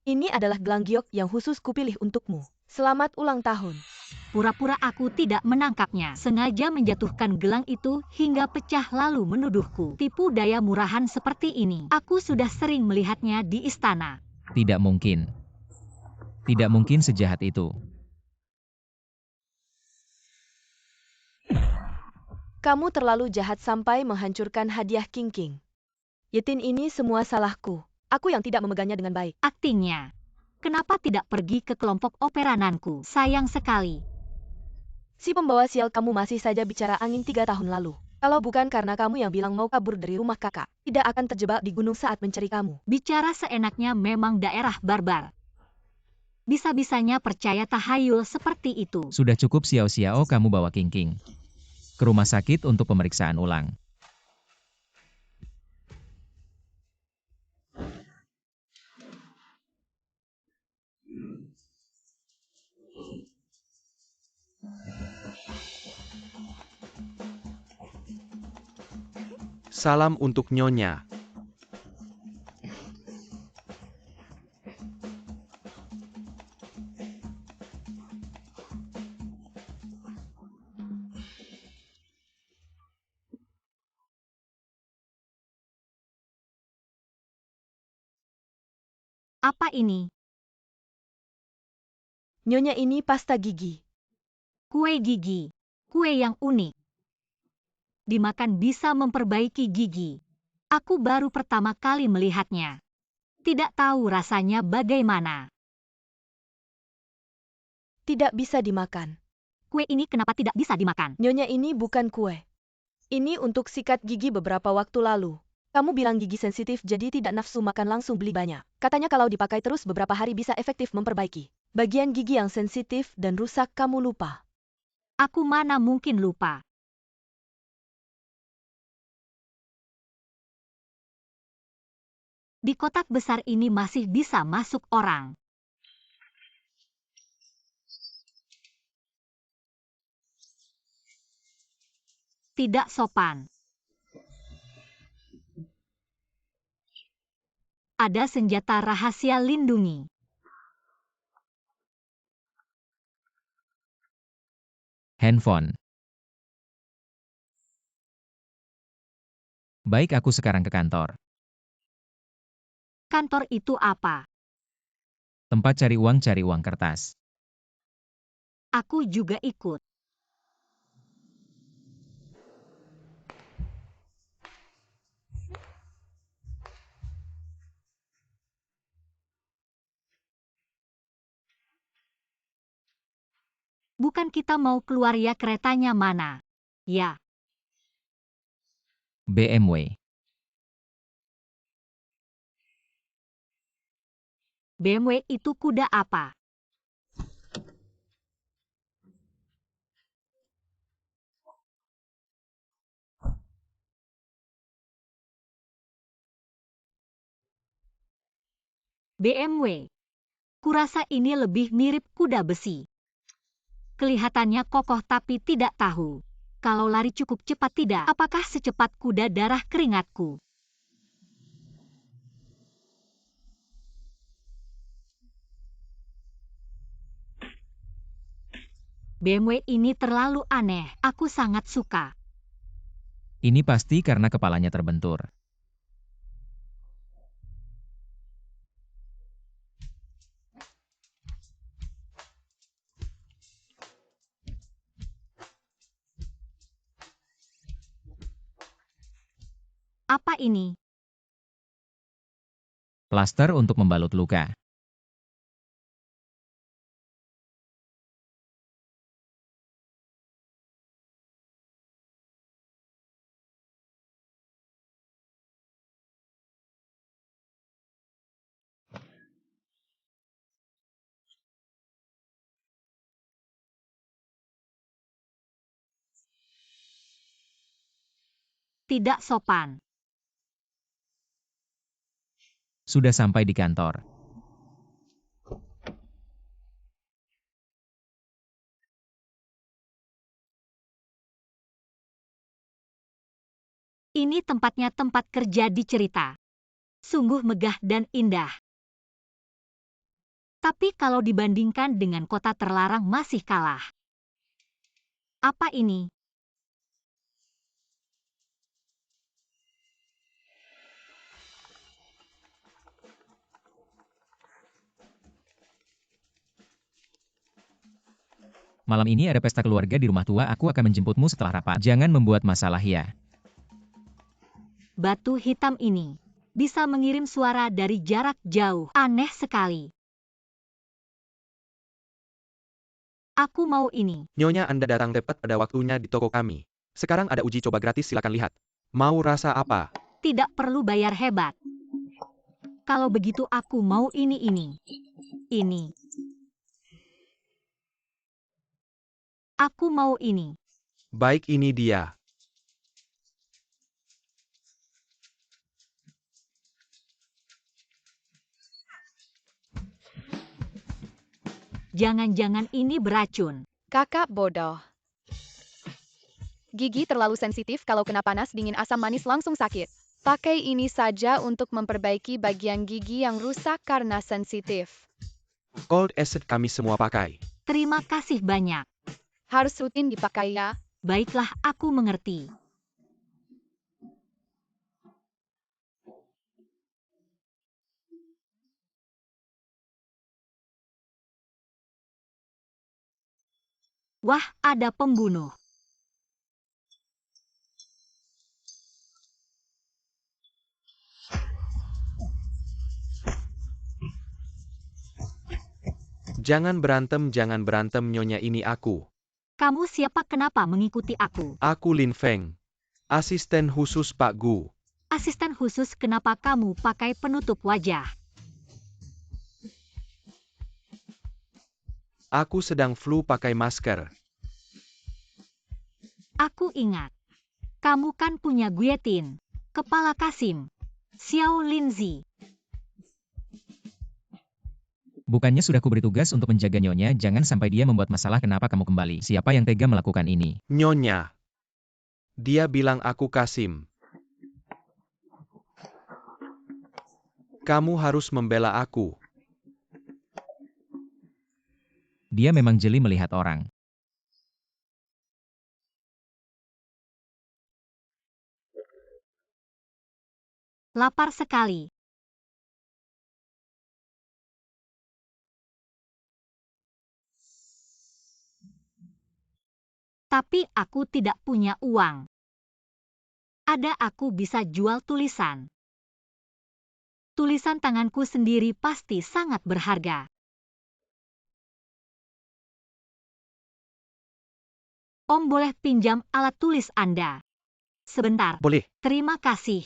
Ini adalah gelang giok yang khusus kupilih untukmu. Selamat ulang tahun. Pura-pura aku tidak menangkapnya, sengaja menjatuhkan gelang itu hingga pecah lalu menuduhku. Tipu daya murahan seperti ini, aku sudah sering melihatnya di istana. Tidak mungkin. Tidak mungkin sejahat itu. Kamu terlalu jahat sampai menghancurkan hadiah King King. Yetin ini semua salahku. Aku yang tidak memegangnya dengan baik. Aktingnya, kenapa tidak pergi ke kelompok operananku? Sayang sekali. Si pembawa sial kamu masih saja bicara angin 3 tahun lalu. Kalau bukan karena kamu yang bilang mau kabur dari rumah kakak, tidak akan terjebak di gunung saat mencari kamu. Bicara seenaknya memang daerah barbar. Bisa-bisanya percaya tahayul seperti itu. Sudah cukup Xiao-Xiao kamu bawa King King ke rumah sakit untuk pemeriksaan ulang. Salam untuk Nyonya. Apa ini? Nyonya ini pasta gigi. Kue gigi. Kue yang unik. Dimakan bisa memperbaiki gigi. Aku baru pertama kali melihatnya. Tidak tahu rasanya bagaimana. Tidak bisa dimakan. Kue ini kenapa tidak bisa dimakan? Nyonya ini bukan kue. Ini untuk sikat gigi beberapa waktu lalu. Kamu bilang gigi sensitif jadi tidak nafsu makan langsung beli banyak. Katanya kalau dipakai terus beberapa hari bisa efektif memperbaiki bagian gigi yang sensitif dan rusak kamu lupa. Aku mana mungkin lupa. Di kotak besar ini masih bisa masuk orang. Tidak sopan. Ada senjata rahasia lindungi. Handphone. Baik, aku sekarang ke kantor. Kantor itu apa? Tempat cari uang kertas. Aku juga ikut. Bukan kita mau keluar ya, keretanya mana? Ya, BMW. BMW itu kuda apa? BMW. Kurasa ini lebih mirip kuda besi. Kelihatannya kokoh tapi tidak tahu. Kalau lari cukup cepat tidak, apakah secepat kuda darah keringatku? BMW ini terlalu aneh, aku sangat suka. Ini pasti karena kepalanya terbentur. Apa ini? Plaster untuk membalut luka. Tidak sopan. Sudah sampai di kantor. Ini tempatnya tempat kerja di cerita. Sungguh megah dan indah. Tapi kalau dibandingkan dengan kota terlarang masih kalah. Apa ini? Malam ini ada pesta keluarga di rumah tua, aku akan menjemputmu setelah rapat. Jangan membuat masalah ya. Batu hitam ini bisa mengirim suara dari jarak jauh. Aneh sekali. Aku mau ini. Nyonya, Anda datang tepat pada waktunya di toko kami. Sekarang ada uji coba gratis, silakan lihat. Mau rasa apa? Tidak perlu bayar hebat. Kalau begitu aku mau ini. Ini. Aku mau ini. Baik, ini dia. Jangan-jangan ini beracun. Kakak bodoh. Gigi terlalu sensitif, kalau kena panas, dingin, asam manis langsung sakit. Pakai ini saja untuk memperbaiki bagian gigi yang rusak karena sensitif. Cold Acid kami semua pakai. Terima kasih banyak. Harus rutin dipakai ya. Baiklah, aku mengerti. Wah, ada pembunuh. Jangan berantem Nyonya, ini aku. Kamu siapa, kenapa mengikuti aku? Aku Lin Feng. Asisten khusus Pak Gu. Asisten khusus, kenapa kamu pakai penutup wajah? Aku sedang flu, pakai masker. Aku ingat. Kamu kan punya guillotine. Kepala Kasim. Xiao Linzi. Bukannya sudah kuberi tugas untuk menjaga Nyonya, jangan sampai dia membuat masalah. Kenapa kamu kembali? Siapa yang tega melakukan ini? Nyonya. Dia bilang aku Kasim. Kamu harus membela aku. Dia memang jeli melihat orang. Lapar sekali. Tapi aku tidak punya uang. Ada, aku bisa jual tulisan. Tulisan tanganku sendiri pasti sangat berharga. Om, boleh pinjam alat tulis Anda? Sebentar. Boleh. Terima kasih.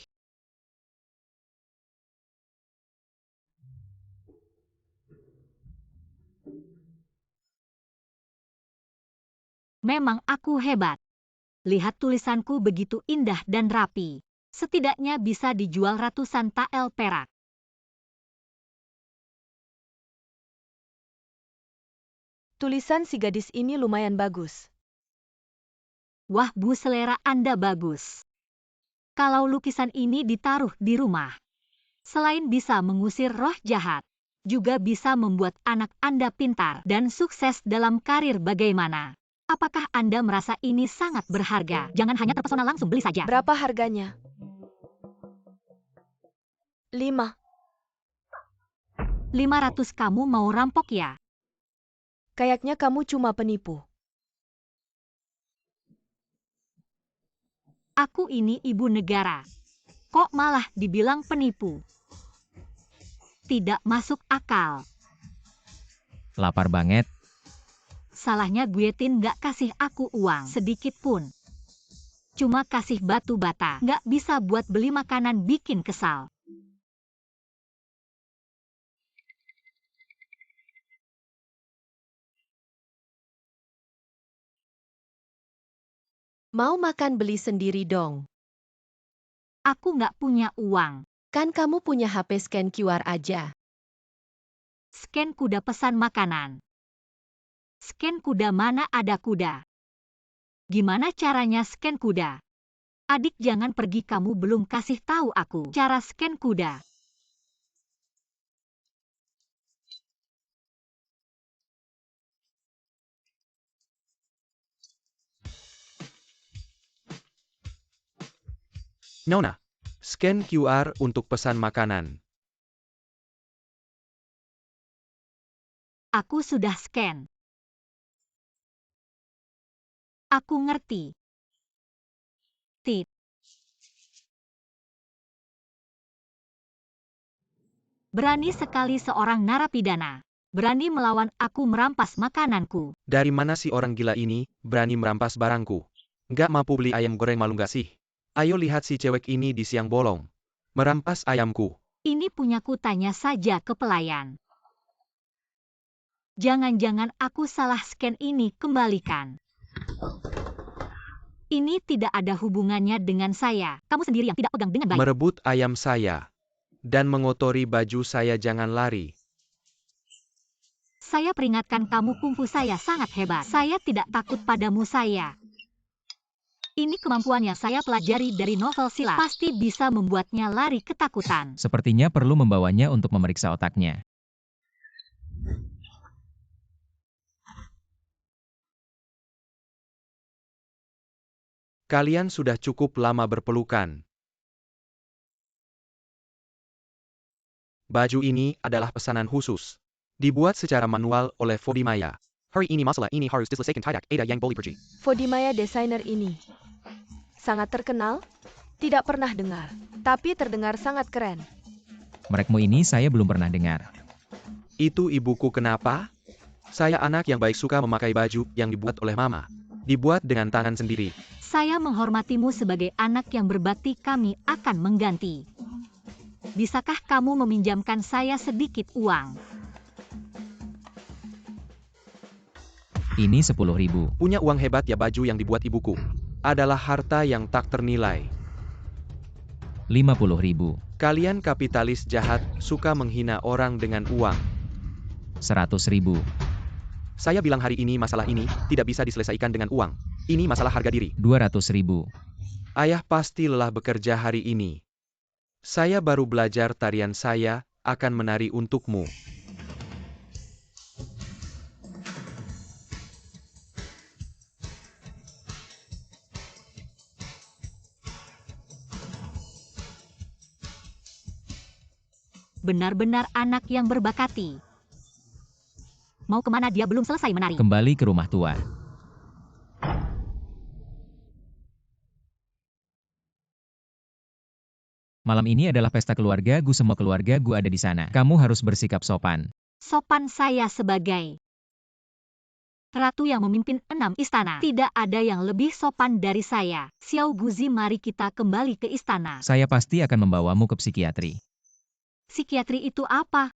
Memang aku hebat. Lihat tulisanku begitu indah dan rapi. Setidaknya bisa dijual ratusan tael perak. Tulisan si gadis ini lumayan bagus. Wah Bu, selera Anda bagus. Kalau lukisan ini ditaruh di rumah, selain bisa mengusir roh jahat, juga bisa membuat anak Anda pintar dan sukses dalam karir. Bagaimana? Apakah Anda merasa ini sangat berharga? Jangan hanya terpesona, langsung beli saja. Berapa harganya? 5. 500. Kamu mau rampok ya? Kayaknya kamu cuma penipu. Aku ini ibu negara. Kok malah dibilang penipu? Tidak masuk akal. Lapar banget. Salahnya guillotine nggak kasih aku uang sedikit pun. Cuma kasih batu bata. Nggak bisa buat beli makanan, bikin kesal. Mau makan beli sendiri dong. Aku nggak punya uang. Kan kamu punya HP scan QR aja. Scan kuda pesan makanan. Scan kuda, mana ada kuda? Gimana caranya scan kuda? Adik jangan pergi, kamu belum kasih tahu aku cara scan kuda. Nona, scan QR untuk pesan makanan. Aku sudah scan. Aku ngerti. Tit. Berani sekali seorang narapidana. Berani melawan aku merampas makananku. Dari mana si orang gila ini berani merampas barangku? Nggak mampu beli ayam goreng malu nggak sih? Ayo lihat si cewek ini di siang bolong. Merampas ayamku. Ini punyaku, tanya saja ke pelayan. Jangan-jangan aku salah scan ini, kembalikan. Ini tidak ada hubungannya dengan saya. Kamu sendiri yang tidak pegang dengan baik. Merebut ayam saya. Dan mengotori baju saya, jangan lari. Saya peringatkan kamu, kungfu saya sangat hebat. Saya tidak takut padamu, saya. Ini kemampuan yang saya pelajari dari novel silat. Pasti bisa membuatnya lari ketakutan. Sepertinya perlu membawanya untuk memeriksa otaknya. Kalian sudah cukup lama berpelukan. Baju ini adalah pesanan khusus. Dibuat secara manual oleh Fodimaya. Hari ini masalah ini harus diselesaikan, tidak ada yang boleh pergi. Fodimaya, desainer ini sangat terkenal? Tidak pernah dengar. Tapi terdengar sangat keren. Merekmu ini saya belum pernah dengar. Itu ibuku, kenapa? Saya anak yang baik, suka memakai baju yang dibuat oleh mama. Dibuat dengan tangan sendiri. Saya menghormatimu sebagai anak yang berbakti, kami akan mengganti. Bisakah kamu meminjamkan saya sedikit uang? Ini 10.000. Punya uang hebat ya, baju yang dibuat ibuku. Adalah harta yang tak ternilai. 50.000. Kalian kapitalis jahat, suka menghina orang dengan uang. 100.000. Saya bilang hari ini masalah ini tidak bisa diselesaikan dengan uang. Ini masalah harga diri. 200.000. Ayah pasti lelah bekerja hari ini. Saya baru belajar tarian, saya akan menari untukmu. Benar-benar anak yang berbakati. Mau kemana dia? Belum selesai menari. Kembali ke rumah tua. Malam ini adalah pesta keluarga Gu, semua keluarga Gu ada di sana. Kamu harus bersikap sopan. Sopan saya sebagai ratu yang memimpin 6 istana. Tidak ada yang lebih sopan dari saya. Xiao Guzi, mari kita kembali ke istana. Saya pasti akan membawamu ke psikiatri. Psikiatri itu apa?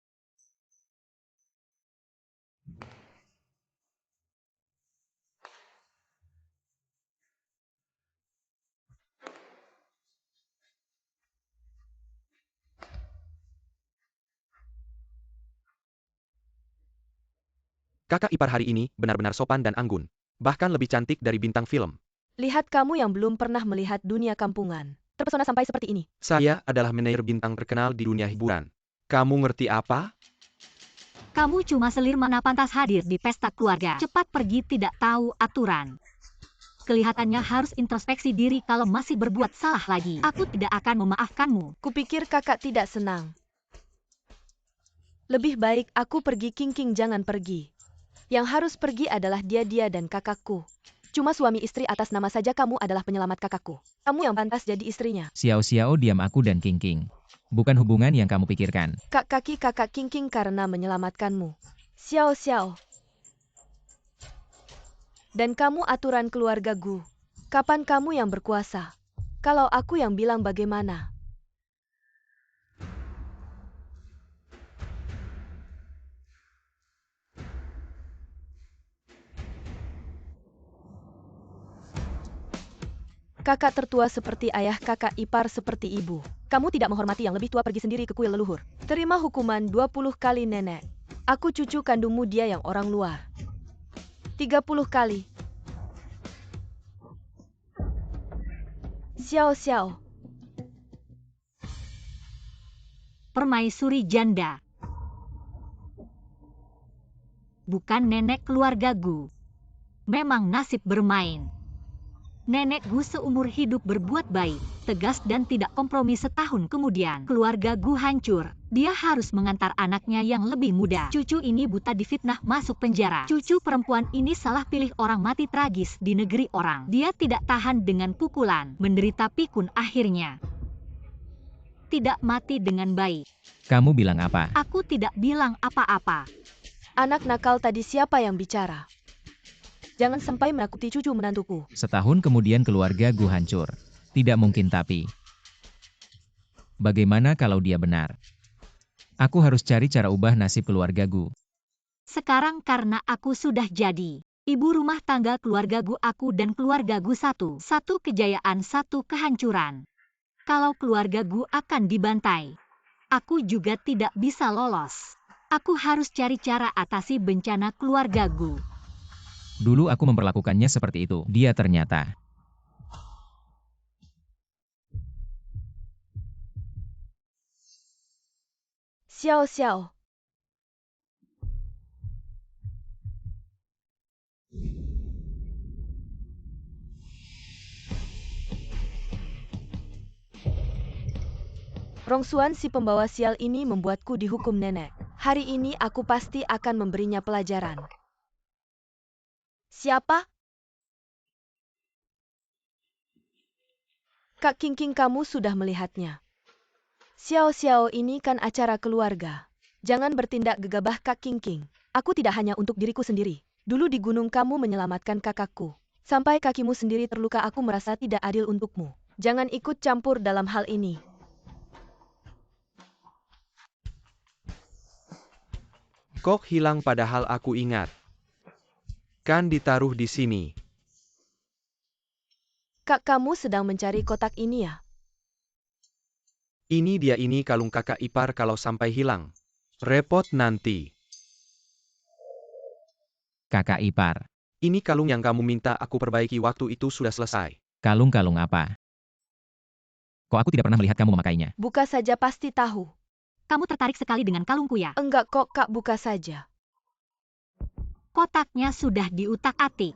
Kakak ipar hari ini benar-benar sopan dan anggun. Bahkan lebih cantik dari bintang film. Lihat kamu yang belum pernah melihat dunia kampungan. Terpesona sampai seperti ini. Saya adalah manajer bintang terkenal di dunia hiburan. Kamu ngerti apa? Kamu cuma selir, mana pantas hadir di pesta keluarga. Cepat pergi, tidak tahu aturan. Kelihatannya harus introspeksi diri kalau masih berbuat salah lagi. Aku tidak akan memaafkanmu. Kupikir kakak tidak senang. Lebih baik aku pergi. King, jangan pergi. Yang harus pergi adalah dia dan kakakku. Cuma suami istri atas nama saja, kamu adalah penyelamat kakakku. Kamu yang pantas jadi istrinya. Xiao, diam, aku dan King. Bukan hubungan yang kamu pikirkan. Kakak King karena menyelamatkanmu. Xiao. Dan kamu aturan keluarga Gu. Kapan kamu yang berkuasa? Kalau aku yang bilang bagaimana? Kakak tertua seperti ayah, kakak ipar seperti ibu. Kamu tidak menghormati yang lebih tua, pergi sendiri ke kuil leluhur. Terima hukuman 20 kali nenek. Aku cucu kandungmu, dia yang orang luar. 30 kali. Xiao. Permaisuri janda. Bukan nenek keluarga Gu. Memang nasib bermain. Nenek Gu seumur hidup berbuat baik, tegas dan tidak kompromi. Setahun kemudian, keluarga Gu hancur. Dia harus mengantar anaknya yang lebih muda. Cucu ini buta difitnah masuk penjara. Cucu perempuan ini salah pilih orang mati tragis di negeri orang. Dia tidak tahan dengan pukulan, menderita pikun akhirnya. Tidak mati dengan baik. Kamu bilang apa? Aku tidak bilang apa-apa. Anak nakal tadi siapa yang bicara? Jangan sampai menakuti cucu menantuku. Setahun kemudian keluarga Gu hancur. Tidak mungkin tapi. Bagaimana kalau dia benar? Aku harus cari cara ubah nasib keluarga Gu. Sekarang karena aku sudah jadi ibu rumah tangga keluarga Gu, aku dan keluarga Gu satu kejayaan, satu kehancuran. Kalau keluarga Gu akan dibantai, aku juga tidak bisa lolos. Aku harus cari cara atasi bencana keluarga Gu. Dulu aku memperlakukannya seperti itu. Dia ternyata. Xiao. Rongsuan si pembawa sial ini membuatku dihukum nenek. Hari ini aku pasti akan memberinya pelajaran. Siapa? Kak Kingking, kamu sudah melihatnya. Xiao ini kan acara keluarga. Jangan bertindak gegabah Kak Kingking. Aku tidak hanya untuk diriku sendiri. Dulu di gunung kamu menyelamatkan kakakku. Sampai kakimu sendiri terluka, aku merasa tidak adil untukmu. Jangan ikut campur dalam hal ini. Kok hilang padahal aku ingat. Kan ditaruh di sini. Kak, kamu sedang mencari kotak ini ya? Ini dia, ini kalung kakak ipar. Kalau sampai hilang, repot nanti. Kakak ipar. Ini kalung yang kamu minta aku perbaiki waktu itu sudah selesai. Kalung-kalung apa? Kok aku tidak pernah melihat kamu memakainya? Buka saja, pasti tahu. Kamu tertarik sekali dengan kalungku ya? Enggak kok Kak, buka saja. Kotaknya sudah diutak-atik.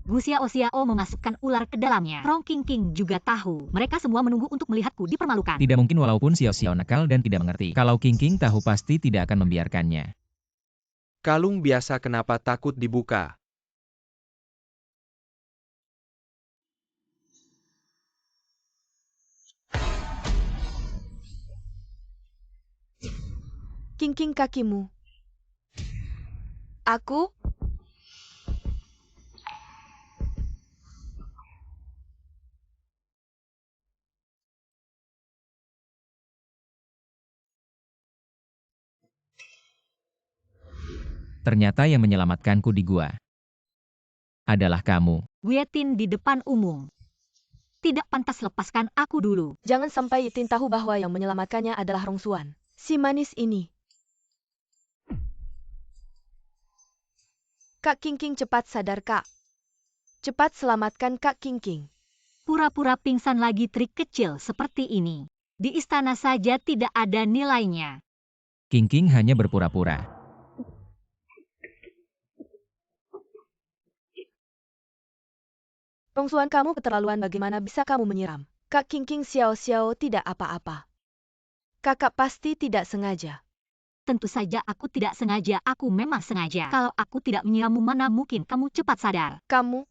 Gu Xiao memasukkan ular ke dalamnya. Rong Kingking juga tahu. Mereka semua menunggu untuk melihatku dipermalukan. Tidak mungkin, walaupun Xiao nakal dan tidak mengerti. Kalau Kingking tahu pasti tidak akan membiarkannya. Kalung biasa, kenapa takut dibuka? Kingking, kakimu. Aku? Ternyata yang menyelamatkanku di gua adalah kamu. Wietin di depan umum. Tidak pantas, lepaskan aku dulu. Jangan sampai Yitin tahu bahwa yang menyelamatkannya adalah Rongsuan. Si manis ini. Kak Kingking, cepat sadar Kak. Cepat selamatkan Kak Kingking. Pura-pura pingsan lagi, trik kecil seperti ini. Di istana saja tidak ada nilainya. Kingking hanya berpura-pura. Rongsuan, kamu keterlaluan, bagaimana bisa kamu menyiram? Kak Kingking, Xiao tidak apa-apa. Kakak pasti tidak sengaja. Tentu saja aku tidak sengaja, aku memang sengaja. Kalau aku tidak menyirammu, mana mungkin kamu cepat sadar. Kamu?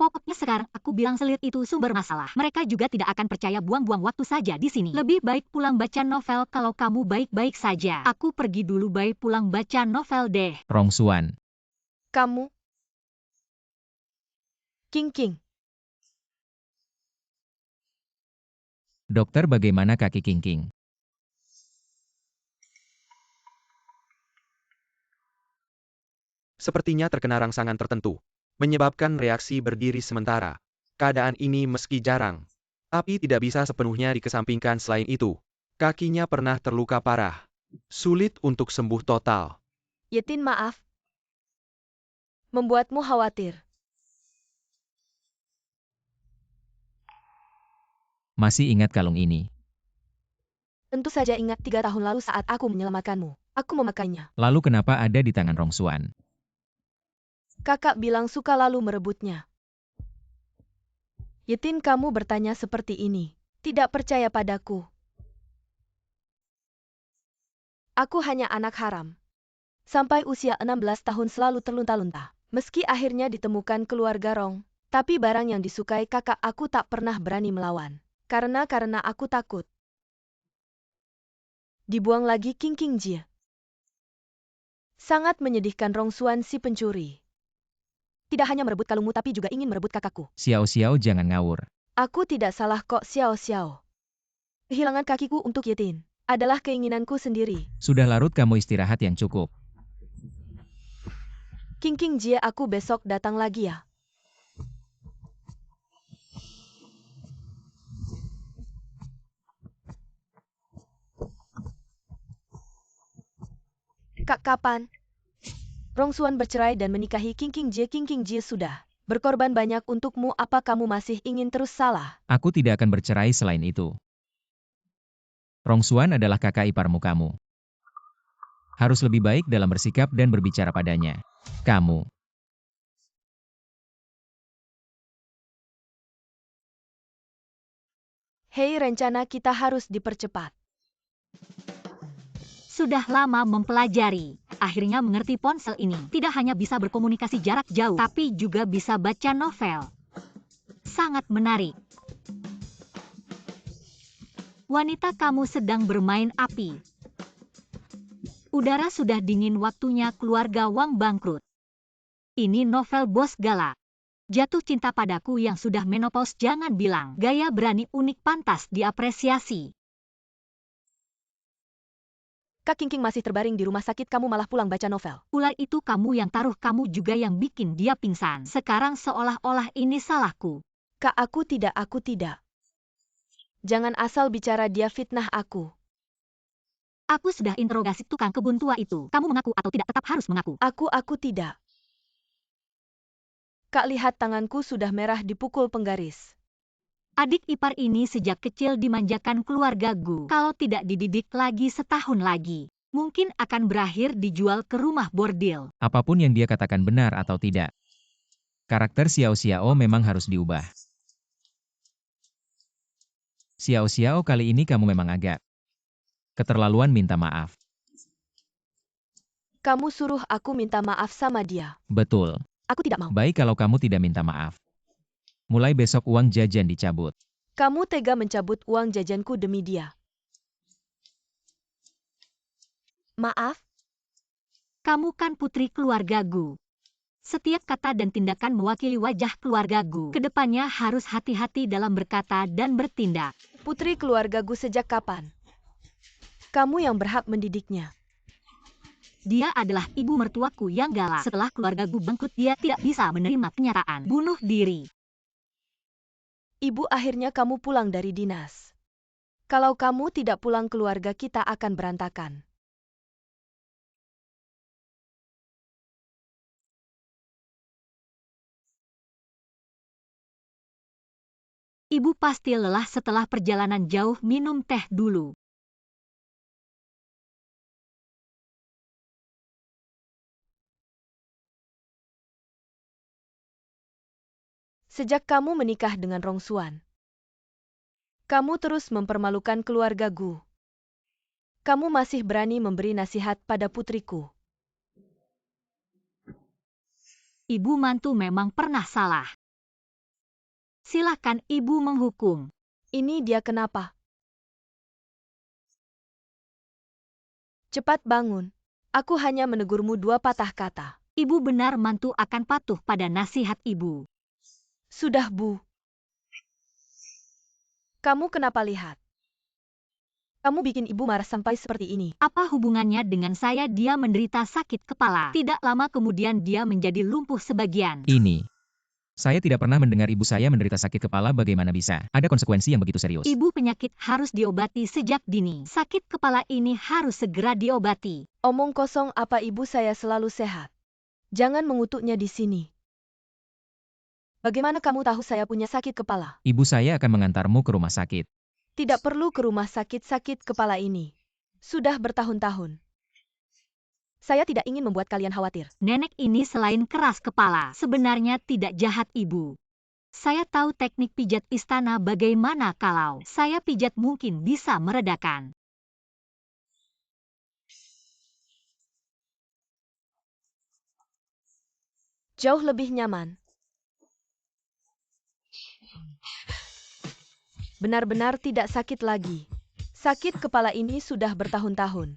Pokoknya sekarang aku bilang selir itu sumber masalah. Mereka juga tidak akan percaya, buang-buang waktu saja di sini. Lebih baik pulang baca novel. Kalau kamu baik-baik saja, aku pergi dulu, baik pulang baca novel deh. Rongsuan. Kamu? Kingking. Dokter, bagaimana kaki Kingking? Sepertinya terkena rangsangan tertentu, menyebabkan reaksi berdiri sementara. Keadaan ini meski jarang, tapi tidak bisa sepenuhnya dikesampingkan. Selain itu, kakinya pernah terluka parah. Sulit untuk sembuh total. Yitin, maaf. Membuatmu khawatir. Masih ingat kalung ini? Tentu saja ingat, 3 tahun lalu saat aku menyelamatkanmu. Aku memakainya. Lalu kenapa ada di tangan Rongsuan? Kakak bilang suka lalu merebutnya. Yetin, kamu bertanya seperti ini. Tidak percaya padaku. Aku hanya anak haram. Sampai usia 16 tahun selalu terlunta-lunta. Meski akhirnya ditemukan keluarga Rong, tapi barang yang disukai kakak aku tak pernah berani melawan. Karena aku takut. Dibuang lagi King Jie. Sangat menyedihkan Rong Xuan si pencuri. Tidak hanya merebut kalungmu tapi juga ingin merebut kakakku. Xiao Xiao, jangan ngawur. Aku tidak salah kok, Xiao Xiao. Kehilangan kakiku untuk Yetin adalah keinginanku sendiri. Sudah larut, kamu istirahat yang cukup. King Jie, aku besok datang lagi ya. Kak, kapan? Rong Xuan bercerai dan menikahi King Jie. King Jie sudah berkorban banyak untukmu, apa kamu masih ingin terus salah? Aku tidak akan bercerai selain itu. Rong Xuan adalah kakak iparmu kamu. Harus lebih baik dalam bersikap dan berbicara padanya. Kamu. Hei, rencana kita harus dipercepat. Sudah lama mempelajari, akhirnya mengerti ponsel ini. Tidak hanya bisa berkomunikasi jarak jauh, tapi juga bisa baca novel. Sangat menarik. Wanita, kamu sedang bermain api. Udara sudah dingin, waktunya keluarga Wang bangkrut. Ini novel Bos Gala. Jatuh cinta padaku yang sudah menopause, jangan bilang. Gaya berani unik pantas diapresiasi. Kak King masih terbaring di rumah sakit, kamu malah pulang baca novel. Ular itu kamu yang taruh, kamu juga yang bikin dia pingsan. Sekarang seolah-olah ini salahku. Kak, aku tidak. Jangan asal bicara, dia fitnah aku. Aku sudah interogasi tukang kebun tua itu. Kamu mengaku atau tidak tetap harus mengaku? Aku tidak. Kak, lihat tanganku sudah merah dipukul penggaris. Adik ipar ini sejak kecil dimanjakan keluarga Gu. Kalau tidak dididik lagi setahun lagi, mungkin akan berakhir dijual ke rumah bordil. Apapun yang dia katakan benar atau tidak. Karakter Xiao Xiao memang harus diubah. Xiao Xiao, kali ini kamu memang agak keterlaluan minta maaf. Kamu suruh aku minta maaf sama dia. Betul. Aku tidak mau. Baik kalau kamu tidak minta maaf. Mulai besok uang jajan dicabut. Kamu tega mencabut uang jajanku demi dia. Maaf? Kamu kan putri keluarga Gu. Setiap kata dan tindakan mewakili wajah keluarga Gu. Kedepannya harus hati-hati dalam berkata dan bertindak. Putri keluarga Gu sejak kapan? Kamu yang berhak mendidiknya. Dia adalah ibu mertuaku yang galak. Setelah keluarga Gu bangkrut, dia tidak bisa menerima kenyataan bunuh diri. Ibu, akhirnya kamu pulang dari dinas. Kalau kamu tidak pulang, keluarga kita akan berantakan. Ibu pasti lelah setelah perjalanan jauh, minum teh dulu. Sejak kamu menikah dengan Rong Xuan, kamu terus mempermalukan keluarga Gu. Kamu masih berani memberi nasihat pada putriku. Ibu mantu memang pernah salah. Silakan ibu menghukum. Ini dia kenapa? Cepat bangun. Aku hanya menegurmu 2 patah kata. Ibu benar, mantu akan patuh pada nasihat ibu. Sudah, Bu. Kamu kenapa lihat? Kamu bikin ibu marah sampai seperti ini. Apa hubungannya dengan saya? Dia menderita sakit kepala. Tidak lama kemudian dia menjadi lumpuh sebagian. Ini. Saya tidak pernah mendengar ibu saya menderita sakit kepala, bagaimana bisa? Ada konsekuensi yang begitu serius. Ibu penyakit harus diobati sejak dini. Sakit kepala ini harus segera diobati. Omong kosong, apa ibu saya selalu sehat? Jangan mengutuknya di sini. Bagaimana kamu tahu saya punya sakit kepala? Ibu saya akan mengantarmu ke rumah sakit. Tidak perlu ke rumah sakit kepala ini. Sudah bertahun-tahun. Saya tidak ingin membuat kalian khawatir. Nenek ini selain keras kepala, sebenarnya tidak jahat ibu. Saya tahu teknik pijat istana. Bagaimana kalau saya pijat mungkin bisa meredakan. Jauh lebih nyaman. Benar-benar tidak sakit lagi. Sakit kepala ini sudah bertahun-tahun.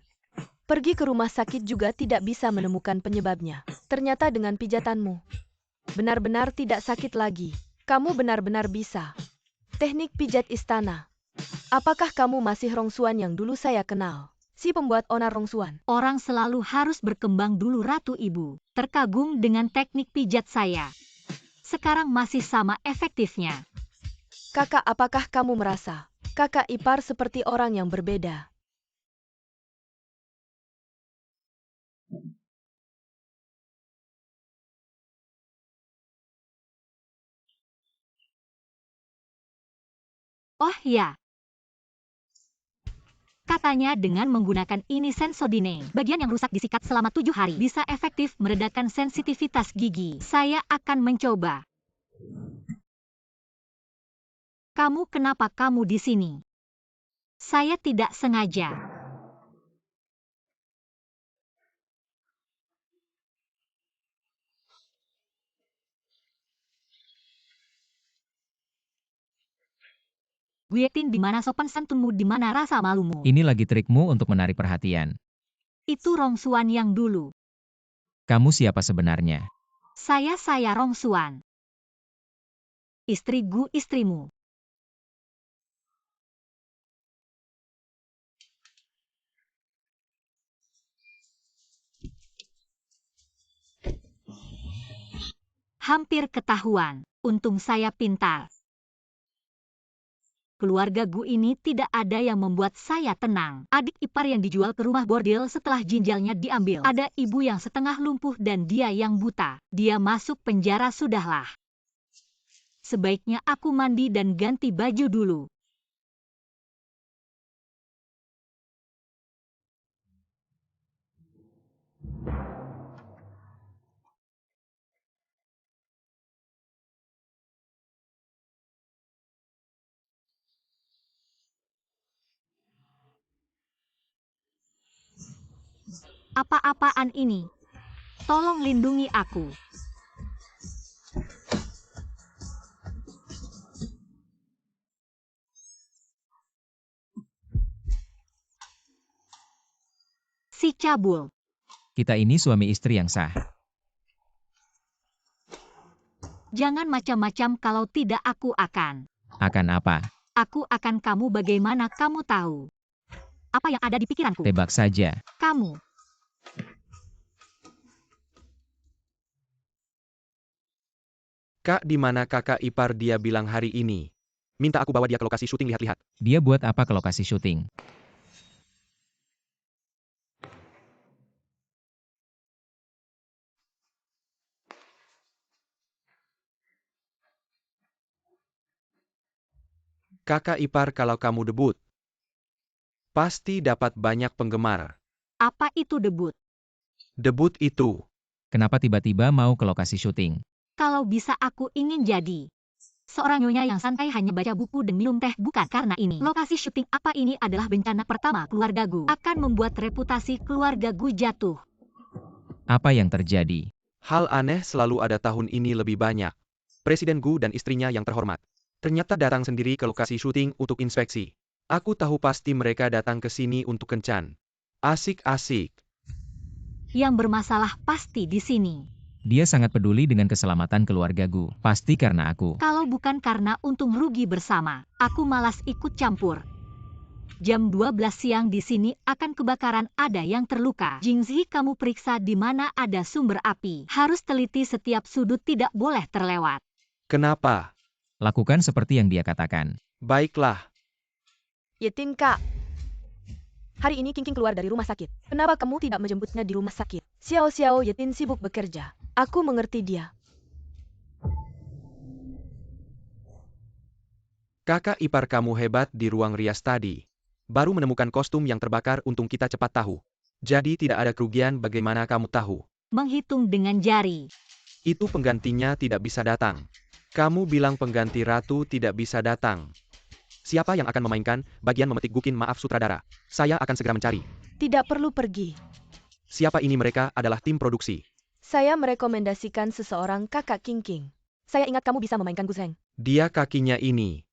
Pergi ke rumah sakit juga tidak bisa menemukan penyebabnya. Ternyata dengan pijatanmu, benar-benar tidak sakit lagi. Kamu benar-benar bisa. Teknik pijat istana. Apakah kamu masih Rongsuan yang dulu saya kenal? Si pembuat onar Rongsuan. Orang selalu harus berkembang dulu, Ratu Ibu. Terkagum dengan teknik pijat saya. Sekarang masih sama efektifnya. Kakak, apakah kamu merasa kakak ipar seperti orang yang berbeda? Oh ya. Katanya dengan menggunakan ini Sensodyne, bagian yang rusak disikat selama 7 hari, bisa efektif meredakan sensitivitas gigi. Saya akan mencoba. Kenapa kamu di sini? Saya tidak sengaja. Guetin, di mana sopan santunmu, di mana rasa malumu? Ini lagi trikmu untuk menarik perhatian. Itu Rongsuan yang dulu. Kamu siapa sebenarnya? Saya Rongsuan. Istrimu. Hampir ketahuan. Untung saya pintar. Keluarga Gu ini tidak ada yang membuat saya tenang. Adik ipar yang dijual ke rumah bordil setelah ginjalnya diambil. Ada ibu yang setengah lumpuh dan dia yang buta. Dia masuk penjara sudahlah. Sebaiknya aku mandi dan ganti baju dulu. Apa-apaan ini? Tolong lindungi aku. Si cabul. Kita ini suami istri yang sah. Jangan macam-macam, kalau tidak aku akan. Akan apa? Aku akan kamu. Bagaimana kamu tahu? Apa yang ada di pikiranku? Tebak saja. Kamu. Kak, di mana kakak ipar dia bilang hari ini? Minta aku bawa dia ke lokasi syuting lihat-lihat. Dia buat apa ke lokasi syuting? Kakak ipar, kalau kamu debut, pasti dapat banyak penggemar. Apa itu debut? Debut itu. Kenapa tiba-tiba mau ke lokasi syuting? Kalau bisa aku ingin jadi seorang nyonya yang santai, hanya baca buku dan minum teh. Bukan karena ini. Lokasi syuting apa ini adalah bencana pertama keluarga Gu. Akan membuat reputasi keluarga Gu jatuh. Apa yang terjadi? Hal aneh selalu ada tahun ini lebih banyak. Presiden Gu dan istrinya yang terhormat ternyata datang sendiri ke lokasi syuting untuk inspeksi. Aku tahu pasti mereka datang ke sini untuk kencan. Asik-asik. Yang bermasalah pasti di sini. Dia sangat peduli dengan keselamatan keluarga Gu. Pasti karena aku. Kalau bukan karena untung rugi bersama, aku malas ikut campur. Jam 12 siang di sini akan kebakaran, ada yang terluka. Jingzi, kamu periksa di mana ada sumber api. Harus teliti setiap sudut, tidak boleh terlewat. Kenapa? Lakukan seperti yang dia katakan. Baiklah. Yetin, Kak. Hari ini King keluar dari rumah sakit. Kenapa kamu tidak menjemputnya di rumah sakit? Xiao Yetin sibuk bekerja. Aku mengerti dia. Kakak ipar kamu hebat di ruang rias tadi. Baru menemukan kostum yang terbakar, untung kita cepat tahu. Jadi tidak ada kerugian. Bagaimana kamu tahu? Menghitung dengan jari. Itu penggantinya tidak bisa datang. Kamu bilang pengganti ratu tidak bisa datang. Siapa yang akan memainkan bagian memetik gukin? Maaf sutradara, saya akan segera mencari. Tidak perlu pergi. Siapa ini? Mereka adalah tim produksi. Saya merekomendasikan seseorang, Kakak King. Saya ingat kamu bisa memainkan Guzheng. Dia kakinya ini.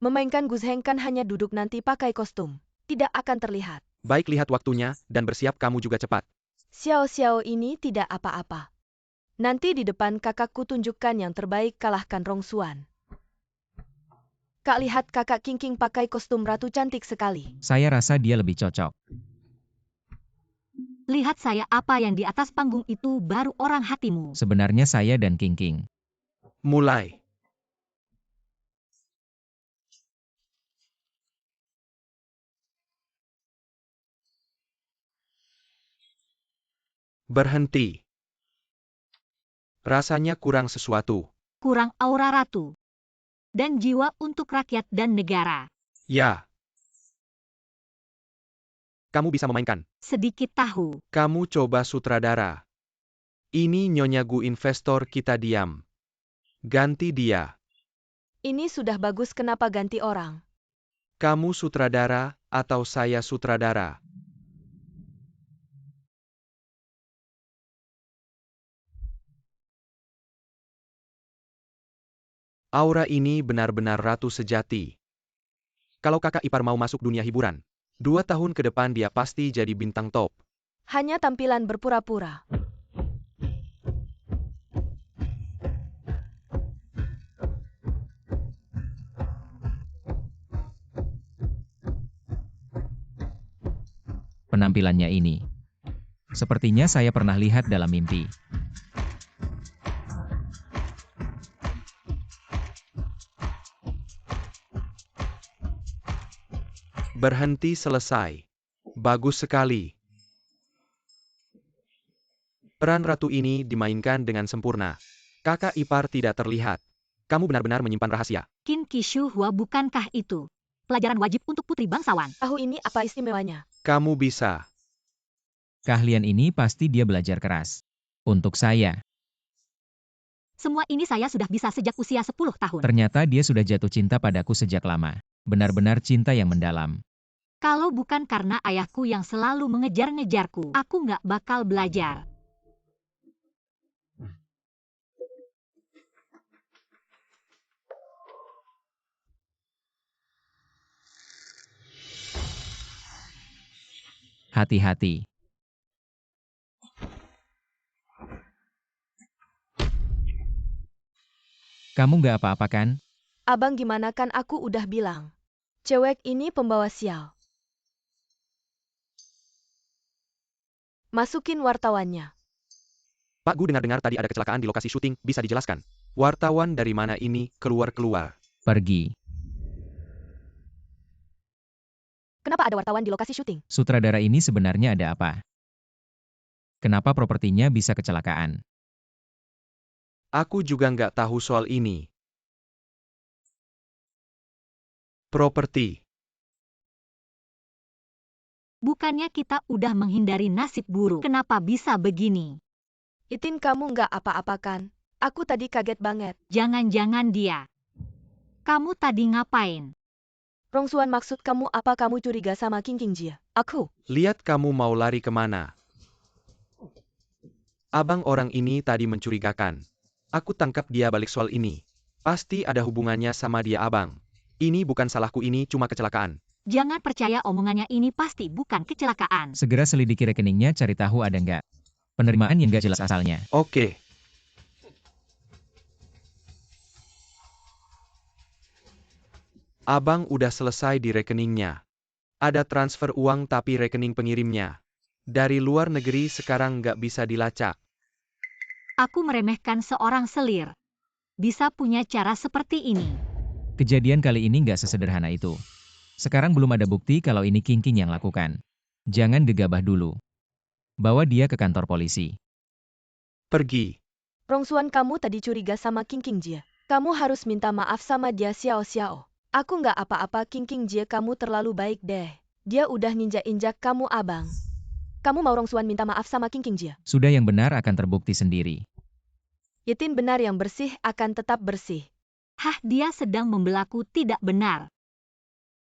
Memainkan Guzheng kan hanya duduk, nanti pakai kostum. Tidak akan terlihat. Baik, lihat waktunya, dan bersiap, kamu juga cepat. Xiao ini tidak apa-apa. Nanti di depan kakakku tunjukkan yang terbaik, kalahkan Rongsuan. Kak, lihat Kakak King pakai kostum ratu, cantik sekali. Saya rasa dia lebih cocok. Lihat saya, apa yang di atas panggung itu baru orang hatimu. Sebenarnya saya dan King. Mulai. Berhenti. Rasanya kurang sesuatu. Kurang aura ratu. Dan jiwa untuk rakyat dan negara. Ya. Kamu bisa memainkan. Sedikit tahu. Kamu coba sutradara. Ini Nyonya Gu, investor kita. Diam. Ganti dia. Ini sudah bagus, kenapa ganti orang? Kamu sutradara, atau saya sutradara? Aura ini benar-benar ratu sejati. Kalau kakak ipar mau masuk dunia hiburan, 2 tahun ke depan dia pasti jadi bintang top. Hanya tampilan berpura-pura. Penampilannya ini. Sepertinya saya pernah lihat dalam mimpi. Berhenti, selesai. Bagus sekali. Peran ratu ini dimainkan dengan sempurna. Kakak ipar tidak terlihat. Kamu benar-benar menyimpan rahasia. Qin Qishuhua, bukankah itu pelajaran wajib untuk putri bangsawan? Tahu ini apa istimewanya? Kamu bisa. Keahlian ini pasti dia belajar keras. Untuk saya. Semua ini saya sudah bisa sejak usia 10 tahun. Ternyata dia sudah jatuh cinta padaku sejak lama. Benar-benar cinta yang mendalam. Kalau bukan karena ayahku yang selalu mengejar-ngejarku, aku nggak bakal belajar. Hati-hati. Kamu nggak apa-apa kan? Abang gimana, kan aku udah bilang. Cewek ini pembawa sial. Masukin wartawannya. Pak Gu, dengar-dengar tadi ada kecelakaan di lokasi syuting, bisa dijelaskan? Wartawan dari mana ini? Keluar-keluar. Pergi. Kenapa ada wartawan di lokasi syuting? Sutradara ini sebenarnya ada apa? Kenapa propertinya bisa kecelakaan? Aku juga nggak tahu soal ini. Properti. Bukannya kita udah menghindari nasib buruk. Kenapa bisa begini? Itin, kamu nggak apa-apa kan? Aku tadi kaget banget. Jangan-jangan dia. Kamu tadi ngapain? Rongsuan, maksud kamu apa? Kamu curiga sama King Jia? Aku? Lihat kamu mau lari kemana. Abang orang ini tadi mencurigakan. Aku tangkap dia balik soal ini. Pasti ada hubungannya sama dia, abang. Ini bukan salahku, ini cuma kecelakaan. Jangan percaya omongannya, ini pasti bukan kecelakaan. Segera selidiki rekeningnya, cari tahu ada nggak penerimaan yang nggak jelas asalnya. Oke. Abang udah selesai di rekeningnya. Ada transfer uang tapi rekening pengirimnya dari luar negeri sekarang nggak bisa dilacak. Aku meremehkan seorang selir. Bisa punya cara seperti ini. Kejadian kali ini nggak sesederhana itu. Sekarang belum ada bukti kalau ini King yang lakukan. Jangan gegabah dulu. Bawa dia ke kantor polisi. Pergi. Rongsuan, kamu tadi curiga sama King Jia. Kamu harus minta maaf sama dia, Xiao. Aku nggak apa-apa, King Jia, kamu terlalu baik deh. Dia udah nginjak-injak kamu, abang. Kamu mau Rongsuan minta maaf sama King Jia? Sudah, yang benar akan terbukti sendiri. Yetin benar yang bersih akan tetap bersih. Hah, dia sedang membelaku tidak benar.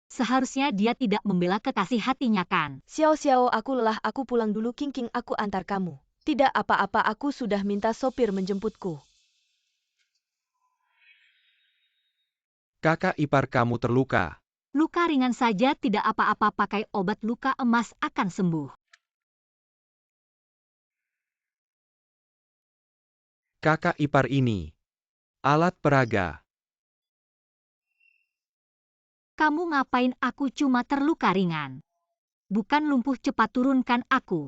Seharusnya dia tidak membela kekasih hatinya kan? Xiao, aku lelah, aku pulang dulu. King, aku antar kamu. Tidak apa-apa, aku sudah minta sopir menjemputku. Kakak ipar kamu terluka. Luka ringan saja, tidak apa-apa, pakai obat luka emas akan sembuh. Kakak ipar ini. Alat peraga. Kamu ngapain? Aku cuma terluka ringan. Bukan lumpuh, cepat turunkan aku.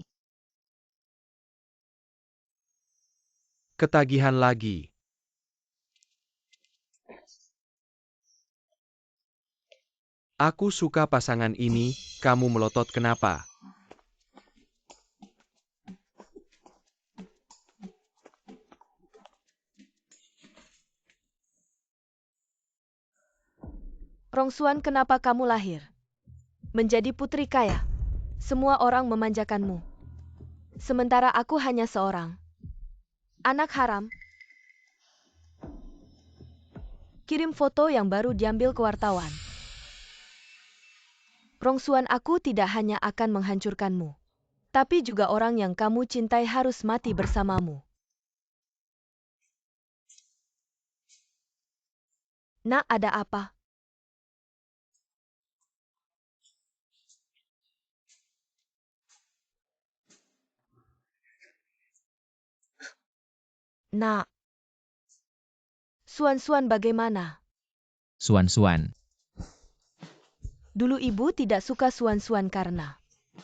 Ketagihan lagi. Aku suka pasangan ini, kamu melotot kenapa? Rongsuan, kenapa kamu lahir menjadi putri kaya? Semua orang memanjakanmu. Sementara aku hanya seorang anak haram. Kirim foto yang baru diambil ke wartawan. Rongsuan, aku tidak hanya akan menghancurkanmu, tapi juga orang yang kamu cintai harus mati bersamamu. Nak, ada apa? Nak. Suan, bagaimana? Suan-suan. Dulu ibu tidak suka Suan karena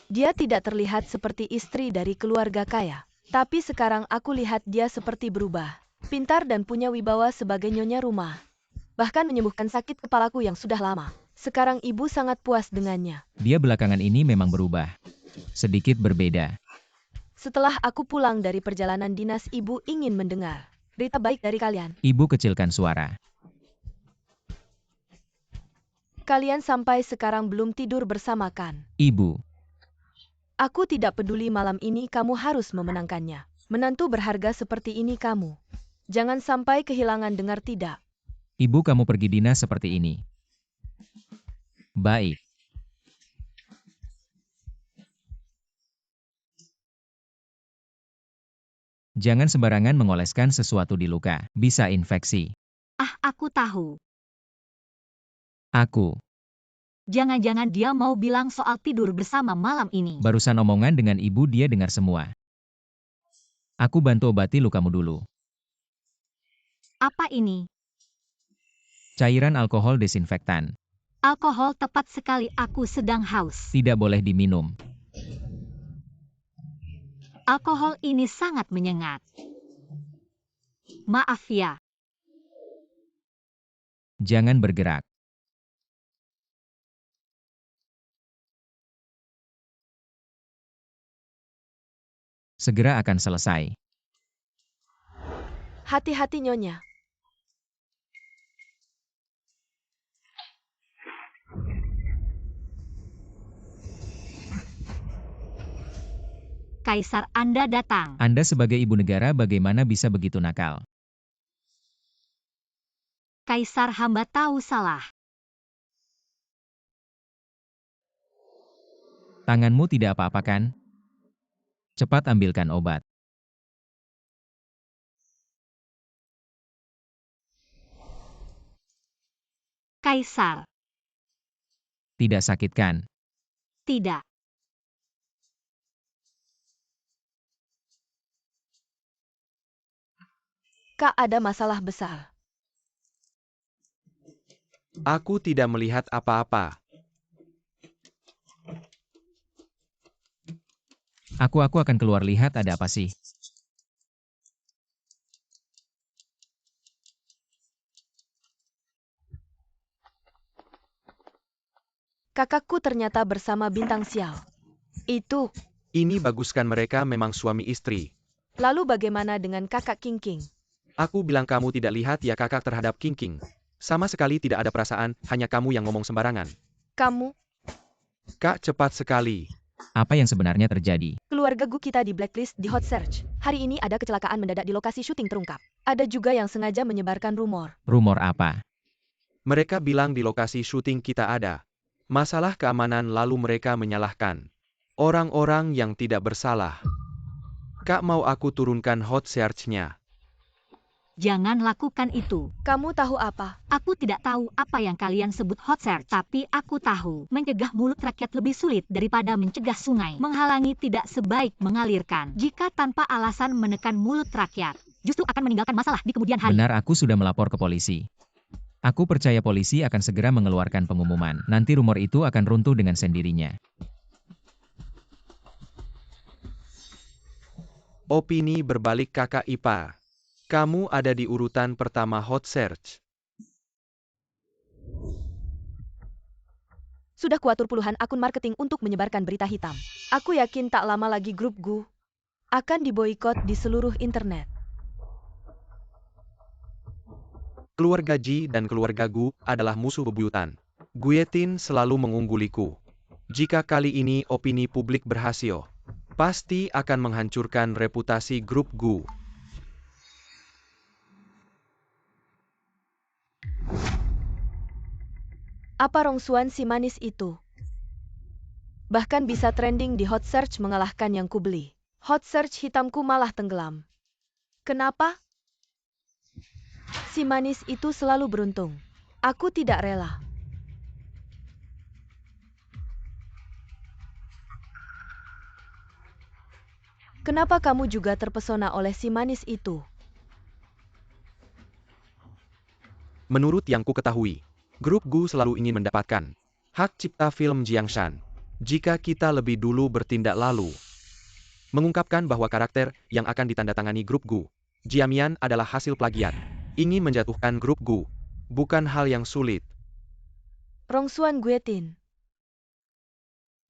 dia tidak terlihat seperti istri dari keluarga kaya. Tapi sekarang aku lihat dia seperti berubah. Pintar dan punya wibawa sebagai nyonya rumah. Bahkan menyembuhkan sakit kepalaku yang sudah lama. Sekarang ibu sangat puas dengannya. Dia belakangan ini memang berubah. Sedikit berbeda. Setelah aku pulang dari perjalanan dinas, ibu ingin mendengar berita baik dari kalian. Ibu kecilkan suara. Kalian sampai sekarang belum tidur bersama kan? Ibu. Aku tidak peduli, malam ini kamu harus memenangkannya. Menantu berharga seperti ini kamu. Jangan sampai kehilangan, dengar tidak? Ibu, kamu pergi dinas seperti ini. Baik. Jangan sembarangan mengoleskan sesuatu di luka. Bisa infeksi. Ah, aku tahu. Aku. Jangan-jangan dia mau bilang soal tidur bersama malam ini. Barusan omongan dengan ibu dia dengar semua. Aku bantu obati lukamu dulu. Apa ini? Cairan alkohol desinfektan. Alkohol, tepat sekali, aku sedang haus. Tidak boleh diminum. Alkohol ini sangat menyengat. Maaf ya. Jangan bergerak. Segera akan selesai. Hati-hati, nyonya. Kaisar, Anda datang. Anda sebagai ibu negara bagaimana bisa begitu nakal? Kaisar, hamba tahu salah. Tanganmu tidak apa-apa kan? Cepat ambilkan obat. Kaisar. Tidak sakit kan? Tidak. Kak, ada masalah besar. Aku tidak melihat apa-apa. Aku akan keluar lihat ada apa sih. Kakakku ternyata bersama Bintang Xiao. Itu. Ini baguskan, mereka memang suami istri. Lalu bagaimana dengan kakak King? Aku bilang kamu tidak lihat ya kakak terhadap King. Sama sekali tidak ada perasaan, hanya kamu yang ngomong sembarangan. Kamu? Kak, cepat sekali. Apa yang sebenarnya terjadi? Keluarga Gu kita di blacklist di Hot Search. Hari ini ada kecelakaan mendadak di lokasi syuting terungkap. Ada juga yang sengaja menyebarkan rumor. Rumor apa? Mereka bilang di lokasi syuting kita ada masalah keamanan lalu mereka menyalahkan orang-orang yang tidak bersalah. Kak mau aku turunkan hot search-nya? Jangan lakukan itu. Kamu tahu apa? Aku tidak tahu apa yang kalian sebut hot search, tapi aku tahu mencegah mulut rakyat lebih sulit daripada mencegah sungai. Menghalangi tidak sebaik mengalirkan. Jika tanpa alasan menekan mulut rakyat, justru akan meninggalkan masalah di kemudian hari. Benar, aku sudah melapor ke polisi. Aku percaya polisi akan segera mengeluarkan pengumuman. Nanti rumor itu akan runtuh dengan sendirinya. Opini berbalik kakak ipar. Kamu ada di urutan pertama hot search. Sudah kuatur puluhan akun marketing untuk menyebarkan berita hitam. Aku yakin tak lama lagi grup Gu akan diboikot di seluruh internet. Keluarga Ji dan keluarga Gu adalah musuh bebuyutan. Guetin selalu mengungguliku. Jika kali ini opini publik berhasil, pasti akan menghancurkan reputasi grup Gu. Apa rongsuan si manis itu? Bahkan bisa trending di Hot Search mengalahkan yang kubeli. Hot Search hitamku malah tenggelam. Kenapa? Si manis itu selalu beruntung. Aku tidak rela. Kenapa kamu juga terpesona oleh si manis itu? Menurut yang ku ketahui, grup Gu selalu ingin mendapatkan hak cipta film Jiangshan. Jika kita lebih dulu bertindak lalu, mengungkapkan bahwa karakter yang akan ditandatangani grup Gu, Jiamian adalah hasil plagiat. Ingin menjatuhkan grup Gu, bukan hal yang sulit. Rongsuan Guetin.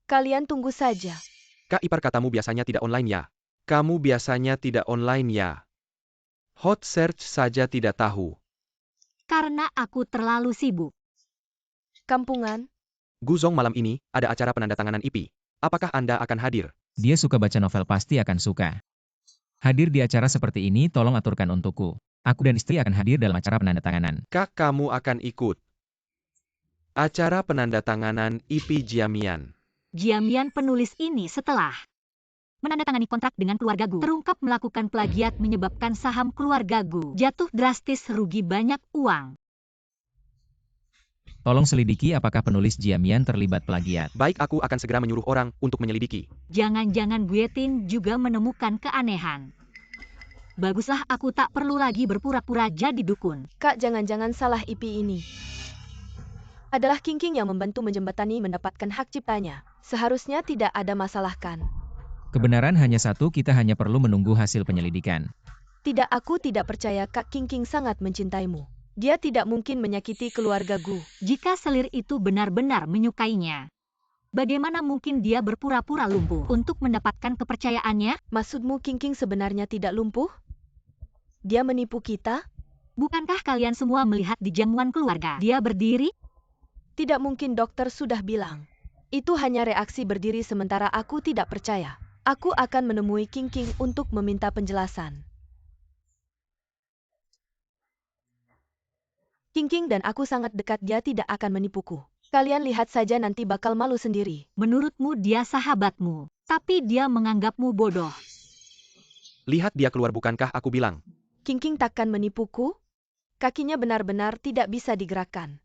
Kalian tunggu saja. Kak ipar katamu biasanya tidak online ya? Kamu biasanya tidak online ya? Hot search saja tidak tahu. Karena aku terlalu sibuk. Kampungan. Guzong malam ini ada acara penandatanganan IP. Apakah Anda akan hadir? Dia suka baca novel, pasti akan suka. Hadir di acara seperti ini, tolong aturkan untukku. Aku dan istri akan hadir dalam acara penandatanganan. Kak kamu akan ikut acara penandatanganan IP Jiamian. Jiamian penulis ini setelah menandatangani kontrak dengan keluarga Gu, terungkap melakukan plagiat menyebabkan saham keluarga Gu jatuh drastis, rugi banyak uang. Tolong selidiki apakah penulis Jiamian terlibat plagiat. Baik, aku akan segera menyuruh orang untuk menyelidiki. Jangan-jangan Guetin juga menemukan keanehan. Baguslah, aku tak perlu lagi berpura-pura jadi dukun. Kak, jangan-jangan salah IP ini adalah King yang membantu menjembatani mendapatkan hak ciptanya. Seharusnya tidak ada masalah kan? Kebenaran hanya satu, kita hanya perlu menunggu hasil penyelidikan. Tidak, aku tidak percaya Kak King sangat mencintaimu. Dia tidak mungkin menyakiti keluarga Gu. Jika selir itu benar-benar menyukainya, bagaimana mungkin dia berpura-pura lumpuh untuk mendapatkan kepercayaannya? Maksudmu King sebenarnya tidak lumpuh? Dia menipu kita? Bukankah kalian semua melihat di jamuan keluarga dia berdiri? Tidak mungkin, dokter sudah bilang. Itu hanya reaksi berdiri sementara aku tidak percaya. Aku akan menemui King untuk meminta penjelasan. King dan aku sangat dekat, dia tidak akan menipuku. Kalian lihat saja, nanti bakal malu sendiri. Menurutmu dia sahabatmu, tapi dia menganggapmu bodoh. Lihat dia keluar, bukankah aku bilang? King takkan menipuku? Kakinya benar-benar tidak bisa digerakkan.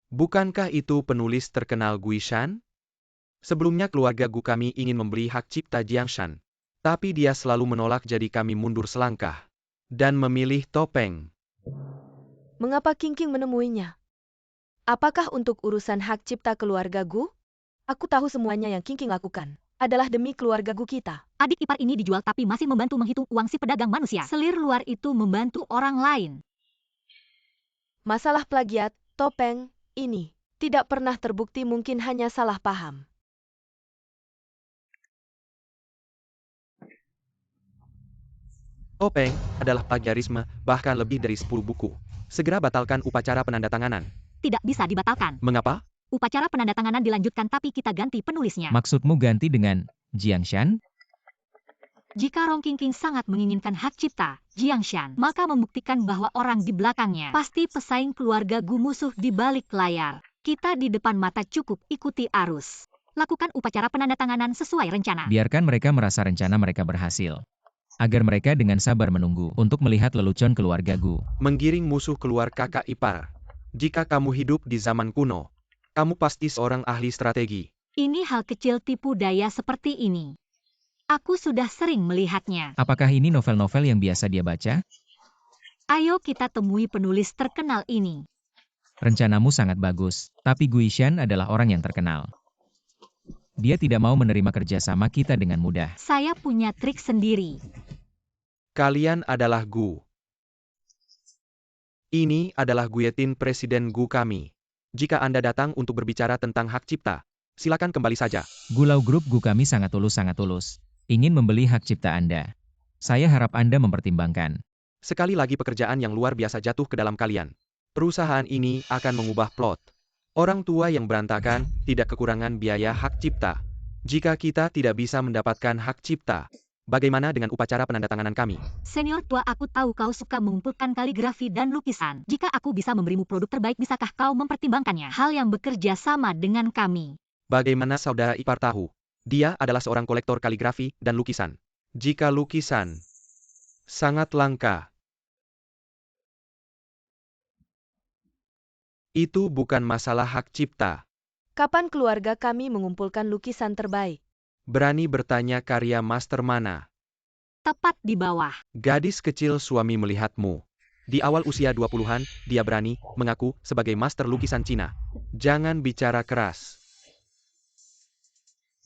Bukankah itu penulis terkenal Guishan? Sebelumnya keluarga Gu kami ingin membeli hak cipta Jiangshan. Tapi dia selalu menolak, jadi kami mundur selangkah. Dan memilih Topeng. Mengapa King menemuinya? Apakah untuk urusan hak cipta keluarga Gu? Aku tahu semuanya yang King lakukan adalah demi keluarga Gu kita. Adik ipar ini dijual tapi masih membantu menghitung uang si pedagang manusia. Selir luar itu membantu orang lain. Masalah plagiat, Topeng, ini tidak pernah terbukti, mungkin hanya salah paham. Topeng adalah plagiarisme, bahkan lebih dari 10 buku. Segera batalkan upacara penandatanganan. Tidak bisa dibatalkan. Mengapa? Upacara penandatanganan dilanjutkan tapi kita ganti penulisnya. Maksudmu ganti dengan Jiangshan? Jika Rong Qingqing sangat menginginkan hak cipta, Jiangshan, maka membuktikan bahwa orang di belakangnya pasti pesaing keluarga Gu musuh di balik layar. Kita di depan mata cukup ikuti arus. Lakukan upacara penandatanganan sesuai rencana. Biarkan mereka merasa rencana mereka berhasil. Agar mereka dengan sabar menunggu untuk melihat lelucon keluarga Gu. Menggiring musuh keluar kakak ipar. Jika kamu hidup di zaman kuno, kamu pasti seorang ahli strategi. Ini hal kecil tipu daya seperti ini. Aku sudah sering melihatnya. Apakah ini novel-novel yang biasa dia baca? Ayo kita temui penulis terkenal ini. Rencanamu sangat bagus, tapi Guishan adalah orang yang terkenal. Dia tidak mau menerima kerjasama kita dengan mudah. Saya punya trik sendiri. Kalian adalah Gu. Ini adalah guillotine Presiden Gu kami. Jika Anda datang untuk berbicara tentang hak cipta, silakan kembali saja. Gulau Grup Gu kami sangat tulus. Ingin membeli hak cipta Anda. Saya harap Anda mempertimbangkan. Sekali lagi pekerjaan yang luar biasa jatuh ke dalam kalian. Perusahaan ini akan mengubah plot. Orang tua yang berantakan tidak kekurangan biaya hak cipta. Jika kita tidak bisa mendapatkan hak cipta, bagaimana dengan upacara penandatanganan kami? Senior tua, aku tahu kau suka mengumpulkan kaligrafi dan lukisan. Jika aku bisa memberimu produk terbaik, bisakah kau mempertimbangkannya? Hal yang bekerja sama dengan kami. Bagaimana saudara ipar tahu? Dia adalah seorang kolektor kaligrafi dan lukisan. Jika lukisan sangat langka, itu bukan masalah hak cipta. Kapan keluarga kami mengumpulkan lukisan terbaik? Berani bertanya karya master mana? Tepat di bawah. Gadis kecil suami melihatmu. Di awal usia 20-an, dia berani mengaku sebagai master lukisan Cina. Jangan bicara keras.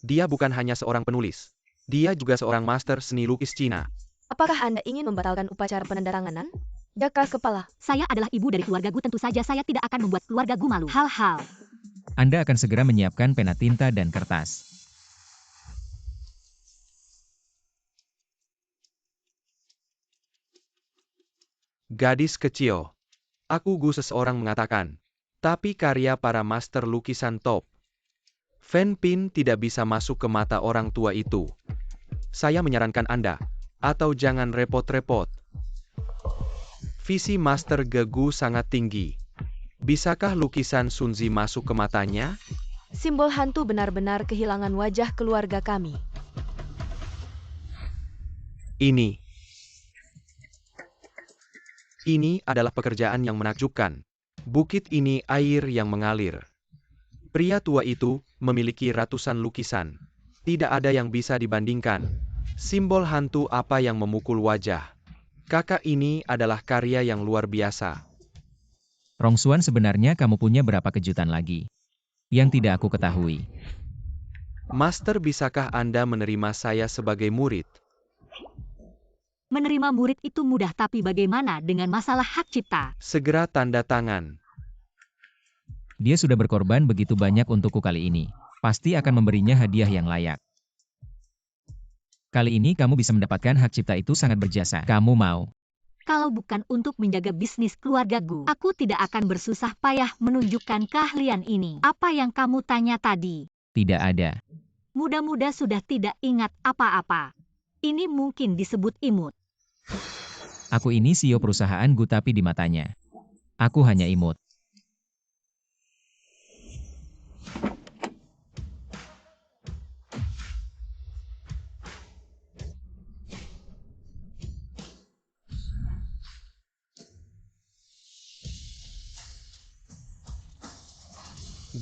Dia bukan hanya seorang penulis. Dia juga seorang master seni lukis Cina. Apakah Anda ingin membatalkan upacara penandatanganan? Jaka kepala. Saya adalah ibu dari keluarga Gu, tentu saja saya tidak akan membuat keluarga Gu malu. Hal-hal. Anda akan segera menyiapkan pena tinta dan kertas. Gadis kecil. Aku Gu, seseorang mengatakan. Tapi karya para master lukisan top. Fan Pin tidak bisa masuk ke mata orang tua itu. Saya menyarankan Anda, atau jangan repot-repot. Visi Master Gu sangat tinggi. Bisakah lukisan Sunzi masuk ke matanya? Simbol hantu benar-benar kehilangan wajah keluarga kami. Ini adalah pekerjaan yang menakjubkan. Bukit ini air yang mengalir. Pria tua itu memiliki ratusan lukisan. Tidak ada yang bisa dibandingkan. Simbol hantu apa yang memukul wajah. Kakak ini adalah karya yang luar biasa. Rongsuan, sebenarnya kamu punya berapa kejutan lagi? Yang tidak aku ketahui. Master, bisakah Anda menerima saya sebagai murid? Menerima murid itu mudah, tapi bagaimana dengan masalah hak cipta? Segera tanda tangan. Dia sudah berkorban begitu banyak untukku kali ini. Pasti akan memberinya hadiah yang layak. Kali ini kamu bisa mendapatkan hak cipta itu sangat berjasa. Kamu mau? Kalau bukan untuk menjaga bisnis keluarga Gu, aku tidak akan bersusah payah menunjukkan keahlian ini. Apa yang kamu tanya tadi? Tidak ada. Muda-muda sudah tidak ingat apa-apa. Ini mungkin disebut imut. Aku ini CEO perusahaan Gu, tapi di matanya aku hanya imut.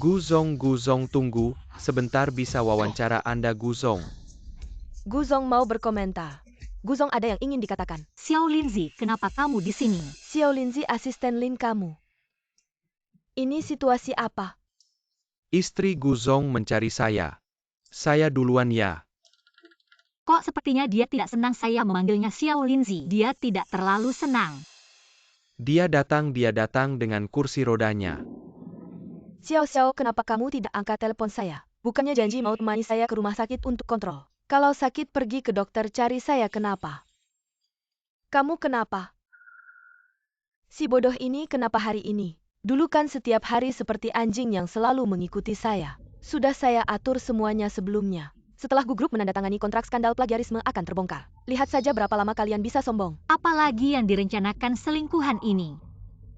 Guzong, tunggu, sebentar, bisa wawancara Anda Guzong. Guzong mau berkomentar. Guzong, ada yang ingin dikatakan. Xiao Linzi, kenapa kamu di sini? Xiao Linzi, asisten Lin kamu. Ini situasi apa? Istri Guzong mencari saya. Saya duluan ya. Kok sepertinya dia tidak senang saya memanggilnya Xiao Linzi. Dia tidak terlalu senang. Dia datang dengan kursi rodanya. Xiao, kenapa kamu tidak angkat telepon saya? Bukannya janji mau temani saya ke rumah sakit untuk kontrol? Kalau sakit pergi ke dokter, cari saya kenapa? Kamu kenapa? Si bodoh ini kenapa hari ini? Dulu kan setiap hari seperti anjing yang selalu mengikuti saya. Sudah saya atur semuanya sebelumnya. Setelah Group menandatangani kontrak, skandal plagiarisme akan terbongkar. Lihat saja berapa lama kalian bisa sombong. Apalagi yang direncanakan selingkuhan ini.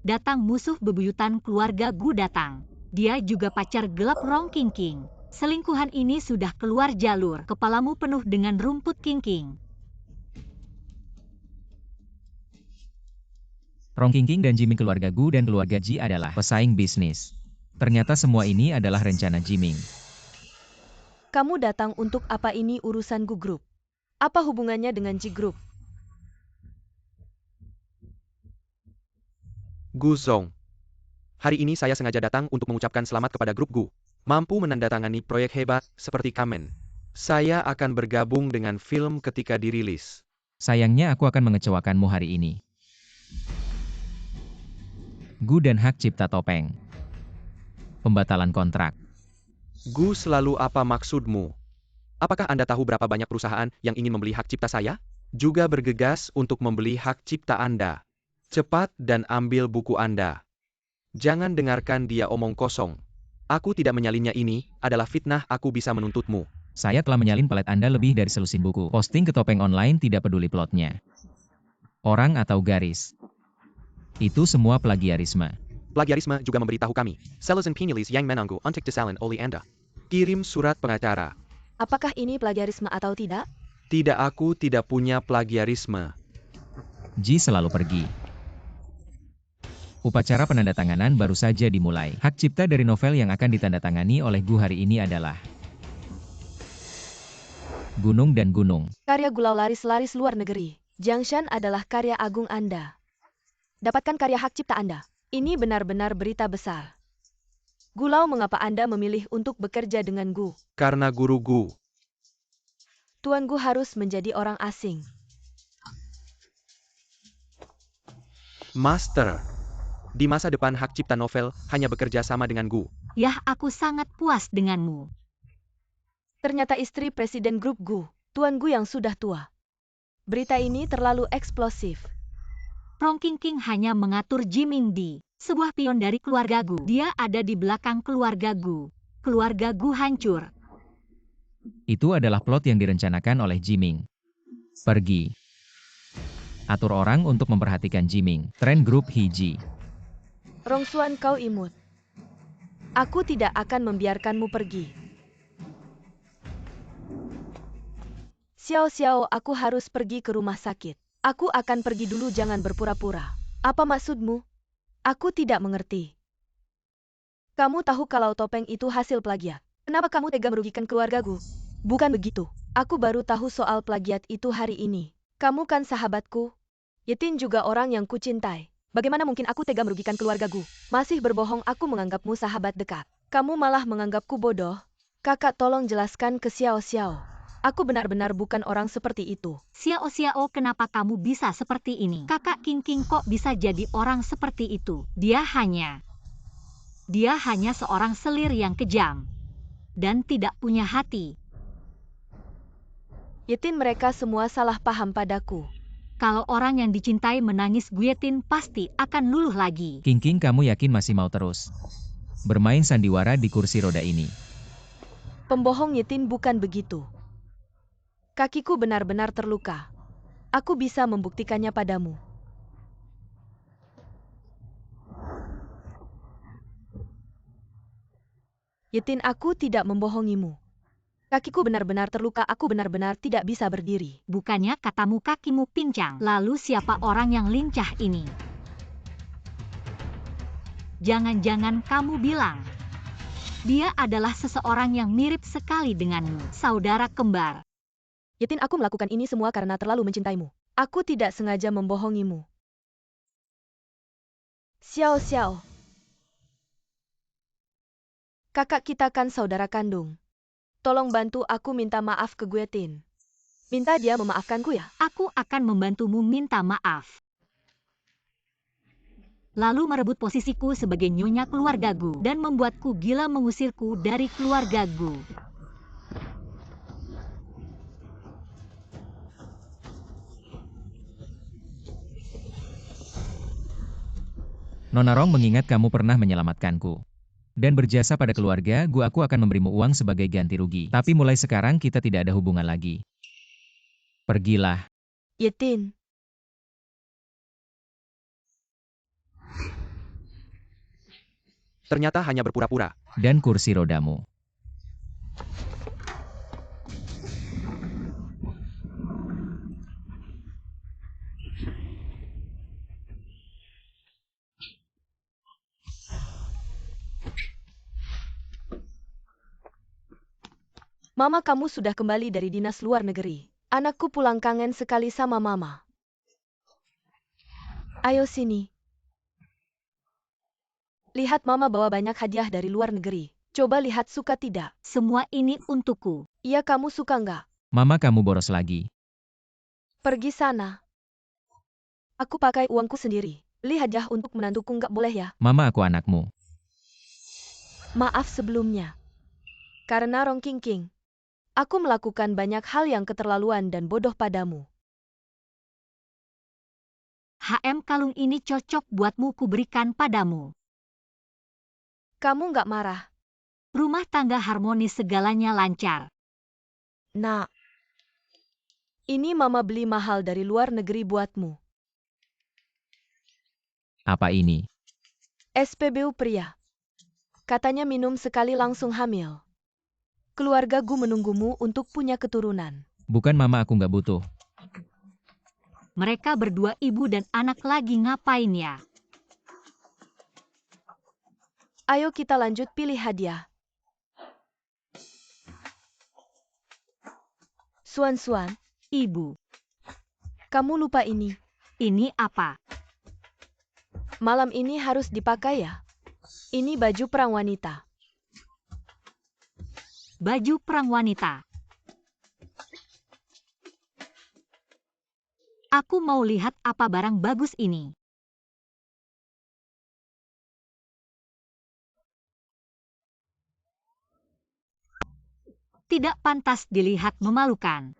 Datang musuh bebuyutan keluarga Gu datang. Dia juga pacar gelap Rong King. Selingkuhan ini sudah keluar jalur. Kepalamu penuh dengan rumput King. Rong King dan Jiming, keluarga Gu dan keluarga Ji adalah pesaing bisnis. Ternyata semua ini adalah rencana Jiming. Kamu datang untuk apa? Ini urusan Gu Group. Apa hubungannya dengan Ji Group? Gu Zong. Hari ini saya sengaja datang untuk mengucapkan selamat kepada grup Gu. Mampu menandatangani proyek hebat seperti Kamen. Saya akan bergabung dengan film ketika dirilis. Sayangnya aku akan mengecewakanmu hari ini. Gu dan hak cipta topeng. Pembatalan kontrak. Gu, selalu apa maksudmu? Apakah Anda tahu berapa banyak perusahaan yang ingin membeli hak cipta saya? Juga bergegas untuk membeli hak cipta Anda. Cepat dan ambil buku Anda. Jangan dengarkan dia omong kosong. Aku tidak menyalinnya, ini adalah fitnah, aku bisa menuntutmu. Saya telah menyalin pelet Anda lebih dari selusin buku. Posting ke topeng online tidak peduli plotnya. Orang atau garis. Itu semua plagiarisme. Plagiarisme juga memberitahu kami. Sellers and penilis yang menanggu untuk disalin oleh Anda. Kirim surat pengacara. Apakah ini plagiarisme atau tidak? Tidak, aku tidak punya plagiarisme. Ji selalu pergi. Upacara penandatanganan baru saja dimulai. Hak cipta dari novel yang akan ditandatangani oleh Gu hari ini adalah Gunung dan Gunung. Karya Gulau laris luar negeri. Jiangshan adalah karya agung Anda. Dapatkan karya hak cipta Anda. Ini benar-benar berita besar. Gulau, mengapa Anda memilih untuk bekerja dengan Gu? Karena guru Gu. Tuan Gu harus menjadi orang asing. Master. Di masa depan hak cipta novel hanya bekerja sama dengan Gu. Yah, aku sangat puas denganmu. Ternyata istri presiden grup Gu, Tuan Gu yang sudah tua. Berita ini terlalu eksplosif. Rong King hanya mengatur Jiming Di, sebuah pion dari keluarga Gu. Dia ada di belakang keluarga Gu. Keluarga Gu hancur. Itu adalah plot yang direncanakan oleh Jiming. Pergi. Atur orang untuk memperhatikan Jiming. Tren grup Hiji. Rongsuan, kau imut. Aku tidak akan membiarkanmu pergi. Xiao, aku harus pergi ke rumah sakit. Aku akan pergi dulu, jangan berpura-pura. Apa maksudmu? Aku tidak mengerti. Kamu tahu kalau topeng itu hasil plagiat. Kenapa kamu tega merugikan keluargaku? Bukan begitu. Aku baru tahu soal plagiat itu hari ini. Kamu kan sahabatku. Yetin juga orang yang kucintai. Bagaimana mungkin aku tega merugikan keluargaku? Masih berbohong, aku menganggapmu sahabat dekat. Kamu malah menganggapku bodoh. Kakak, tolong jelaskan ke Xiao. Aku benar-benar bukan orang seperti itu. Xiao, kenapa kamu bisa seperti ini? Kakak King kok bisa jadi orang seperti itu? Dia hanya seorang selir yang kejam. Dan tidak punya hati. Yetin, mereka semua salah paham padaku. Kalau orang yang dicintai menangis, Guetin pasti akan luluh lagi. King, kamu yakin masih mau terus bermain sandiwara di kursi roda ini? Pembohong Yetin, bukan begitu. Kakiku benar-benar terluka. Aku bisa membuktikannya padamu. Yetin, aku tidak membohongimu. Kakiku benar-benar terluka, aku benar-benar tidak bisa berdiri. Bukannya katamu kakimu pincang. Lalu siapa orang yang lincah ini? Jangan-jangan kamu bilang dia adalah seseorang yang mirip sekali denganmu, saudara kembar. Yetin, aku melakukan ini semua karena terlalu mencintaimu. Aku tidak sengaja membohongimu. Xiao. Kakak kita kan saudara kandung. Tolong bantu aku minta maaf ke Guetin. Minta dia memaafkanku ya. Aku akan membantumu minta maaf. Lalu merebut posisiku sebagai nyonya keluarga Gu dan membuatku gila, mengusirku dari keluarga Gu. Nona Rong mengingat kamu pernah menyelamatkanku. Dan berjasa pada keluarga, aku akan memberimu uang sebagai ganti rugi. Tapi mulai sekarang kita tidak ada hubungan lagi. Pergilah. Yetin. Ternyata hanya berpura-pura. Dan kursi rodamu. Mama, kamu sudah kembali dari dinas luar negeri. Anakku pulang kangen sekali sama mama. Ayo sini. Lihat mama bawa banyak hadiah dari luar negeri. Coba lihat suka tidak? Semua ini untukku. Iya, kamu suka nggak? Mama, kamu boros lagi. Pergi sana. Aku pakai uangku sendiri. Beli hadiah untuk menantuku, nggak boleh ya? Mama, aku anakmu. Maaf sebelumnya. Karena Rong King, aku melakukan banyak hal yang keterlaluan dan bodoh padamu. Kalung ini cocok buatmu, kuberikan padamu. Kamu nggak marah? Rumah tangga harmonis, segalanya lancar. Nak. Ini mama beli mahal dari luar negeri buatmu. Apa ini? SPBU pria. Katanya minum sekali langsung hamil. Keluarga gu menunggumu untuk punya keturunan. Bukan mama, aku nggak butuh. Mereka berdua ibu dan anak lagi ngapain ya? Ayo kita lanjut pilih hadiah. Suan, Ibu, kamu lupa ini. ini apa? Malam ini harus dipakai ya. Ini baju perang wanita. Baju perang wanita. Aku mau lihat apa barang bagus ini. Tidak pantas dilihat, memalukan.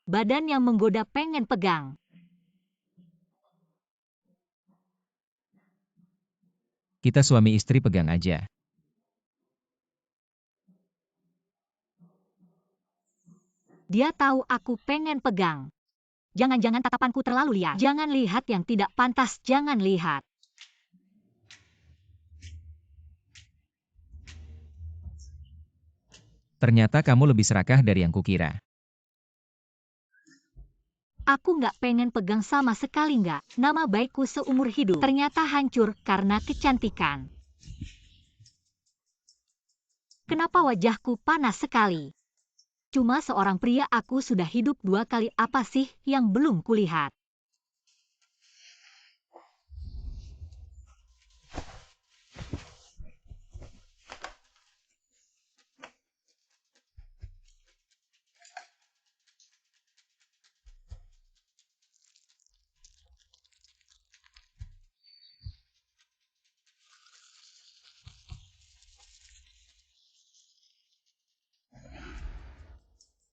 Badan yang menggoda pengen pegang. Kita suami istri, pegang aja. Dia tahu aku pengen pegang. Jangan-jangan tatapanku terlalu liar. Jangan lihat yang tidak pantas, jangan lihat. Ternyata kamu lebih serakah dari yang kukira. Aku nggak pengen pegang sama sekali, nggak. Nama baikku seumur hidup ternyata hancur karena kecantikan. Kenapa wajahku panas sekali? Cuma seorang pria, aku sudah hidup 2 kali, apa sih yang belum kulihat?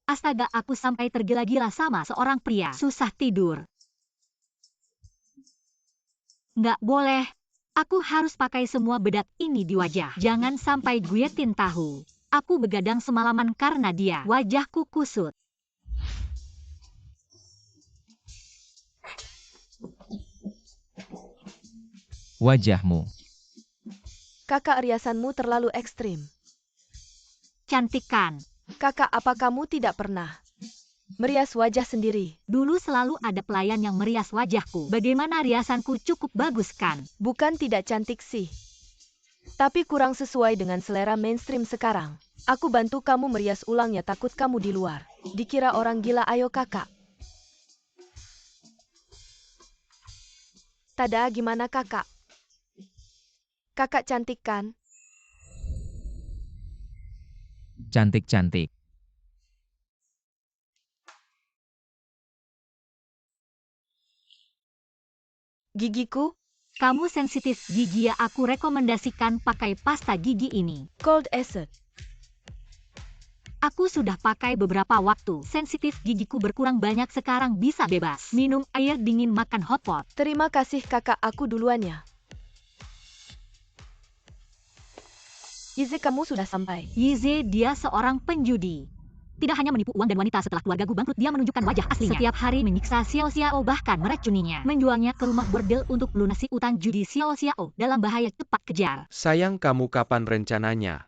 Astaga, aku sampai tergila-gila sama seorang pria. Susah tidur. Nggak boleh. Aku harus pakai semua bedak ini di wajah. Jangan sampai Guetin tahu. Aku begadang semalaman karena dia. Wajahku kusut. Wajahmu. Kakak, riasanmu terlalu ekstrim. Cantik kan? Kakak, apa kamu tidak pernah merias wajah sendiri? Dulu selalu ada pelayan yang merias wajahku. Bagaimana riasanku cukup bagus kan? Bukan tidak cantik sih. Tapi kurang sesuai dengan selera mainstream sekarang. Aku bantu kamu merias ulangnya, takut kamu di luar dikira orang gila. Ayo kakak. Tada, gimana kakak? Kakak cantik kan? Cantik-cantik. Gigiku, Kamu sensitif gigi ya, aku rekomendasikan pakai pasta gigi ini. Cold Acid. Aku sudah pakai beberapa waktu. Sensitif gigiku berkurang banyak sekarang, bisa bebas. Minum air dingin, makan hotpot. Terima kasih kakak, aku duluan ya. Yize, kamu sudah sampai. Yize, dia seorang penjudi. Tidak hanya menipu uang dan wanita, setelah keluarga Gu bangkrut, dia menunjukkan wajah aslinya. Setiap hari menyiksa Xiao Xiao, bahkan meracuninya. Menjualnya ke rumah bordel untuk melunasi utang judi Xiao Xiao. Dalam bahaya, cepat kejar. Sayang, kamu kapan rencananya?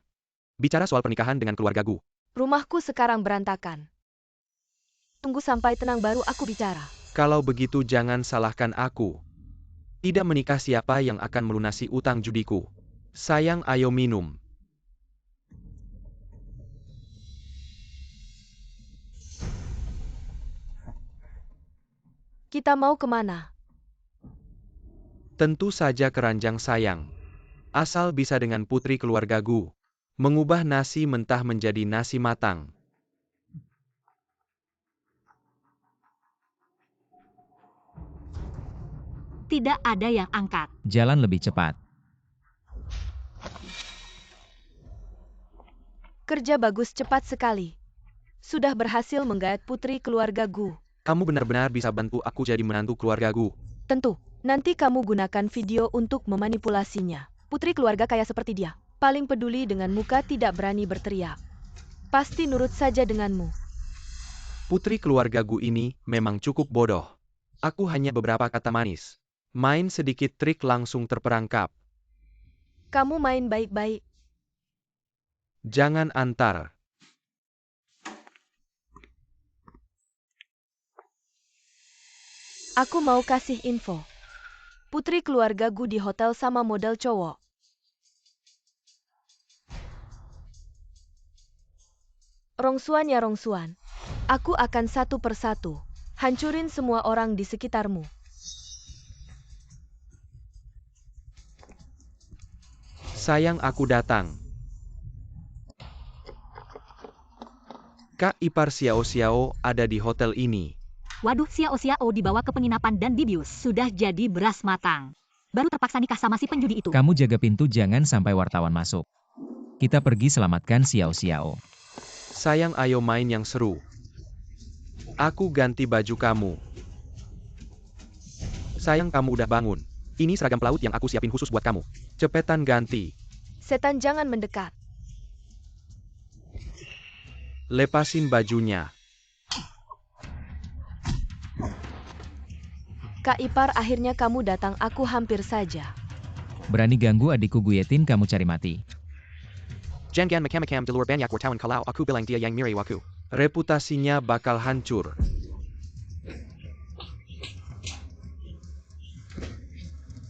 Bicara soal pernikahan dengan keluarga Gu. Rumahku sekarang berantakan. Tunggu sampai tenang baru aku bicara. Kalau begitu jangan salahkan aku. Tidak menikah siapa yang akan melunasi utang judiku? Sayang, ayo minum. Kita mau kemana? Tentu saja keranjang sayang. Asal bisa dengan putri keluarga Gu. Mengubah nasi mentah menjadi nasi matang. Tidak ada yang angkat. Jalan lebih cepat. Kerja bagus, cepat sekali. Sudah berhasil menggait putri keluarga Gu. Kamu benar-benar bisa bantu aku jadi menantu keluarga Gu. Tentu, nanti kamu gunakan video untuk memanipulasinya. Putri keluarga kaya seperti dia, paling peduli dengan muka, tidak berani berteriak. Pasti nurut saja denganmu. Putri keluarga Gu ini memang cukup bodoh. Aku hanya beberapa kata manis. Main sedikit trik langsung terperangkap. Kamu main baik-baik. Jangan antar. Aku mau kasih info. Putri keluarga Gu di hotel sama model cowok. Rongsuan ya rongsuan. Aku akan satu persatu hancurin semua orang di sekitarmu. Sayang, aku datang. Kak ipar Xiao Xiao ada di hotel ini. Waduh, Xiao Xiao dibawa ke penginapan dan dibius. Sudah jadi beras matang. Baru terpaksa nikah sama si penjudi itu. Kamu jaga pintu, jangan sampai wartawan masuk. Kita pergi selamatkan Xiao Xiao. Sayang, ayo main yang seru. Aku ganti baju kamu. Sayang, kamu udah bangun. Ini seragam pelaut yang aku siapin khusus buat kamu. Cepetan ganti. Setan, jangan mendekat. Lepasin bajunya. Kak ipar, akhirnya kamu datang, aku hampir saja. Berani ganggu adikku Guyetin, kamu cari mati. Jangan makam-makam di luar banyak wartawan kalau aku bilang dia yang mirip aku. Reputasinya bakal hancur.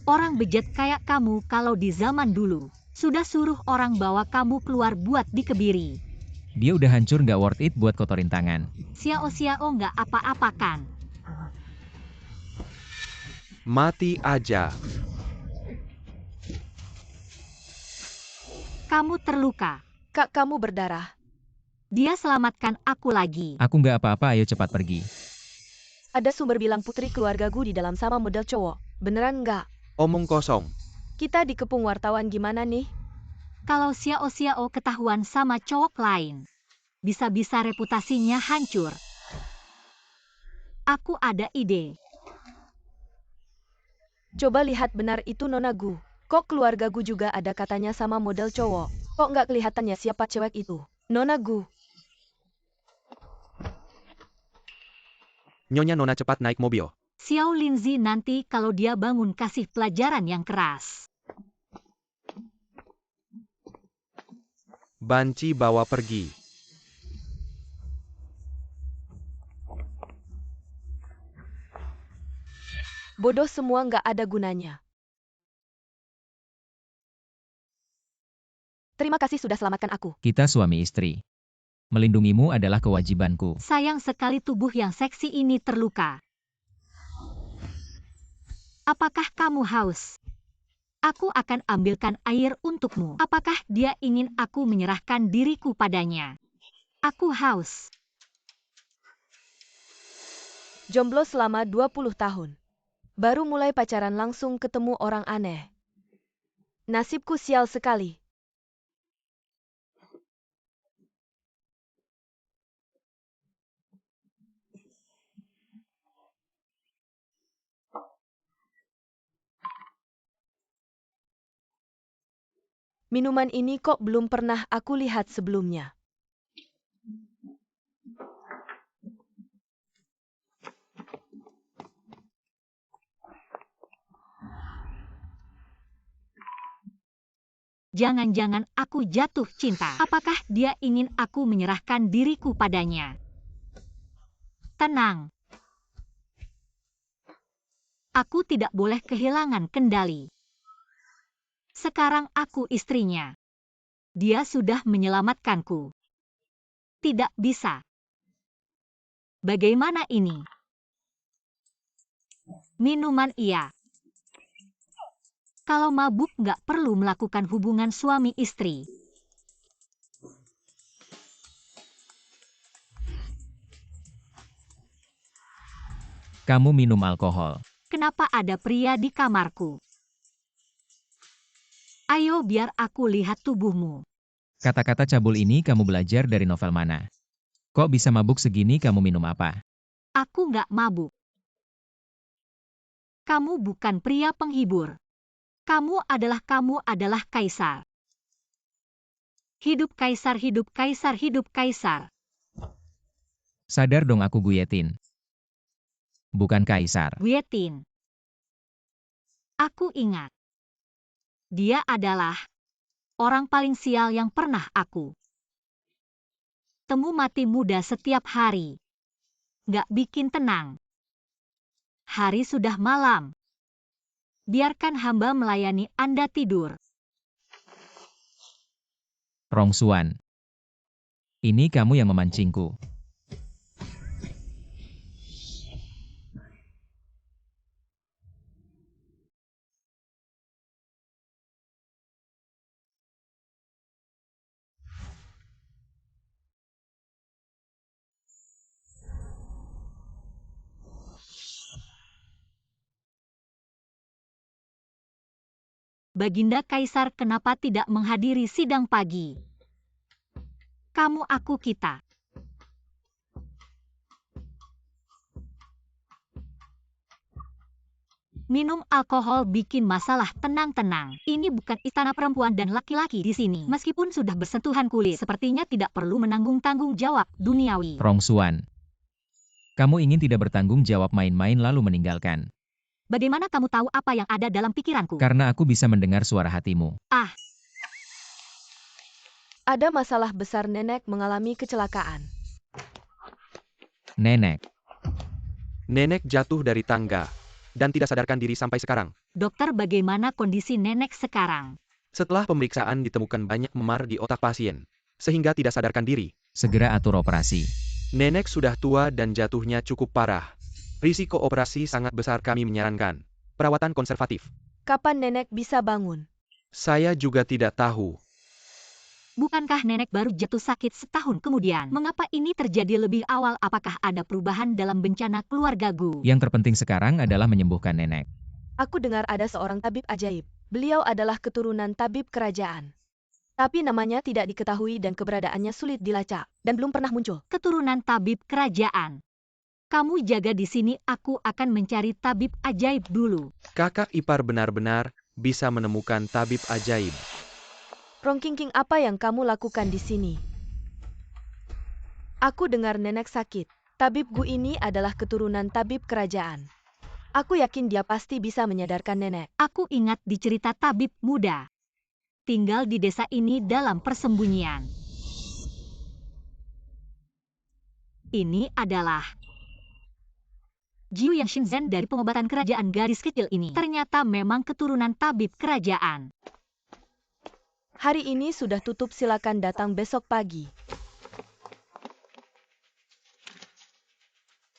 Orang bejat kayak kamu kalau di zaman dulu sudah suruh orang bawa kamu keluar buat dikebiri. Dia udah hancur, nggak worth it buat kotorin tangan. Xiao Xiao nggak apa-apa kan? Mati aja. Kamu terluka. Kak, kamu berdarah. Dia selamatkan aku lagi. Aku nggak apa-apa, ayo cepat pergi. Ada sumber bilang putri keluarga Gu di dalam sama model cowok. Beneran nggak? Omong kosong. Kita dikepung wartawan, gimana nih? Kalau Xiao Xiao ketahuan sama cowok lain, bisa-bisa reputasinya hancur. Aku ada ide. Coba lihat, benar itu Nona Gu. Kok keluarga Gu juga ada katanya sama model cowok? Kok nggak kelihatannya siapa cewek itu? Nona Gu. Nyonya Nona, cepat naik mobil. Xiao Linzi nanti kalau dia bangun kasih pelajaran yang keras. Banci bawa pergi. Bodoh semua, nggak ada gunanya. Terima kasih sudah selamatkan aku. Kita suami istri. Melindungimu adalah kewajibanku. Sayang sekali tubuh yang seksi ini terluka. Apakah kamu haus? Aku akan ambilkan air untukmu. Apakah dia ingin aku menyerahkan diriku padanya? Aku haus. Jomblo selama 20 tahun. Baru mulai pacaran langsung ketemu orang aneh. Nasibku sial sekali. Minuman ini kok belum pernah aku lihat sebelumnya. Jangan-jangan aku jatuh cinta. Apakah dia ingin aku menyerahkan diriku padanya? Tenang. Aku tidak boleh kehilangan kendali. Sekarang aku istrinya. Dia sudah menyelamatkanku. Tidak bisa. Bagaimana ini? Minuman iya. Kalau mabuk nggak perlu melakukan hubungan suami istri. Kamu minum alkohol. Kenapa ada pria di kamarku? Ayo biar aku lihat tubuhmu. Kata-kata cabul ini kamu belajar dari novel mana? Kok bisa mabuk segini kamu minum apa? Aku nggak mabuk. Kamu bukan pria penghibur. Kamu adalah kaisar. Hidup kaisar, hidup kaisar, hidup kaisar. Sadar dong aku Guyetin. Bukan kaisar. Guyetin. Aku ingat. Dia adalah orang paling sial yang pernah aku. Temu mati muda setiap hari. Nggak bikin tenang. Hari sudah malam. Biarkan hamba melayani Anda tidur. Rongsuan. Ini kamu yang memancingku. Baginda Kaisar kenapa tidak menghadiri sidang pagi? Kamu aku kita. Minum alkohol bikin masalah. Tenang-tenang. Ini bukan istana perempuan dan laki-laki di sini. Meskipun sudah bersentuhan kulit, sepertinya tidak perlu menanggung-tanggung jawab duniawi. Rongsuan. Kamu ingin tidak bertanggung jawab main-main lalu meninggalkan. Bagaimana kamu tahu apa yang ada dalam pikiranku? Karena aku bisa mendengar suara hatimu. Ada masalah besar, nenek mengalami kecelakaan. Nenek. Nenek jatuh dari tangga dan tidak sadarkan diri sampai sekarang. Dokter, bagaimana kondisi nenek sekarang? Setelah pemeriksaan ditemukan banyak memar di otak pasien, sehingga tidak sadarkan diri. Segera atur operasi. Nenek sudah tua dan jatuhnya cukup parah. Risiko operasi sangat besar, kami menyarankan perawatan konservatif. Kapan nenek bisa bangun? Saya juga tidak tahu. Bukankah nenek baru jatuh sakit setahun kemudian? Mengapa ini terjadi lebih awal? Apakah ada perubahan dalam bencana keluarga Gu? Yang terpenting sekarang adalah menyembuhkan nenek. Aku dengar ada seorang tabib ajaib. Beliau adalah keturunan tabib kerajaan. Tapi namanya tidak diketahui dan keberadaannya sulit dilacak, dan belum pernah muncul. Keturunan tabib kerajaan. Kamu jaga di sini, aku akan mencari tabib ajaib dulu. Kakak ipar benar-benar bisa menemukan tabib ajaib. Rongkingking, apa yang kamu lakukan di sini? Aku dengar nenek sakit. Tabib Gu ini adalah keturunan tabib kerajaan. Aku yakin dia pasti bisa menyadarkan nenek. Aku ingat di cerita tabib muda. Tinggal di desa ini dalam persembunyian. Ini adalah Jiu Yang Shenzhen dari pengobatan kerajaan. Gadis kecil ini ternyata memang keturunan tabib kerajaan. Hari ini sudah tutup, silakan datang besok pagi.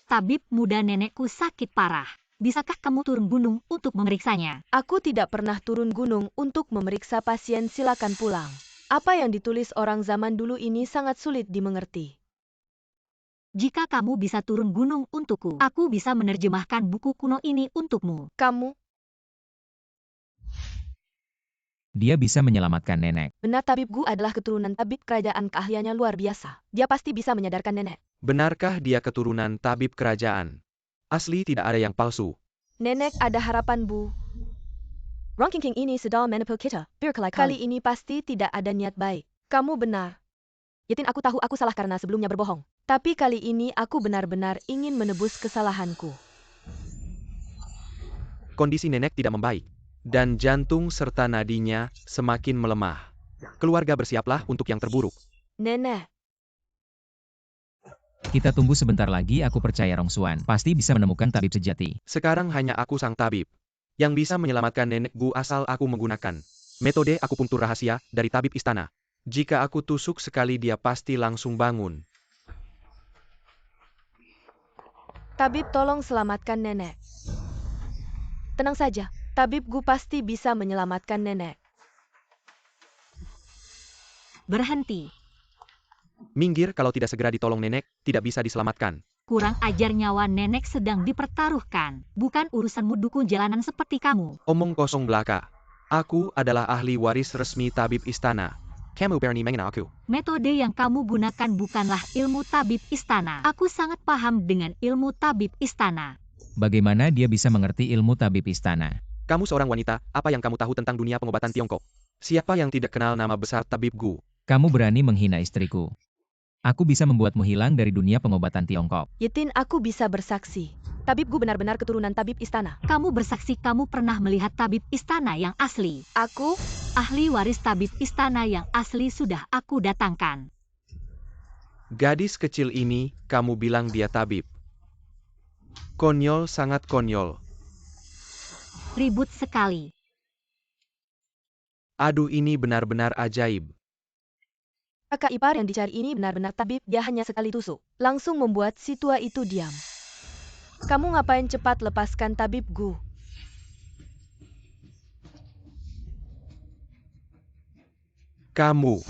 Tabib muda, nenekku sakit parah. Bisakah kamu turun gunung untuk memeriksanya? Aku tidak pernah turun gunung untuk memeriksa pasien, silakan pulang. Apa yang ditulis orang zaman dulu ini sangat sulit dimengerti. Jika kamu bisa turun gunung untukku, aku bisa menerjemahkan buku kuno ini untukmu. Kamu, Dia bisa menyelamatkan nenek. benar tabib Gu adalah keturunan tabib kerajaan, keahliannya luar biasa. Dia pasti bisa menyadarkan nenek. Benarkah dia keturunan tabib kerajaan? Asli tidak ada yang palsu. Nenek, ada harapan Bu. Rongking ini sedang menipu kita, berkali-kali. Kali ini pasti tidak ada niat baik. Kamu benar. Yatin, aku tahu aku salah karena sebelumnya berbohong. Tapi kali ini aku benar-benar ingin menebus kesalahanku. Kondisi nenek tidak membaik, dan jantung serta nadinya semakin melemah. Keluarga bersiaplah untuk yang terburuk. Nenek, Kita tunggu sebentar lagi, aku percaya Rongsuan pasti bisa menemukan tabib sejati. Sekarang hanya aku sang tabib yang bisa menyelamatkan nenek Gu asal aku menggunakan metode akupunktur rahasia dari tabib istana. Jika aku tusuk sekali dia pasti langsung bangun. tabib tolong selamatkan nenek. Tenang saja, tabib Gu pasti bisa menyelamatkan nenek. Berhenti. Minggir, kalau tidak segera ditolong nenek, tidak bisa diselamatkan. Kurang ajar, nyawa nenek sedang dipertaruhkan. Bukan urusanmu dukun jalanan seperti kamu. Omong kosong belaka. Aku adalah ahli waris resmi tabib istana. Kamu berani menghina aku. Metode yang kamu gunakan bukanlah ilmu tabib istana. Aku sangat paham dengan ilmu tabib istana. Bagaimana dia bisa mengerti ilmu tabib istana? Kamu seorang wanita, apa yang kamu tahu tentang dunia pengobatan Tiongkok? Siapa yang tidak kenal nama besar tabib Gu? Kamu berani menghina istriku. Aku bisa membuatmu hilang dari dunia pengobatan Tiongkok. Yatin, aku bisa bersaksi. Tabib Gu benar-benar keturunan tabib istana. Kamu bersaksi kamu pernah melihat tabib istana yang asli. Aku, Ahli waris tabib istana yang asli sudah aku datangkan. Gadis kecil ini, kamu bilang dia tabib. Konyol, sangat konyol. Ribut sekali. Aduh, ini benar-benar ajaib. kakak ipar yang dicari ini benar-benar tabib, dia hanya sekali tusuk. Langsung membuat si tua itu diam. Kamu ngapain, cepat lepaskan tabib Gu. Kamu.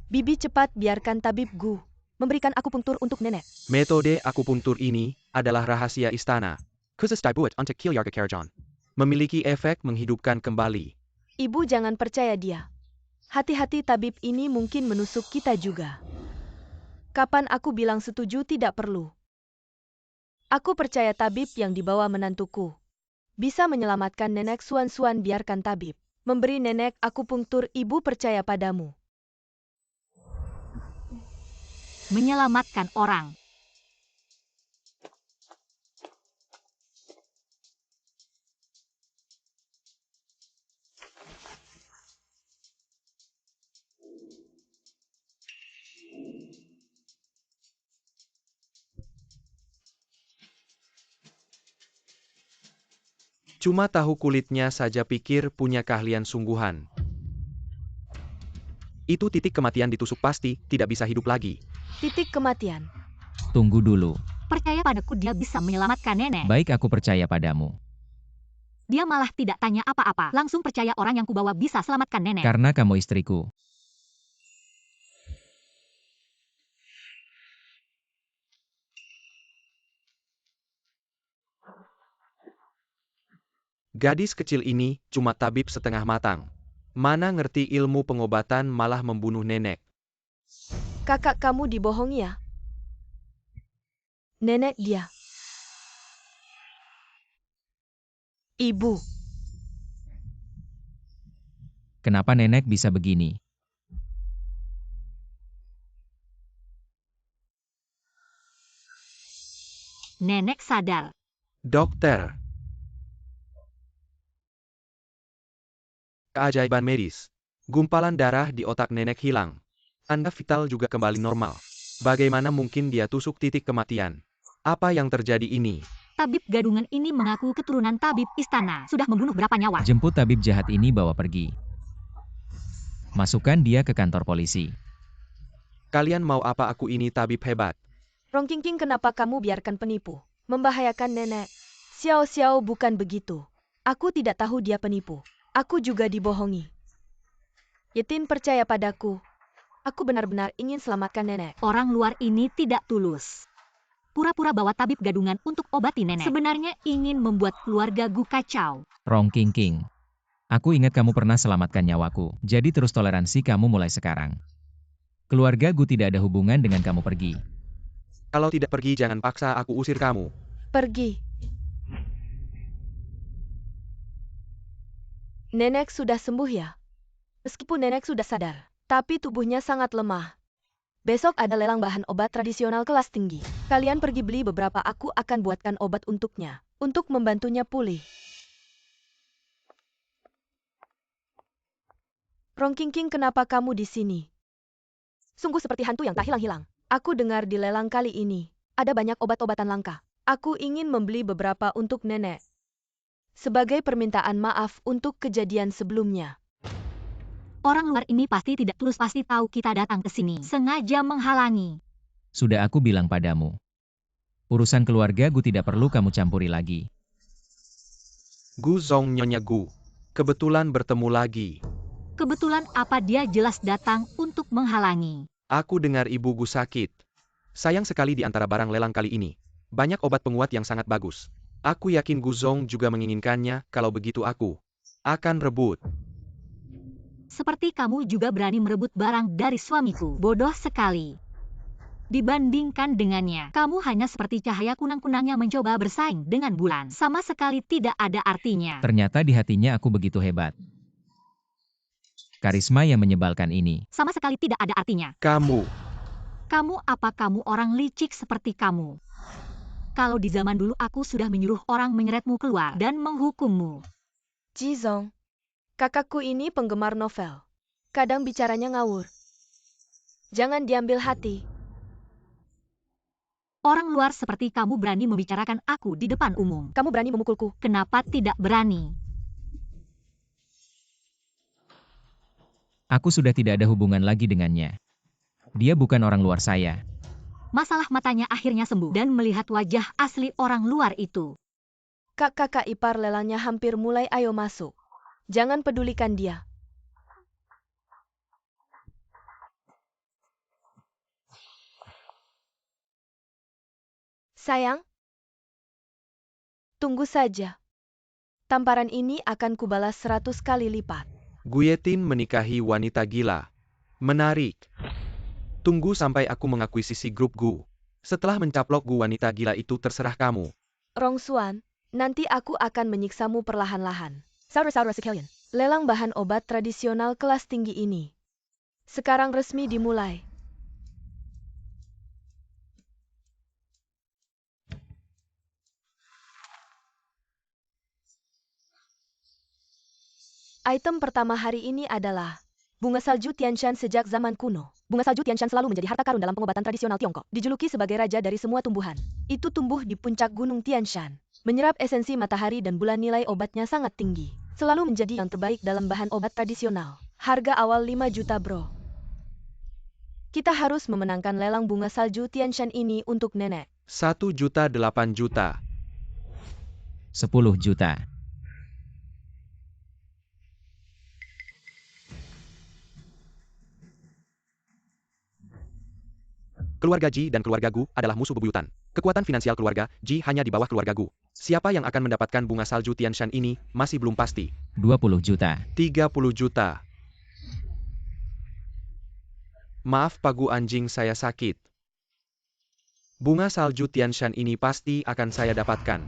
Bibi, cepat biarkan tabib Gu memberikan akupunktur untuk nenek. Metode akupunktur ini adalah rahasia istana. Khusus dibuat untuk keluarga Karajan. Memiliki efek menghidupkan kembali. Ibu jangan percaya dia. Hati-hati, tabib ini mungkin menusuk kita juga. Kapan aku bilang setuju, tidak perlu. Aku percaya tabib yang dibawa menantuku bisa menyelamatkan nenek. Suan-suan, biarkan tabib memberi nenek akupunktur. Ibu percaya padamu. Menyelamatkan orang. Cuma tahu kulitnya saja pikir punya keahlian sungguhan. Itu titik kematian, ditusuk pasti tidak bisa hidup lagi. Titik kematian. Tunggu dulu. Percaya padaku, dia bisa menyelamatkan nenek. Baik, aku percaya padamu. Dia malah tidak tanya apa-apa. Langsung percaya orang yang kubawa bisa selamatkan nenek. Karena kamu istriku. Gadis kecil ini cuma tabib setengah matang. Mana ngerti ilmu pengobatan, malah membunuh nenek. Kakak kamu dibohongi ya? Nenek dia. Ibu. Kenapa nenek bisa begini? Nenek sadar. Dokter. Keajaiban medis. Gumpalan darah di otak nenek hilang. Anda vital juga kembali normal. Bagaimana mungkin dia tusuk titik kematian? Apa yang terjadi ini? Tabib gadungan ini mengaku keturunan tabib istana. Sudah membunuh berapa nyawa? Jemput tabib jahat ini, bawa pergi. Masukkan dia ke kantor polisi. Kalian mau apa? Aku ini tabib hebat. Rongking, kenapa kamu biarkan penipu membahayakan nenek? Xiao, bukan begitu. Aku tidak tahu dia penipu. Aku juga dibohongi. Yatin, percaya padaku. Aku benar-benar ingin selamatkan nenek. Orang luar ini tidak tulus. Pura-pura bawa tabib gadungan untuk obati nenek. Sebenarnya ingin membuat keluarga Gu kacau. Rong King King. Aku ingat kamu pernah selamatkan nyawaku, jadi terus toleransi kamu mulai sekarang. Keluarga Gu tidak ada hubungan dengan kamu pergi. Kalau tidak pergi jangan paksa aku usir kamu. Pergi. Nenek sudah sembuh ya? Meskipun nenek sudah sadar, tapi tubuhnya sangat lemah. Besok ada lelang bahan obat tradisional kelas tinggi. Kalian pergi beli beberapa, aku akan buatkan obat untuknya, untuk membantunya pulih. Rong King King, kenapa kamu di sini? Sungguh seperti hantu yang tak hilang-hilang. Aku dengar di lelang kali ini, ada banyak obat-obatan langka. Aku ingin membeli beberapa untuk nenek. Sebagai permintaan maaf untuk kejadian sebelumnya. Orang luar ini pasti tidak tulus, pasti tahu kita datang ke sini. Sengaja menghalangi. Sudah aku bilang padamu. Urusan keluarga Gu tidak perlu kamu campuri lagi. Gu Zong, Nyonya Gu. Kebetulan bertemu lagi. Kebetulan apa, dia jelas datang untuk menghalangi. Aku dengar ibu Gu sakit. Sayang sekali di antara barang lelang kali ini. Banyak obat penguat yang sangat bagus. Aku yakin Gu Zong juga menginginkannya, kalau begitu aku akan rebut. Seperti kamu juga berani merebut barang dari suamiku. Bodoh sekali. Dibandingkan dengannya, kamu hanya seperti cahaya kunang-kunang yang mencoba bersaing dengan bulan. Sama sekali tidak ada artinya. Ternyata di hatinya aku begitu hebat. Karisma yang menyebalkan ini. Sama sekali tidak ada artinya. Kamu Apa kamu orang licik seperti kamu? Kalau di zaman dulu aku sudah menyuruh orang menyeretmu keluar dan menghukummu. Ji Zong, kakakku ini penggemar novel. Kadang bicaranya ngawur. Jangan diambil hati. Orang luar seperti kamu berani membicarakan aku di depan umum. Kamu berani memukulku. Kenapa tidak berani? Aku sudah tidak ada hubungan lagi dengannya. Dia bukan orang luar saya. Masalah matanya akhirnya sembuh dan melihat wajah asli orang luar itu. Kakak ipar lelangnya hampir mulai, ayo masuk. Jangan pedulikan dia. Sayang, tunggu saja. Tamparan ini akan kubalas 100 kali lipat. Guyetin menikahi wanita gila. Menarik. Tunggu sampai aku mengakuisisi grup Gu. Setelah mencaplok Gu wanita gila itu, terserah kamu. Rong Xuan, nanti aku akan menyiksamu perlahan-lahan. Saudara-saudara sekalian, lelang bahan obat tradisional kelas tinggi ini sekarang resmi dimulai. Item pertama hari ini adalah bunga salju Tianshan. Sejak zaman kuno, bunga salju Tianshan selalu menjadi harta karun dalam pengobatan tradisional Tiongkok. Dijuluki sebagai raja dari semua tumbuhan. Itu tumbuh di puncak gunung Tianshan. Menyerap esensi matahari dan bulan, nilai obatnya sangat tinggi. Selalu menjadi yang terbaik dalam bahan obat tradisional. Harga awal 5 juta bro. Kita harus memenangkan lelang bunga salju Tianshan ini untuk nenek. 1 juta 8 juta. 10 juta. Keluarga Ji dan keluarga Gu adalah musuh bebuyutan. Kekuatan finansial keluarga Ji hanya di bawah keluarga Gu. Siapa yang akan mendapatkan bunga salju Tianshan ini masih belum pasti. 20 juta. 30 juta. Maaf Pak Gu, anjing saya sakit. Bunga salju Tianshan ini pasti akan saya dapatkan.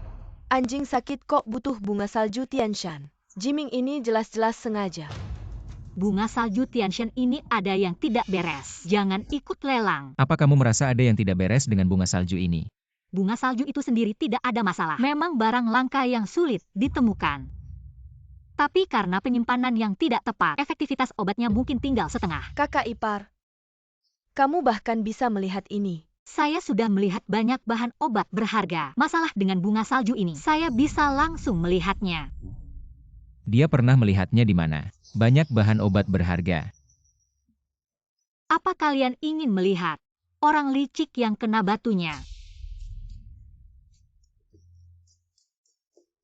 Anjing sakit kok butuh bunga salju Tianshan? Jiming ini jelas-jelas sengaja. Bunga salju Tianshan ini ada yang tidak beres. Jangan ikut lelang. Apa kamu merasa ada yang tidak beres dengan bunga salju ini? Bunga salju itu sendiri tidak ada masalah. Memang barang langka yang sulit ditemukan. Tapi karena penyimpanan yang tidak tepat, efektivitas obatnya mungkin tinggal setengah. Kakak ipar, kamu bahkan bisa melihat ini. Saya sudah melihat banyak bahan obat berharga. Masalah dengan bunga salju ini, saya bisa langsung melihatnya. Dia pernah melihatnya di mana? Banyak bahan obat berharga. Apa kalian ingin melihat orang licik yang kena batunya?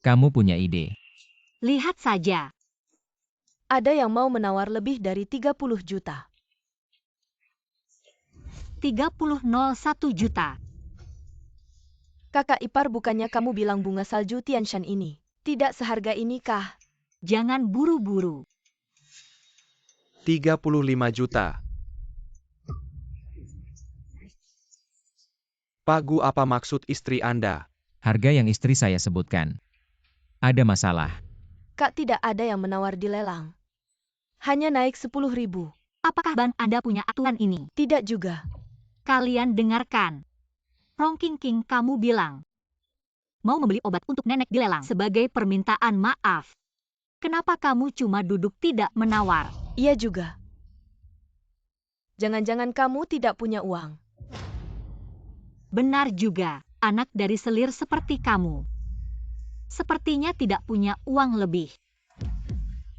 Kamu punya ide. Lihat saja. Ada yang mau menawar lebih dari 30 juta. 30,01 juta. Kakak ipar, bukannya kamu bilang bunga salju Tianshan ini tidak seharga ini kah? Jangan buru-buru. 35 juta. Pak Gu, apa maksud istri Anda? Harga yang istri saya sebutkan. Ada masalah. Kak, tidak ada yang menawar di lelang. Hanya naik 10.000. Apakah bank Anda punya aturan ini? Tidak juga. Kalian dengarkan. Rong King King, kamu bilang mau membeli obat untuk nenek di lelang sebagai permintaan maaf. Kenapa kamu cuma duduk tidak menawar? Iya juga. Jangan-jangan kamu tidak punya uang. Benar juga, anak dari selir seperti kamu. Sepertinya tidak punya uang lebih.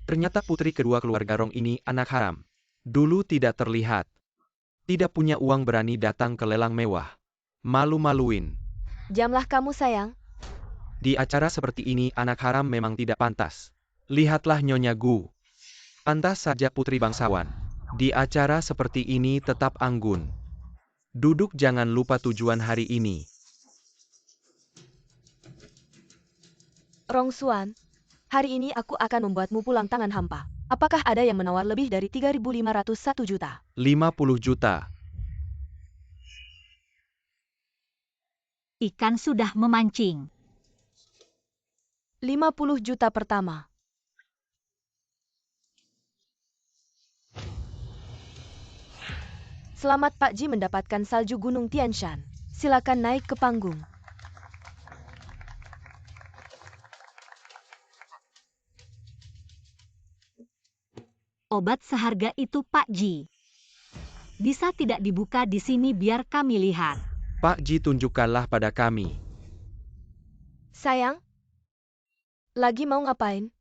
Ternyata putri kedua keluarga Rong ini anak haram. Dulu tidak terlihat. Tidak punya uang berani datang ke lelang mewah. Malu-maluin. Jamlah kamu, sayang. Di acara seperti ini anak haram memang tidak pantas. Lihatlah Nyonya Gu. Pantas saja putri bangsawan. Di acara seperti ini tetap anggun. Duduk, jangan lupa tujuan hari ini. Rong Xuan, hari ini aku akan membuatmu pulang tangan hampa. Apakah ada yang menawar lebih dari 3.501 juta? 50 juta. Ikan sudah memancing. 50 juta pertama. Selamat Pak Ji mendapatkan salju Gunung Tianshan. Silakan naik ke panggung. Obat seharga itu, Pak Ji. Bisa tidak dibuka di sini biar kami lihat? Pak Ji, tunjukkanlah pada kami. Sayang, lagi mau ngapain?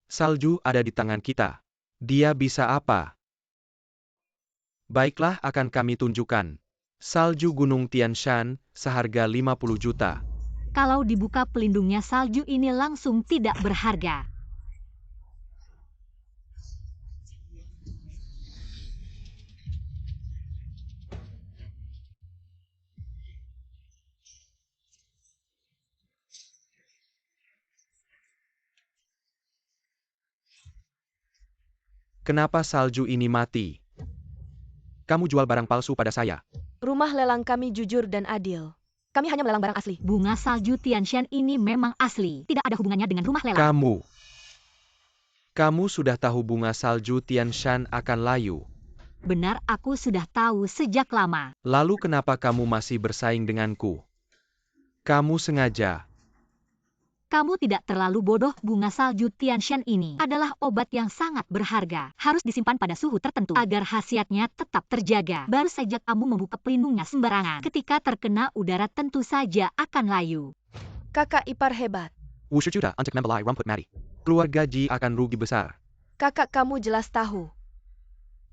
Salju ada di tangan kita. Dia bisa apa? Baiklah, akan kami tunjukkan. Salju Gunung Tianshan seharga 50 juta. Kalau dibuka pelindungnya, salju ini langsung tidak berharga. Kenapa salju ini mati? Kamu jual barang palsu pada saya. Rumah lelang kami jujur dan adil. Kami hanya melelang barang asli. Bunga salju Tianshan ini memang asli. Tidak ada hubungannya dengan rumah lelang. Kamu sudah tahu bunga salju Tianshan akan layu. Benar, aku sudah tahu sejak lama. Lalu kenapa kamu masih bersaing denganku? Kamu sengaja. Kamu tidak terlalu bodoh. Bunga salju Tianshan ini adalah obat yang sangat berharga. Harus disimpan pada suhu tertentu agar khasiatnya tetap terjaga. Baru saja kamu membuka pelindungnya sembarangan. Ketika terkena udara tentu saja akan layu. Kakak ipar hebat. Wushu Chuda untuk membelai rumput mati. Keluarga Ji akan rugi besar. Kakak kamu jelas tahu.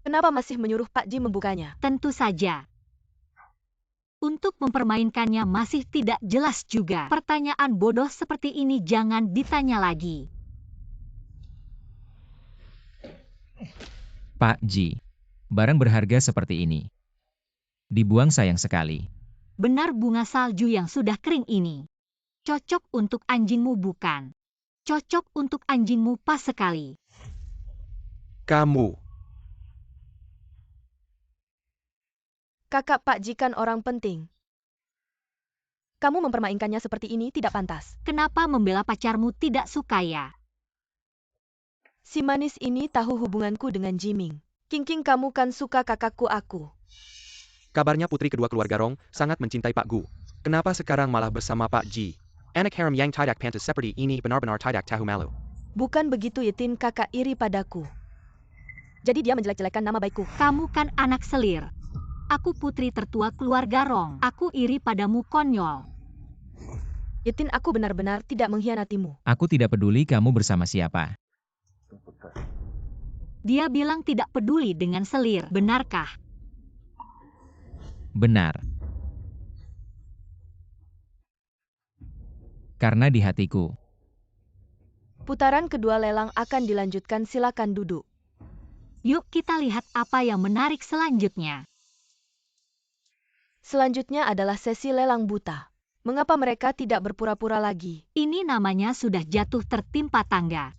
Kenapa masih menyuruh Pak Ji membukanya? Tentu saja. Untuk mempermainkannya masih tidak jelas juga. Pertanyaan bodoh seperti ini jangan ditanya lagi. Pak Ji, barang berharga seperti ini dibuang sayang sekali. Benar, bunga salju yang sudah kering ini cocok untuk anjingmu bukan? Cocok untuk anjingmu pas sekali. Kamu. Kakak Pak Ji kan orang penting. Kamu mempermainkannya seperti ini tidak pantas. Kenapa membela pacarmu tidak suka ya? Si manis ini tahu hubunganku dengan Jiming. King, kamu kan suka kakakku aku. Kabarnya putri kedua keluarga Rong sangat mencintai Pak Gu. Kenapa sekarang malah bersama Pak Ji? Anak haram yang tidak pantas seperti ini benar-benar tidak tahu malu. Bukan begitu Yitin, kakak iri padaku. Jadi dia menjelek-jelekan nama baikku. Kamu kan anak selir. Aku putri tertua keluarga Rong. Aku iri padamu, konyol. Yitin, aku benar-benar tidak mengkhianatimu. Aku tidak peduli kamu bersama siapa. Dia bilang tidak peduli dengan selir, benarkah? Benar. Karena di hatiku. Putaran kedua lelang akan dilanjutkan, silakan duduk. Yuk kita lihat apa yang menarik selanjutnya. Selanjutnya adalah sesi lelang buta. Mengapa mereka tidak berpura-pura lagi? Ini namanya sudah jatuh tertimpa tangga.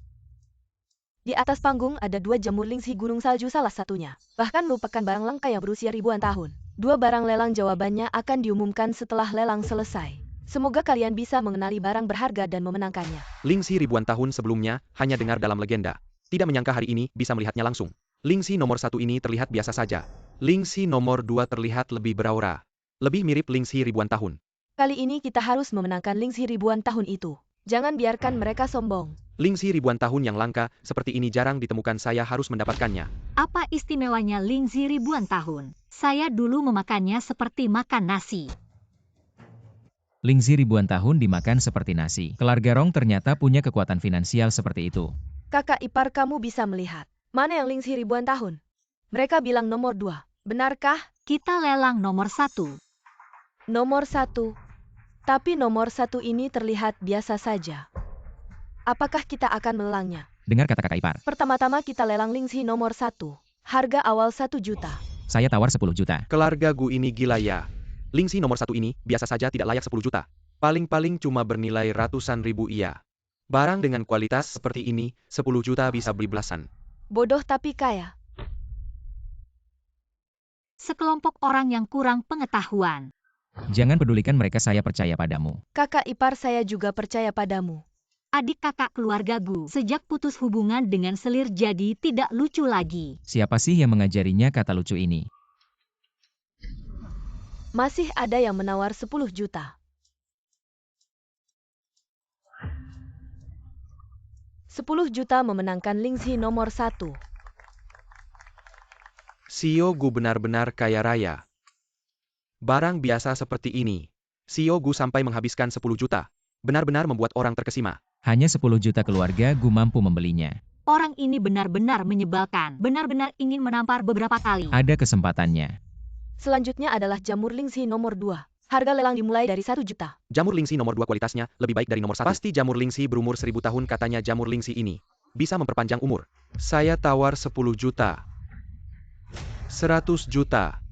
Di atas panggung ada 2 jamur lingsi gunung salju salah satunya. Bahkan merupakan barang langka yang berusia ribuan tahun. 2 barang lelang jawabannya akan diumumkan setelah lelang selesai. Semoga kalian bisa mengenali barang berharga dan memenangkannya. Lingxi ribuan tahun sebelumnya hanya dengar dalam legenda. Tidak menyangka hari ini bisa melihatnya langsung. Lingxi nomor 1 ini terlihat biasa saja. Lingxi nomor 2 terlihat lebih beraura. Lebih mirip Lingxi ribuan tahun. Kali ini kita harus memenangkan lingsi ribuan tahun itu. Jangan biarkan mereka sombong. Lingxi ribuan tahun yang langka seperti ini jarang ditemukan, saya harus mendapatkannya. Apa istimewanya Lingxi ribuan tahun? Saya dulu memakannya seperti makan nasi. Lingxi ribuan tahun dimakan seperti nasi. Keluarga Rong ternyata punya kekuatan finansial seperti itu. Kakak ipar kamu bisa melihat. Mana yang lingsi ribuan tahun? Mereka bilang nomor 2. Benarkah? Kita lelang nomor 1. Nomor 1. Tapi nomor 1 ini terlihat biasa saja. Apakah kita akan melelangnya? Dengar kata kakak ipar. Pertama-tama kita lelang lingsi nomor 1. Harga awal 1 juta. Saya tawar 10 juta. Keluarga Gu ini gila ya. Lingxi nomor 1 ini biasa saja tidak layak 10 juta. Paling-paling cuma bernilai ratusan ribu iya. Barang dengan kualitas seperti ini, 10 juta bisa beli belasan. Bodoh tapi kaya. Sekelompok orang yang kurang pengetahuan. Jangan pedulikan mereka, saya percaya padamu. Kakak ipar saya juga percaya padamu. Adik kakak keluarga Gu sejak putus hubungan dengan selir jadi tidak lucu lagi. Siapa sih yang mengajarinya kata lucu ini? Masih ada yang menawar 10 juta. 10 juta memenangkan lingsi nomor 1. Sio Gu benar-benar kaya raya. Barang biasa seperti ini. Sio Gu sampai menghabiskan 10 juta. Benar-benar membuat orang terkesima. Hanya 10 juta keluarga Gu mampu membelinya. Orang ini benar-benar menyebalkan. Benar-benar ingin menampar beberapa kali. Ada kesempatannya. Selanjutnya adalah jamur lingsi nomor 2. Harga lelang dimulai dari 1 juta. Jamur Lingxi nomor 2 kualitasnya lebih baik dari nomor 1. Pasti jamur Lingxi berumur 1000 tahun, katanya jamur Lingxi ini bisa memperpanjang umur. Saya tawar 10 juta. 100 juta.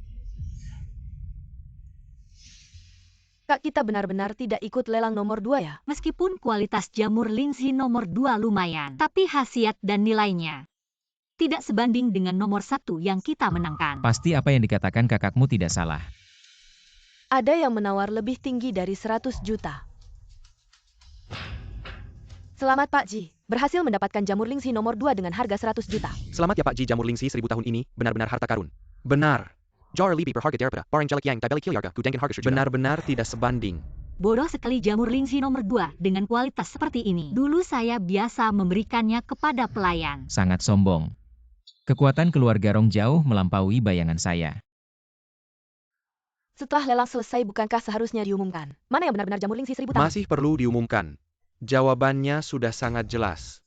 Kak, kita benar-benar tidak ikut lelang nomor 2 ya? Meskipun kualitas jamur Lingxi nomor 2 lumayan, tapi khasiat dan nilainya tidak sebanding dengan nomor 1 yang kita menangkan. Pasti apa yang dikatakan kakakmu tidak salah. Ada yang menawar lebih tinggi dari 100 juta. Selamat Pak Ji, berhasil mendapatkan jamur lingsi nomor 2 dengan harga 100 juta. Selamat ya Pak Ji, jamur Lingxi 1000 tahun ini benar-benar harta karun. Benar. Jar Libi per harga derpada, barang jelek yang tabeli kilyarga, kudengen harga sejuta. Benar-benar tidak sebanding. Bodoh sekali jamur Lingxi nomor 2 dengan kualitas seperti ini. Dulu saya biasa memberikannya kepada pelayan. Sangat sombong. Kekuatan keluarga Rong jauh melampaui bayangan saya. Setelah lelang selesai, bukankah seharusnya diumumkan mana yang benar-benar jamur lingsi 1000 tahun? Masih perlu diumumkan. Jawabannya sudah sangat jelas.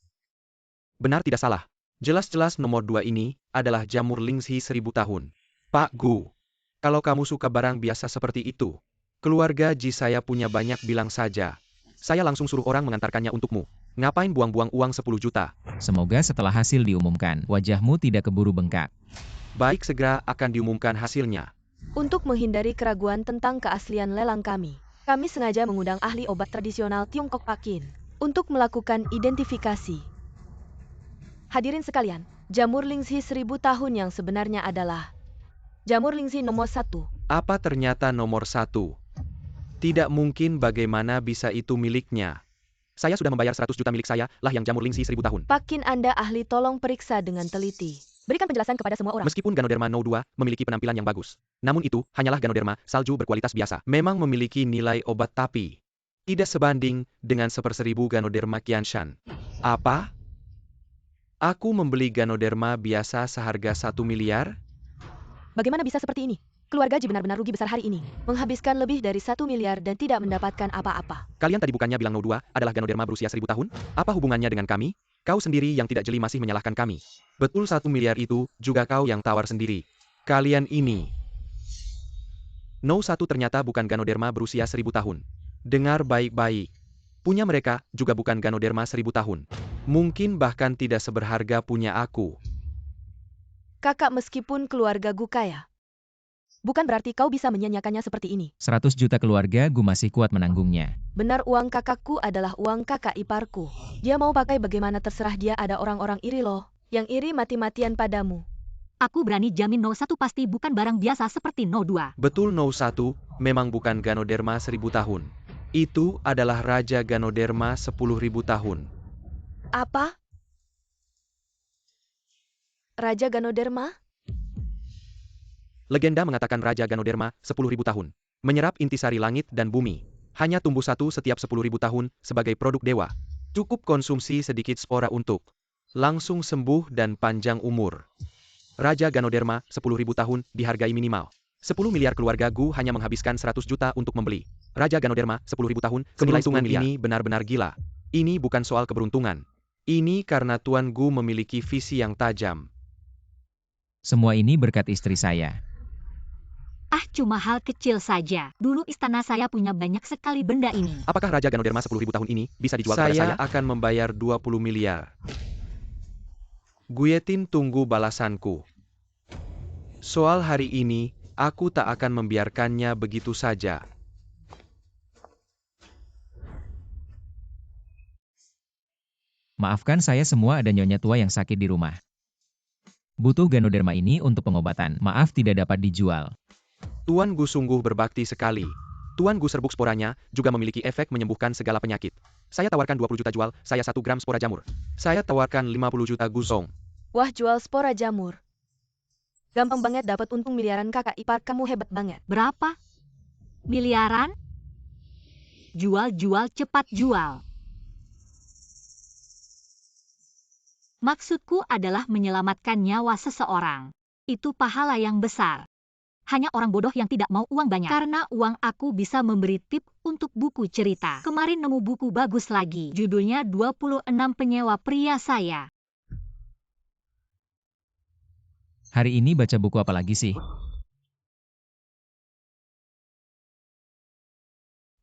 Benar tidak salah. Jelas-jelas nomor 2 ini adalah jamur Lingxi 1000 tahun. Pak Gu, kalau kamu suka barang biasa seperti itu, keluarga Ji saya punya banyak, bilang saja. Saya langsung suruh orang mengantarkannya untukmu. Ngapain buang-buang uang 10 juta? Semoga setelah hasil diumumkan, wajahmu tidak keburu bengkak. Baik, segera akan diumumkan hasilnya. Untuk menghindari keraguan tentang keaslian lelang kami sengaja mengundang ahli obat tradisional Tiongkok Pakin untuk melakukan identifikasi. Hadirin sekalian, jamur Lingxi 1000 tahun yang sebenarnya adalah jamur Lingxi nomor 1. Apa ternyata nomor 1? Tidak mungkin, bagaimana bisa itu miliknya? Saya sudah membayar 100 juta, milik saya lah yang jamur Lingxi 1000 tahun. Pakin, Anda ahli, tolong periksa dengan teliti. Berikan penjelasan kepada semua orang. Meskipun Ganoderma No 2 memiliki penampilan yang bagus, namun itu hanyalah Ganoderma salju berkualitas biasa. Memang memiliki nilai obat tapi tidak sebanding dengan 1/1000 Ganoderma Qianshan. Apa? Aku membeli Ganoderma biasa seharga 1 miliar? Bagaimana bisa seperti ini? Keluarga Ji benar-benar rugi besar hari ini. Menghabiskan lebih dari 1 miliar dan tidak mendapatkan apa-apa. Kalian tadi bukannya bilang No 2 adalah Ganoderma berusia 1000 tahun? Apa hubungannya dengan kami? Kau sendiri yang tidak jeli masih menyalahkan kami. Betul, 1 miliar itu juga kau yang tawar sendiri. Kalian ini. No 1 ternyata bukan Ganoderma berusia 1000 tahun. Dengar baik-baik. Punya mereka juga bukan Ganoderma 1000 tahun. Mungkin bahkan tidak seberharga punya aku. Kakak, meskipun keluarga Gu kaya, Bukan berarti kau bisa menyia-nyiakannya seperti ini. 100 juta keluarga gue masih kuat menanggungnya. Benar, uang kakakku adalah uang kakak iparku. Dia mau pakai bagaimana terserah dia, ada orang-orang iri loh. Yang iri mati-matian padamu. Aku berani jamin No 1 pasti bukan barang biasa seperti No 2. Betul No 1, memang bukan Ganoderma 1000 tahun. Itu adalah Raja Ganoderma 10.000 tahun. Apa? Raja Ganoderma? Legenda mengatakan Raja Ganoderma 10.000 tahun. Menyerap intisari langit dan bumi. Hanya tumbuh satu setiap 10.000 tahun sebagai produk dewa. Cukup konsumsi sedikit spora untuk langsung sembuh dan panjang umur. Raja Ganoderma 10.000 tahun dihargai minimal 10 miliar. Keluarga Gu hanya menghabiskan 100 juta untuk membeli Raja Ganoderma 10.000 tahun. Keberuntungan ini benar-benar gila. Ini bukan soal keberuntungan. Ini karena Tuan Gu memiliki visi yang tajam. Semua ini berkat istri saya. Ah, cuma hal kecil saja. Dulu istana saya punya banyak sekali benda ini. Apakah Raja Ganoderma 10.000 tahun ini bisa dijual kepada saya? Saya akan membayar 20 miliar. Guyetin tunggu balasanku. Soal hari ini, aku tak akan membiarkannya begitu saja. Maafkan saya semua, ada nyonya tua yang sakit di rumah. Butuh Ganoderma ini untuk pengobatan. Maaf, tidak dapat dijual. Tuan Gu sungguh berbakti sekali. Tuan Gu serbuk sporanya juga memiliki efek menyembuhkan segala penyakit. Saya tawarkan 20 juta jual, saya 1 gram spora jamur. Saya tawarkan 50 juta guzong. Wah, jual spora jamur. Gampang banget dapat untung miliaran, kakak ipar kamu hebat banget. Berapa? Miliaran? Jual, cepat jual. Maksudku adalah menyelamatkan nyawa seseorang. Itu pahala yang besar. Hanya orang bodoh yang tidak mau uang banyak. Karena uang aku bisa memberi tip untuk buku cerita. Kemarin nemu buku bagus lagi. Judulnya 26 penyewa pria saya. Hari ini baca buku apa lagi sih?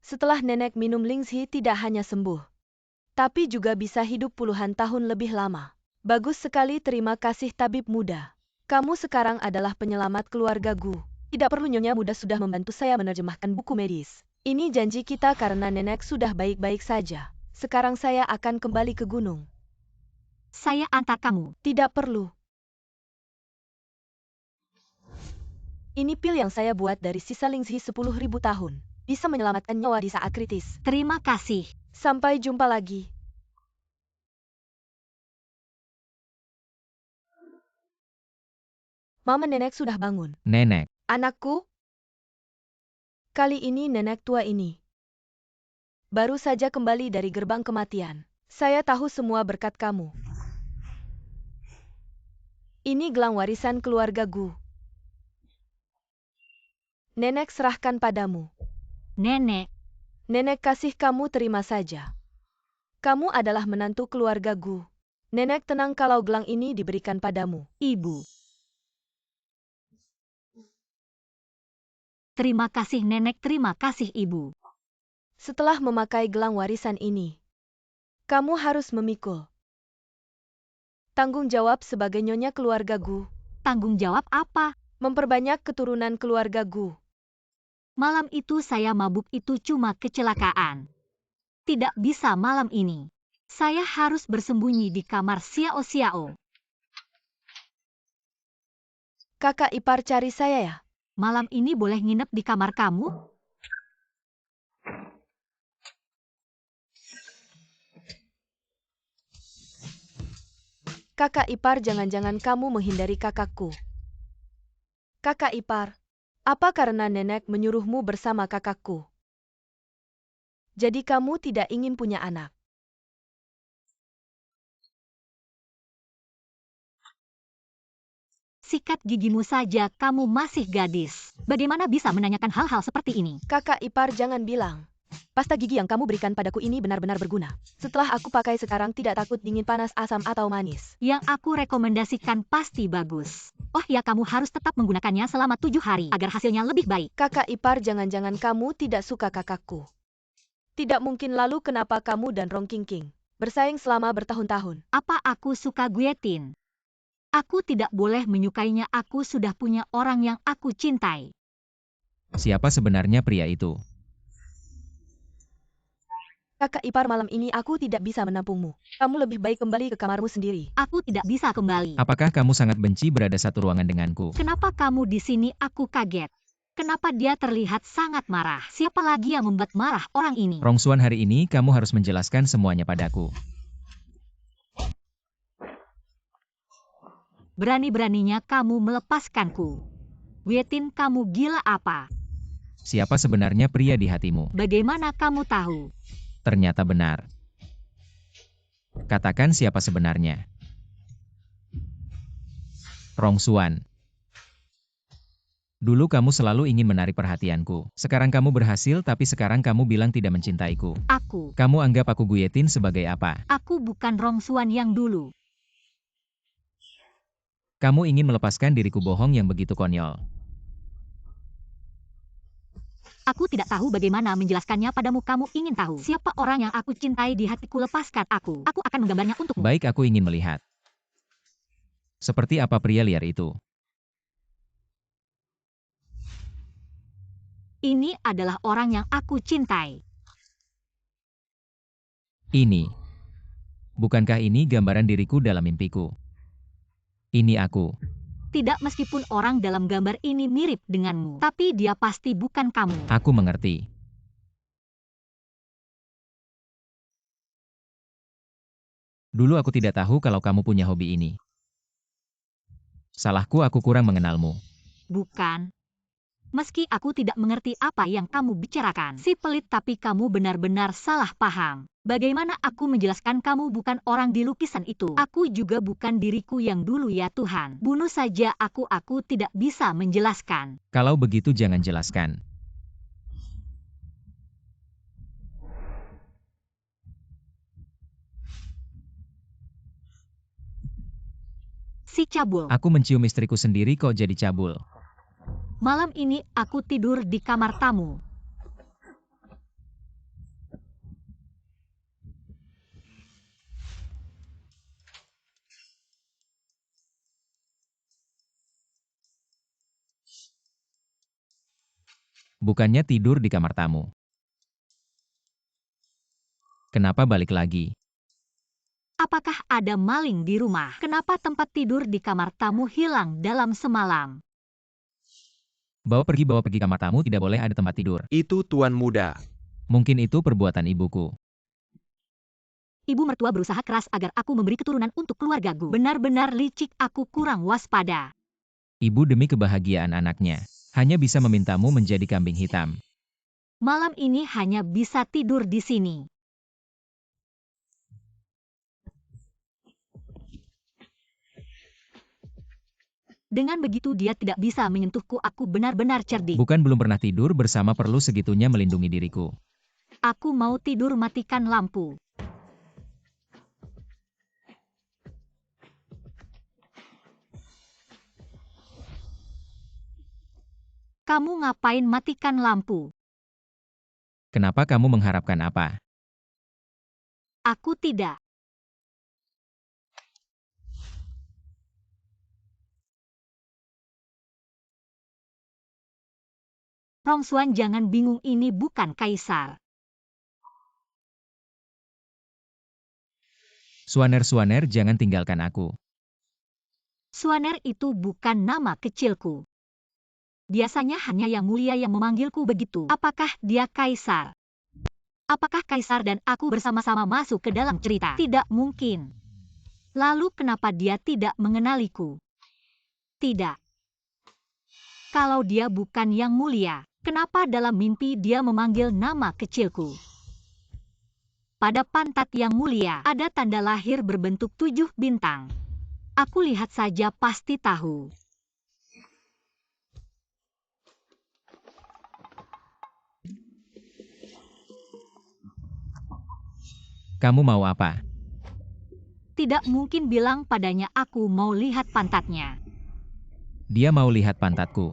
Setelah nenek minum Lingzhi tidak hanya sembuh, tapi juga bisa hidup puluhan tahun lebih lama. Bagus sekali, terima kasih tabib muda. Kamu sekarang adalah penyelamat keluarga Gu. Tidak perlu, nyonya muda sudah membantu saya menerjemahkan buku medis. Ini janji kita karena nenek sudah baik-baik saja. Sekarang saya akan kembali ke gunung. Saya antar kamu. Tidak perlu. Ini pil yang saya buat dari sisa Lingzhi 10.000 tahun. Bisa menyelamatkan nyawa di saat kritis. Terima kasih. Sampai jumpa lagi. Mama, nenek sudah bangun. Nenek. Anakku, kali ini nenek tua ini baru saja kembali dari gerbang kematian. Saya tahu semua berkat kamu. Ini gelang warisan keluarga Gu. Nenek serahkan padamu. Nenek. Nenek kasih kamu, terima saja. Kamu adalah menantu keluarga Gu. Nenek tenang kalau gelang ini diberikan padamu. Ibu. Terima kasih nenek, terima kasih ibu. Setelah memakai gelang warisan ini, kamu harus memikul tanggung jawab sebagai nyonya keluarga Gu. Tanggung jawab apa? Memperbanyak keturunan keluarga Gu. Malam itu saya mabuk, itu cuma kecelakaan. Tidak bisa malam ini. Saya harus bersembunyi di kamar Xiao Xiao. Kakak ipar cari saya ya? Malam ini boleh nginep di kamar kamu? Kakak ipar, jangan-jangan kamu menghindari kakakku. Kakak ipar, apa karena nenek menyuruhmu bersama kakakku? Jadi kamu tidak ingin punya anak? Sikat gigimu saja, kamu masih gadis. Bagaimana bisa menanyakan hal-hal seperti ini? Kakak ipar, jangan bilang. Pasta gigi yang kamu berikan padaku ini benar-benar berguna. Setelah aku pakai sekarang tidak takut dingin, panas, asam, atau manis. Yang aku rekomendasikan pasti bagus. Oh ya, kamu harus tetap menggunakannya selama 7 hari agar hasilnya lebih baik. Kakak ipar, jangan-jangan kamu tidak suka kakakku. Tidak mungkin, lalu kenapa kamu dan Rong Qingqing bersaing selama bertahun-tahun? Apa aku suka Guyetin? Aku tidak boleh menyukainya, aku sudah punya orang yang aku cintai. Siapa sebenarnya pria itu? Kakak ipar, malam ini aku tidak bisa menampungmu. Kamu lebih baik kembali ke kamarmu sendiri. Aku tidak bisa kembali. Apakah kamu sangat benci berada satu ruangan denganku? Kenapa kamu di sini? Aku kaget. Kenapa dia terlihat sangat marah? Siapa lagi yang membuat marah orang ini? Rongsuan, hari ini kamu harus menjelaskan semuanya padaku. Berani-beraninya kamu melepaskanku. Guyetin, kamu gila apa? Siapa sebenarnya pria di hatimu? Bagaimana kamu tahu? Ternyata benar. Katakan siapa sebenarnya. Rongsuan. Dulu kamu selalu ingin menarik perhatianku. Sekarang kamu berhasil, tapi sekarang kamu bilang tidak mencintaiku. Aku. Kamu anggap aku Guyetin sebagai apa? Aku bukan Rongsuan yang dulu. Kamu ingin melepaskan diriku, bohong yang begitu konyol. Aku tidak tahu bagaimana menjelaskannya padamu. Kamu ingin tahu siapa orang yang aku cintai di hatiku? Lepaskan aku. Aku akan menggambarnya untukmu. Baik, aku ingin melihat. Seperti apa pria liar itu? Ini adalah orang yang aku cintai. Ini. Bukankah ini gambaran diriku dalam mimpiku? Ini aku. Tidak, meskipun orang dalam gambar ini mirip denganmu, tapi dia pasti bukan kamu. Aku mengerti. Dulu aku tidak tahu kalau kamu punya hobi ini. Salahku, aku kurang mengenalmu. Bukan. Meski aku tidak mengerti apa yang kamu bicarakan. Si pelit, tapi kamu benar-benar salah paham. Bagaimana aku menjelaskan kamu bukan orang di lukisan itu? Aku juga bukan diriku yang dulu, ya Tuhan. Bunuh saja aku tidak bisa menjelaskan. Kalau begitu jangan jelaskan. Si cabul. Aku mencium istriku sendiri kok jadi cabul. Malam ini aku tidur di kamar tamu. Bukannya tidur di kamar tamu. Kenapa balik lagi? Apakah ada maling di rumah? Kenapa tempat tidur di kamar tamu hilang dalam semalam? Bawa pergi kamar tamu, tidak boleh ada tempat tidur. Itu tuan muda. Mungkin itu perbuatan ibuku. Ibu mertua berusaha keras agar aku memberi keturunan untuk keluargaku. Benar-benar licik, aku kurang waspada. Ibu demi kebahagiaan anaknya, hanya bisa memintamu menjadi kambing hitam. Malam ini hanya bisa tidur di sini. Dengan begitu dia tidak bisa menyentuhku. Aku benar-benar cerdik. Bukan belum pernah tidur bersama, perlu segitunya melindungi diriku. Aku mau tidur, matikan lampu. Kamu ngapain matikan lampu? Kenapa kamu mengharapkan apa? Aku tidak. Rongsuan, jangan bingung, ini bukan kaisar. Suaner, jangan tinggalkan aku. Suaner itu bukan nama kecilku. Biasanya hanya yang mulia yang memanggilku begitu. Apakah dia kaisar? Apakah kaisar dan aku bersama-sama masuk ke dalam cerita? Tidak mungkin. Lalu kenapa dia tidak mengenaliku? Tidak. Kalau dia bukan yang mulia, kenapa dalam mimpi dia memanggil nama kecilku? Pada pantat yang mulia ada tanda lahir berbentuk 7 bintang. Aku lihat saja pasti tahu. Kamu mau apa? Tidak mungkin bilang padanya aku mau lihat pantatnya. Dia mau lihat pantatku.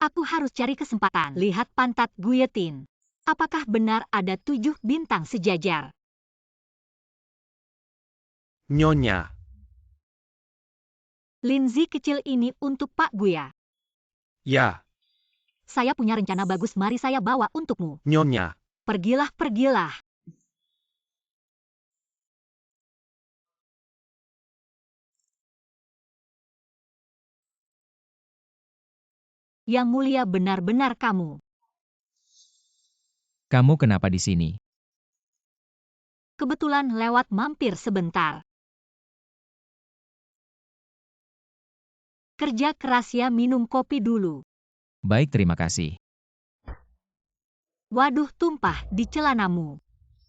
Aku harus cari kesempatan lihat pantat Guyetin. Apakah benar ada 7 bintang sejajar? Nyonya. Lindsay kecil ini untuk Pak Guya. Ya, Saya punya rencana bagus, mari saya bawa untukmu. Nyonya. Pergilah, pergilah. Yang mulia, benar-benar kamu. Kamu kenapa di sini? Kebetulan lewat mampir sebentar. Kerja keras ya, minum kopi dulu. Baik, terima kasih. Waduh, tumpah di celanamu.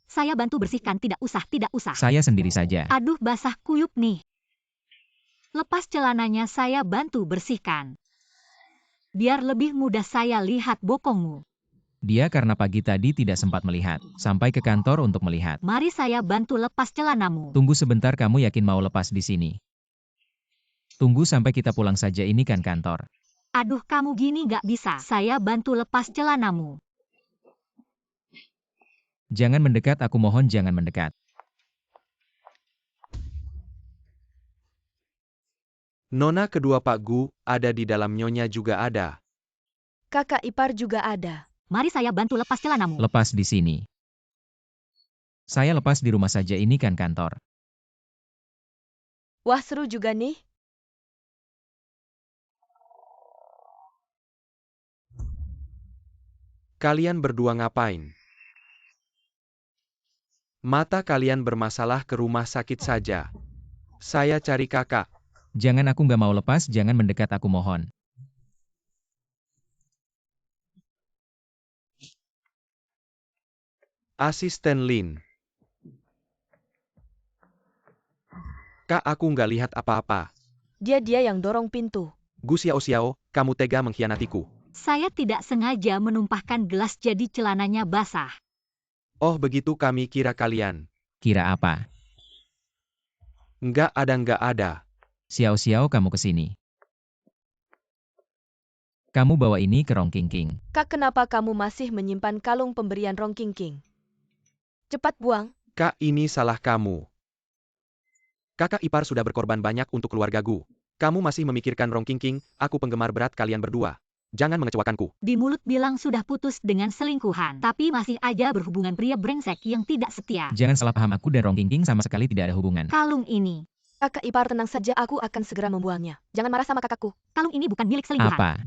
Saya bantu bersihkan, tidak usah, tidak usah. Saya sendiri saja. Aduh, basah kuyup nih. Lepas celananya, saya bantu bersihkan. Biar lebih mudah saya lihat bokongmu. Dia karena pagi tadi tidak sempat melihat. Sampai ke kantor untuk melihat. Mari saya bantu lepas celanamu. Tunggu sebentar, kamu yakin mau lepas di sini? Tunggu sampai kita pulang saja, ini kan kantor. Aduh, kamu gini gak bisa. Saya bantu lepas celanamu. Jangan mendekat, aku mohon jangan mendekat. Nona kedua Pak Gu ada di dalam, Nyonya juga ada. Kakak ipar juga ada. Mari saya bantu lepas celanamu. Lepas di sini. Saya lepas di rumah saja, ini kan kantor. Wah, seru juga nih. Kalian berdua ngapain? Mata kalian bermasalah, ke rumah sakit saja. Saya cari kakak. Jangan, aku nggak mau lepas, jangan mendekat, aku mohon. Asisten Lin. Kak, aku nggak lihat apa-apa. Dia yang dorong pintu. Gu Xiao, kamu tega mengkhianatiku. Saya tidak sengaja menumpahkan gelas jadi celananya basah. Oh begitu, kami kira kalian. Kira apa? Nggak ada. Xiao, kamu kesini. Kamu bawa ini ke Rong King King. Kak, kenapa kamu masih menyimpan kalung pemberian Rong King King? Cepat buang. Kak, ini salah kamu. Kakak ipar sudah berkorban banyak untuk keluarga Gu. Kamu masih memikirkan Rong King King, aku penggemar berat kalian berdua. Jangan mengecewakanku. Di mulut bilang sudah putus dengan selingkuhan, tapi masih aja berhubungan pria brengsek yang tidak setia. Jangan salah paham, aku dan Rong King King sama sekali tidak ada hubungan. Kalung ini. Kakak ipar, tenang saja, aku akan segera membuangnya. Jangan marah sama kakakku. Kalung ini bukan milik selingkuhan. Apa?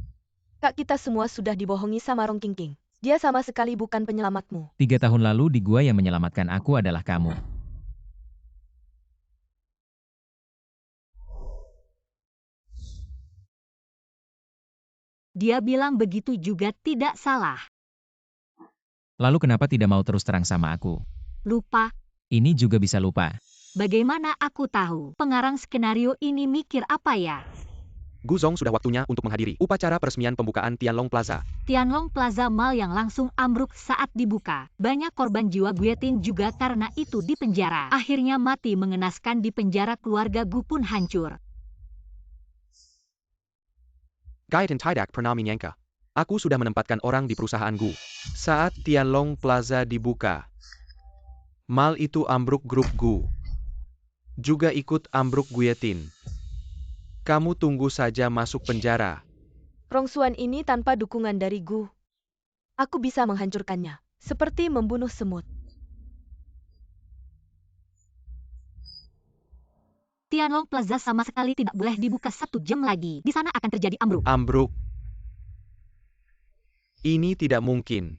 Kak, kita semua sudah dibohongi sama Rong King King. Dia sama sekali bukan penyelamatmu. 3 tahun lalu di gua yang menyelamatkan aku adalah kamu. Dia bilang begitu juga tidak salah. Lalu kenapa tidak mau terus terang sama aku? Lupa. Ini juga bisa lupa. Bagaimana aku tahu? Pengarang skenario ini mikir apa ya? Gu Zong, sudah waktunya untuk menghadiri upacara peresmian pembukaan Tianlong Plaza. Tianlong Plaza Mall yang langsung ambruk saat dibuka. Banyak korban jiwa Guetin juga karena itu di penjara. Akhirnya mati mengenaskan di penjara, keluarga Gu pun hancur. Gaitin Tidak pernah menyangka. Aku sudah menempatkan orang di perusahaan Gu. Saat Tianlong Plaza dibuka, mal itu ambruk, grup Gu juga ikut ambruk Guetin. Kamu tunggu saja masuk penjara. Rongsuan ini tanpa dukungan dari Gu, aku bisa menghancurkannya. Seperti membunuh semut. Tianlong Plaza sama sekali tidak boleh dibuka 1 jam lagi. Di sana akan terjadi ambruk. Ambruk. Ini tidak mungkin.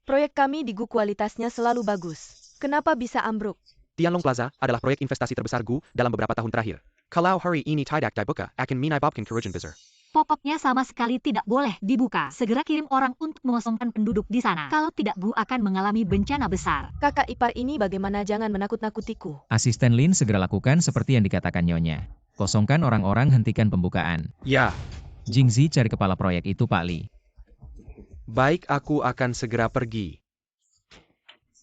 Proyek kami di Gu kualitasnya selalu bagus. Kenapa bisa ambruk? Tianlong Plaza adalah proyek investasi terbesar Gu dalam beberapa tahun terakhir. Kalau hari ini tidak dibuka, akan menyebabkan kerugian besar. Pokoknya sama sekali tidak boleh dibuka. Segera kirim orang untuk mengosongkan penduduk di sana. Kalau tidak, Gu akan mengalami bencana besar. Kakak ipar ini bagaimana, jangan menakut-nakutiku. Asisten Lin segera lakukan seperti yang dikatakan Nyonya. Kosongkan orang-orang, hentikan pembukaan. Ya, Jingzi, cari kepala proyek itu, Pak Li. baik, aku akan segera pergi.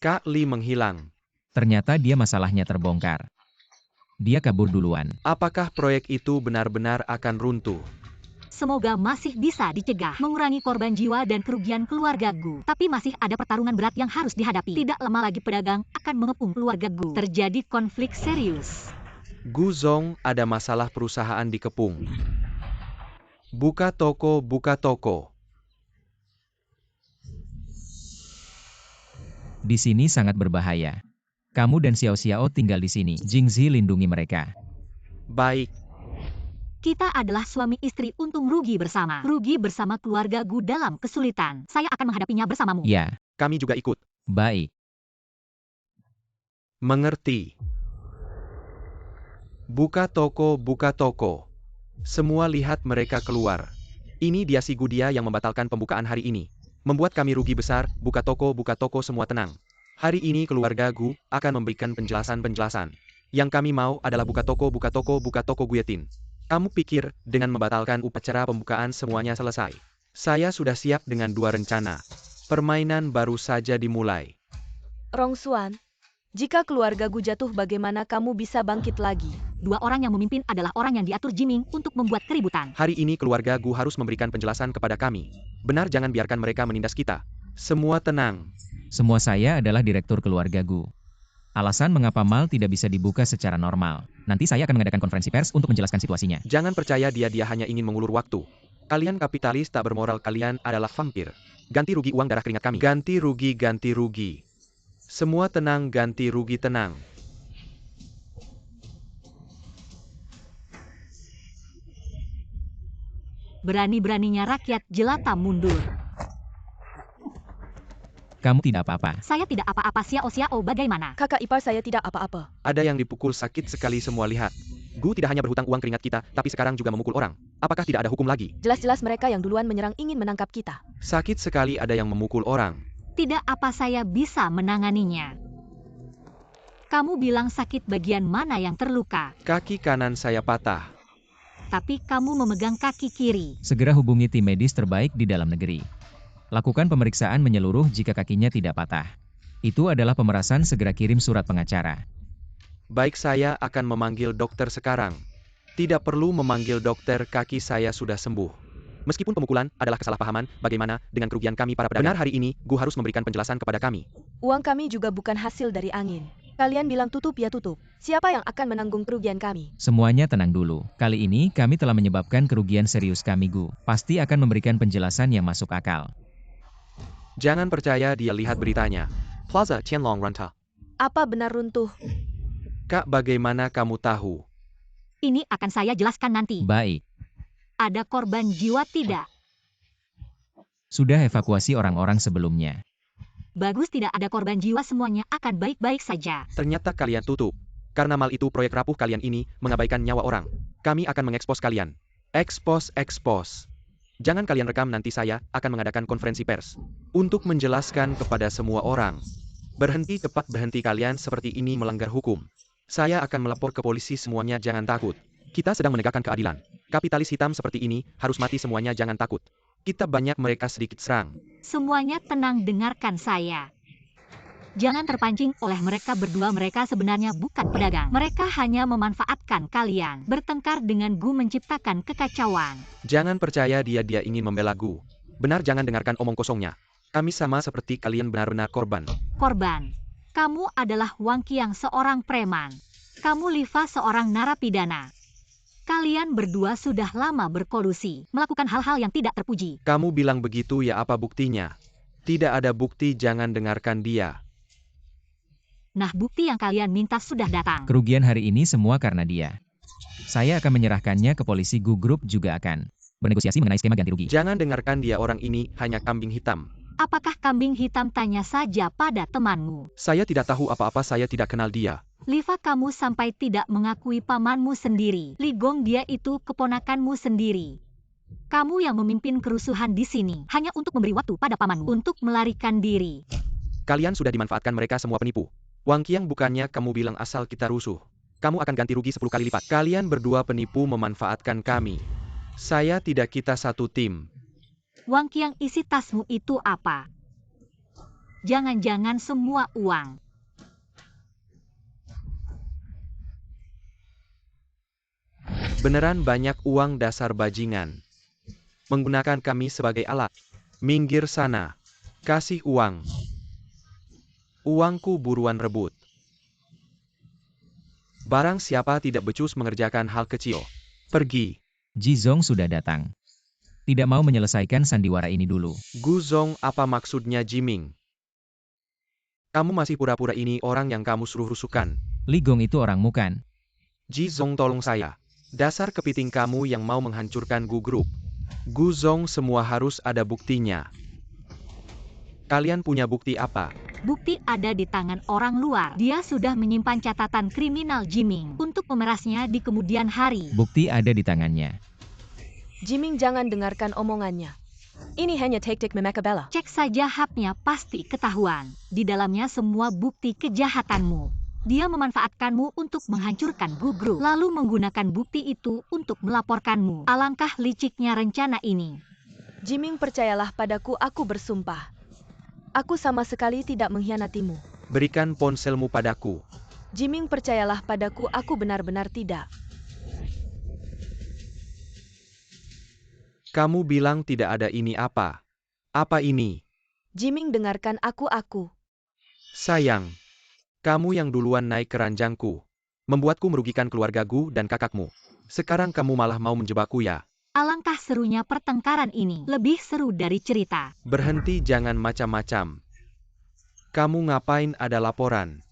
Kak Li menghilang. Ternyata dia masalahnya terbongkar. Dia kabur duluan. Apakah proyek itu benar-benar akan runtuh? Semoga masih bisa dicegah, mengurangi korban jiwa dan kerugian keluarga Gu. Tapi masih ada pertarungan berat yang harus dihadapi. Tidak lama lagi pedagang akan mengepung keluarga Gu. Terjadi konflik serius. Gu Zong ada masalah perusahaan dikepung. Buka toko, buka toko. Di sini sangat berbahaya. Kamu dan Xiao Xiao tinggal di sini. Jingzi lindungi mereka. Baik, Kita adalah suami istri, untung rugi bersama. Rugi bersama keluarga Gu dalam kesulitan. Saya akan menghadapinya bersamamu. Ya, kami juga ikut. baik. Mengerti. Buka toko, buka toko. Semua lihat mereka keluar. Ini dia si Gudia yang membatalkan pembukaan hari ini. Membuat kami rugi besar, buka toko semua tenang. Hari ini keluarga Gu akan memberikan penjelasan-penjelasan. Yang kami mau adalah buka toko Guillotine. Kamu pikir, dengan membatalkan upacara pembukaan semuanya selesai? Saya sudah siap dengan 2 rencana. Permainan baru saja dimulai. Rong Xuan, jika keluarga Gu jatuh bagaimana kamu bisa bangkit lagi? 2 orang yang memimpin adalah orang yang diatur Jiming untuk membuat keributan. Hari ini keluarga Gu harus memberikan penjelasan kepada kami. Benar, jangan biarkan mereka menindas kita. Semua tenang. Semua saya adalah direktur keluarga Gu. Alasan mengapa mal tidak bisa dibuka secara normal. Nanti saya akan mengadakan konferensi pers untuk menjelaskan situasinya. Jangan percaya dia hanya ingin mengulur waktu. Kalian kapitalis tak bermoral, kalian adalah vampir. Ganti rugi uang darah keringat kami. Ganti rugi. Semua tenang, ganti rugi tenang. Berani-beraninya rakyat jelata mundur. Kamu tidak apa-apa. Saya tidak apa-apa. Xiao bagaimana? Kakak ipar saya tidak apa-apa. Ada yang dipukul sakit sekali, semua lihat. Gu tidak hanya berhutang uang keringat kita, tapi sekarang juga memukul orang. Apakah tidak ada hukum lagi? Jelas-jelas mereka yang duluan menyerang ingin menangkap kita. Sakit sekali ada yang memukul orang. Tidak apa saya bisa menanganinya. Kamu bilang sakit bagian mana yang terluka? Kaki kanan saya patah. Tapi kamu memegang kaki kiri. Segera hubungi tim medis terbaik di dalam negeri. Lakukan pemeriksaan menyeluruh jika kakinya tidak patah. Itu adalah pemerasan, segera kirim surat pengacara. Baik, saya akan memanggil dokter sekarang. Tidak perlu memanggil dokter, kaki saya sudah sembuh. Meskipun pemukulan adalah kesalahpahaman, bagaimana dengan kerugian kami para pedagang? Benar, hari ini Gu harus memberikan penjelasan kepada kami. Uang kami juga bukan hasil dari angin. Kalian bilang tutup ya tutup. Siapa yang akan menanggung kerugian kami? Semuanya tenang dulu. Kali ini kami telah menyebabkan kerugian serius kami Gu. Pasti akan memberikan penjelasan yang masuk akal. Jangan percaya dia, lihat beritanya. Plaza Tianlong Ranta. Apa benar runtuh? Kak, bagaimana kamu tahu? Ini akan saya jelaskan nanti. Baik. Ada korban jiwa tidak? Sudah evakuasi orang-orang sebelumnya. Bagus, tidak ada korban jiwa, semuanya akan baik-baik saja. Ternyata kalian tutup. Karena mal itu proyek rapuh kalian ini, mengabaikan nyawa orang. Kami akan mengekspos kalian. Ekspos. Jangan kalian rekam, nanti saya akan mengadakan konferensi pers. Untuk menjelaskan kepada semua orang. Berhenti, cepat berhenti, kalian seperti ini melanggar hukum. Saya akan melapor ke polisi, semuanya jangan takut. Kita sedang menegakkan keadilan. Kapitalis hitam seperti ini, harus mati semuanya, jangan takut. Kita banyak, mereka sedikit serang. Semuanya tenang, dengarkan saya. Jangan terpancing oleh mereka berdua, mereka sebenarnya bukan pedagang. Mereka hanya memanfaatkan kalian. Bertengkar dengan Gu menciptakan kekacauan. Jangan percaya dia ingin membela Gu. Benar, jangan dengarkan omong kosongnya. Kami sama seperti kalian, benar-benar korban. Korban. Kamu adalah Wang Qiang, seorang preman. Kamu Liva, seorang narapidana. Kalian berdua sudah lama berkolusi, melakukan hal-hal yang tidak terpuji. Kamu bilang begitu ya, apa buktinya? Tidak ada bukti, jangan dengarkan dia. Nah, bukti yang kalian minta sudah datang. Kerugian hari ini semua karena dia. Saya akan menyerahkannya ke polisi. Gu Group juga akan bernegosiasi mengenai skema ganti rugi. Jangan dengarkan dia, orang ini hanya kambing hitam. Apakah kambing hitam? Tanya saja pada temanmu. Saya tidak tahu apa-apa, saya tidak kenal dia. Liva, kamu sampai tidak mengakui pamanmu sendiri. Li Gong, dia itu keponakanmu sendiri. Kamu yang memimpin kerusuhan di sini, hanya untuk memberi waktu pada pamanmu untuk melarikan diri. Kalian sudah dimanfaatkan, mereka semua penipu. Wang Qiang, bukannya kamu bilang asal kita rusuh. Kamu akan ganti rugi 10 kali lipat. Kalian berdua penipu, memanfaatkan kami. Saya tidak, kita satu tim. Wang Qiang, isi tasmu itu apa? Jangan-jangan semua uang. Beneran banyak uang, dasar bajingan. Menggunakan kami sebagai alat. Minggir sana. Kasih uang. Uangku, buruan rebut. Barang siapa tidak becus mengerjakan hal kecil. Pergi. Jizong sudah datang. Tidak mau menyelesaikan sandiwara ini dulu. Guzong, apa maksudnya Jiming? Kamu masih pura-pura ini orang yang kamu suruh rusukan. Li Gong itu orangmu kan? Jizong, tolong saya. Dasar kepiting kamu yang mau menghancurkan Gu Group. Guzong, semua harus ada buktinya. Kalian punya bukti apa? Bukti ada di tangan orang luar. Dia sudah menyimpan catatan kriminal Jiming untuk memerasnya di kemudian hari. Bukti ada di tangannya. Jiming, jangan dengarkan omongannya. Ini hanya taktik memecah. Cek saja hapnya, pasti ketahuan. Di dalamnya semua bukti kejahatanmu. Dia memanfaatkanmu untuk menghancurkan Gu Group, lalu menggunakan bukti itu untuk melaporkanmu. Alangkah liciknya rencana ini. Jiming, percayalah padaku, aku bersumpah. Aku sama sekali tidak mengkhianatimu. Berikan ponselmu padaku. Jiming, percayalah padaku, aku benar-benar tidak. Kamu bilang tidak ada ini apa? Apa ini? Jiming, dengarkan aku. Sayang. Kamu yang duluan naik ke ranjangku. Membuatku merugikan keluarga Gu dan kakakmu. Sekarang kamu malah mau menjebakku ya? Alangkah serunya pertengkaran ini. Lebih seru dari cerita. Berhenti, jangan macam-macam. Kamu ngapain ada laporan?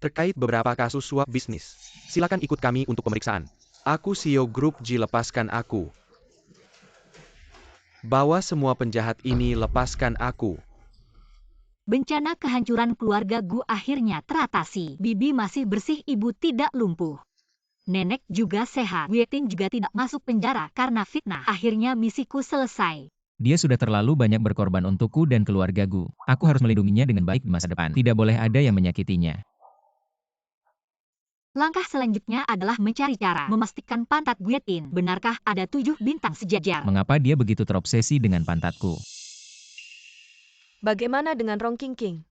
Terkait beberapa kasus suap bisnis. Silakan ikut kami untuk pemeriksaan. Aku CEO Grup G, lepaskan aku. Bawa semua penjahat ini, lepaskan aku. Bencana kehancuran keluarga Gu akhirnya teratasi. Bibi masih bersih, ibu tidak lumpuh. Nenek juga sehat. Wietin juga tidak masuk penjara karena fitnah. Akhirnya misiku selesai. Dia sudah terlalu banyak berkorban untukku dan keluarga Gu. Aku harus melindunginya dengan baik di masa depan. Tidak boleh ada yang menyakitinya. Langkah selanjutnya adalah mencari cara memastikan pantat Wietin. Benarkah ada 7 bintang sejajar? Mengapa dia begitu terobsesi dengan pantatku? Bagaimana dengan Rong King?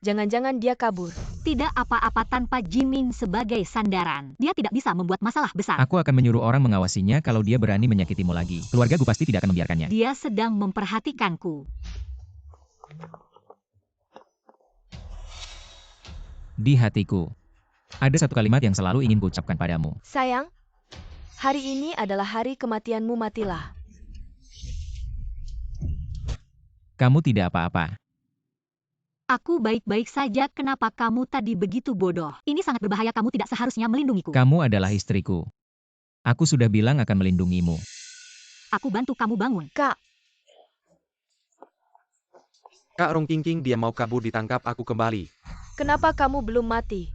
Jangan-jangan dia kabur. Tidak apa-apa tanpa Jiming sebagai sandaran. Dia tidak bisa membuat masalah besar. Aku akan menyuruh orang mengawasinya kalau dia berani menyakitimu lagi. Keluarga Gu pasti tidak akan membiarkannya. Dia sedang memperhatikanku. Di hatiku. Ada satu kalimat yang selalu ingin kuucapkan padamu. Sayang, hari ini adalah hari kematianmu, matilah. Kamu tidak apa-apa. Aku baik-baik saja, kenapa kamu tadi begitu bodoh? Ini sangat berbahaya, kamu tidak seharusnya melindungiku. Kamu adalah istriku. Aku sudah bilang akan melindungimu. Aku bantu kamu bangun. Kak, Rong King, dia mau kabur, ditangkap aku kembali. kenapa kamu belum mati?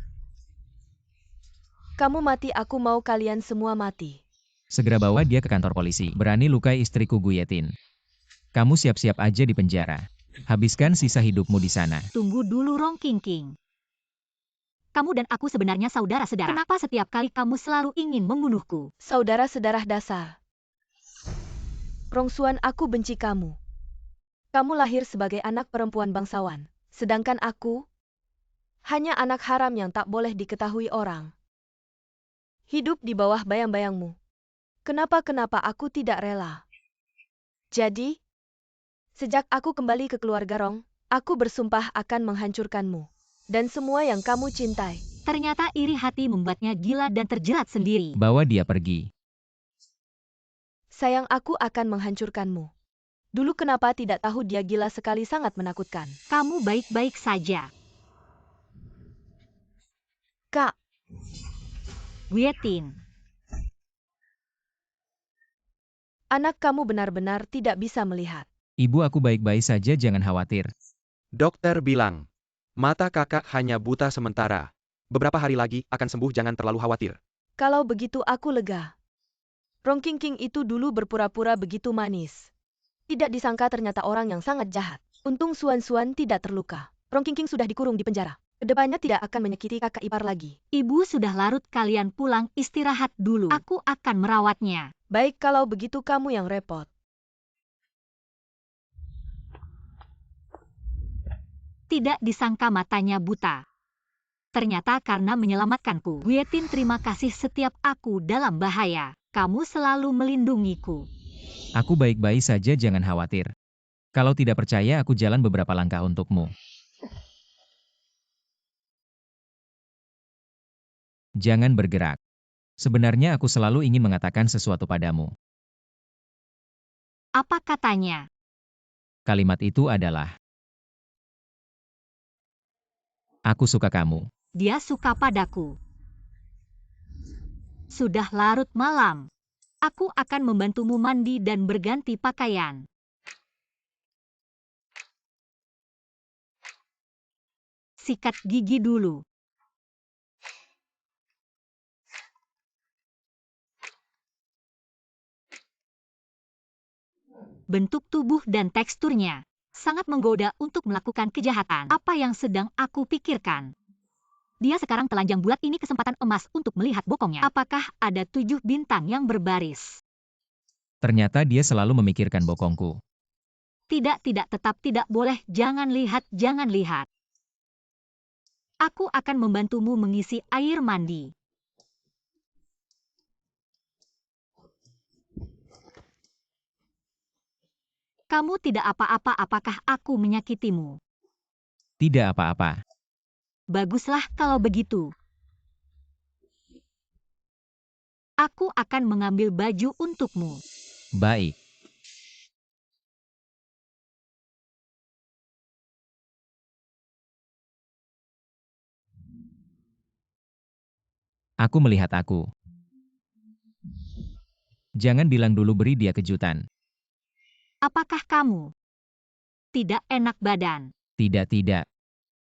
Kamu mati, aku mau kalian semua mati. Segera bawa dia ke kantor polisi. Berani lukai istriku Gu Yetin. Kamu siap-siap aja di penjara. Habiskan sisa hidupmu di sana. Tunggu dulu, Rong King. Kamu dan aku sebenarnya saudara-saudara. Kenapa setiap kali kamu selalu ingin membunuhku? Saudara-saudara dasar. Rongsuan, aku benci kamu. Kamu lahir sebagai anak perempuan bangsawan. Sedangkan aku hanya anak haram yang tak boleh diketahui orang. Hidup di bawah bayang-bayangmu. Kenapa aku tidak rela? Jadi, sejak aku kembali ke keluarga Rong, aku bersumpah akan menghancurkanmu. Dan semua yang kamu cintai. Ternyata iri hati membuatnya gila dan terjerat sendiri. Bawa dia pergi. Sayang, aku akan menghancurkanmu. Dulu kenapa tidak tahu dia gila sekali, sangat menakutkan. Kamu baik-baik saja. Kak, Wietin. anak kamu benar-benar tidak bisa melihat. Ibu, aku baik-baik saja, jangan khawatir. Dokter bilang, mata kakak hanya buta sementara. Beberapa hari lagi akan sembuh, jangan terlalu khawatir. Kalau begitu aku lega. Rong King itu dulu berpura-pura begitu manis. Tidak disangka ternyata orang yang sangat jahat. Untung Suan tidak terluka. Rong King sudah dikurung di penjara. Kedepannya tidak akan menyakiti kakak ipar lagi. Ibu sudah larut, kalian pulang istirahat dulu. Aku akan merawatnya. Baik, kalau begitu kamu yang repot. Tidak disangka matanya buta. Ternyata karena menyelamatkanku. Wietin, terima kasih, setiap aku dalam bahaya. Kamu selalu melindungiku. Aku baik-baik saja, jangan khawatir. Kalau tidak percaya, aku jalan beberapa langkah untukmu. Jangan bergerak. Sebenarnya aku selalu ingin mengatakan sesuatu padamu. Apa katanya? Kalimat itu adalah, aku suka kamu. Dia suka padaku. Sudah larut malam. Aku akan membantumu mandi dan berganti pakaian. Sikat gigi dulu. Bentuk tubuh dan teksturnya sangat menggoda untuk melakukan kejahatan. Apa yang sedang aku pikirkan? Dia sekarang telanjang bulat, ini kesempatan emas untuk melihat bokongnya. Apakah ada 7 bintang yang berbaris? Ternyata dia selalu memikirkan bokongku. Tidak, tetap tidak boleh. Jangan lihat, jangan lihat. Aku akan membantumu mengisi air mandi. Kamu tidak apa-apa, apakah aku menyakitimu? Tidak apa-apa. Baguslah kalau begitu. Aku akan mengambil baju untukmu. Baik. Aku melihat aku. Jangan bilang dulu, beri dia kejutan. Apakah kamu tidak enak badan? Tidak.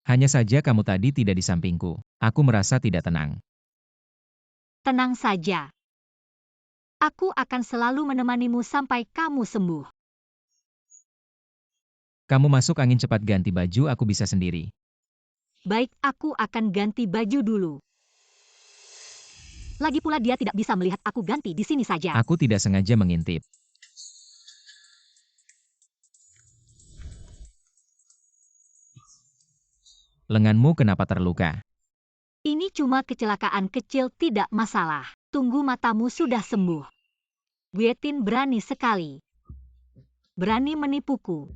Hanya saja kamu tadi tidak di sampingku. Aku merasa tidak tenang. Tenang saja. Aku akan selalu menemanimu sampai kamu sembuh. Kamu masuk angin, cepat ganti baju, aku bisa sendiri. Baik, aku akan ganti baju dulu. Lagi pula dia tidak bisa melihat aku ganti di sini saja. Aku tidak sengaja mengintip. Lenganmu kenapa terluka? Ini cuma kecelakaan kecil, tidak masalah. Tunggu, matamu sudah sembuh. Guetin berani sekali. Berani menipuku.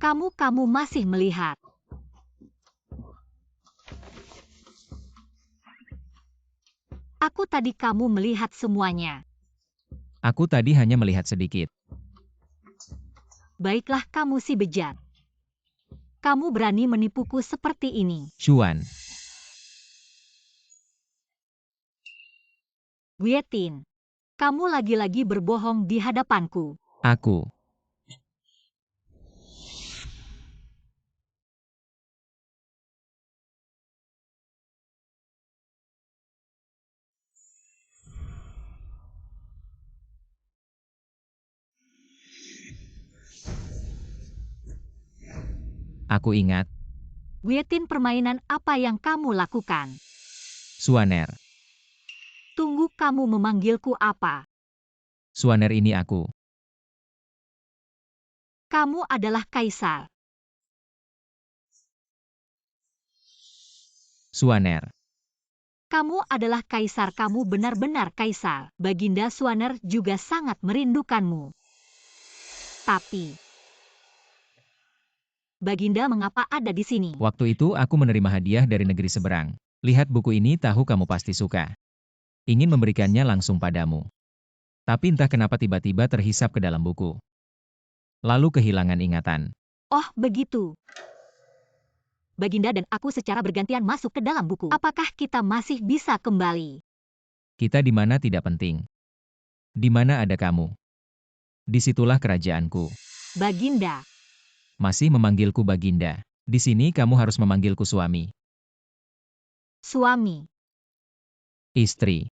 Kamu masih melihat. Aku tadi kamu melihat semuanya. Aku tadi hanya melihat sedikit. Baiklah, kamu si bejat. Kamu berani menipuku seperti ini. Xuan, Guetin, kamu lagi-lagi berbohong di hadapanku. aku. Aku ingat. Guetin, permainan apa yang kamu lakukan? Suaner. Tunggu, kamu memanggilku apa? Suaner, ini aku. Kamu adalah kaisar. Suaner. Kamu adalah kaisar, kamu benar-benar kaisar. Baginda Suaner juga sangat merindukanmu. Tapi, Baginda mengapa ada di sini? Waktu itu aku menerima hadiah dari negeri seberang. Lihat buku ini, tahu kamu pasti suka. Ingin memberikannya langsung padamu. Tapi entah kenapa tiba-tiba terhisap ke dalam buku. Lalu kehilangan ingatan. Oh, begitu. Baginda dan aku secara bergantian masuk ke dalam buku. Apakah kita masih bisa kembali? Kita di mana tidak penting. Di mana ada kamu. Disitulah kerajaanku. Baginda, Masih memanggilku Baginda. Di sini kamu harus memanggilku suami. suami. Istri.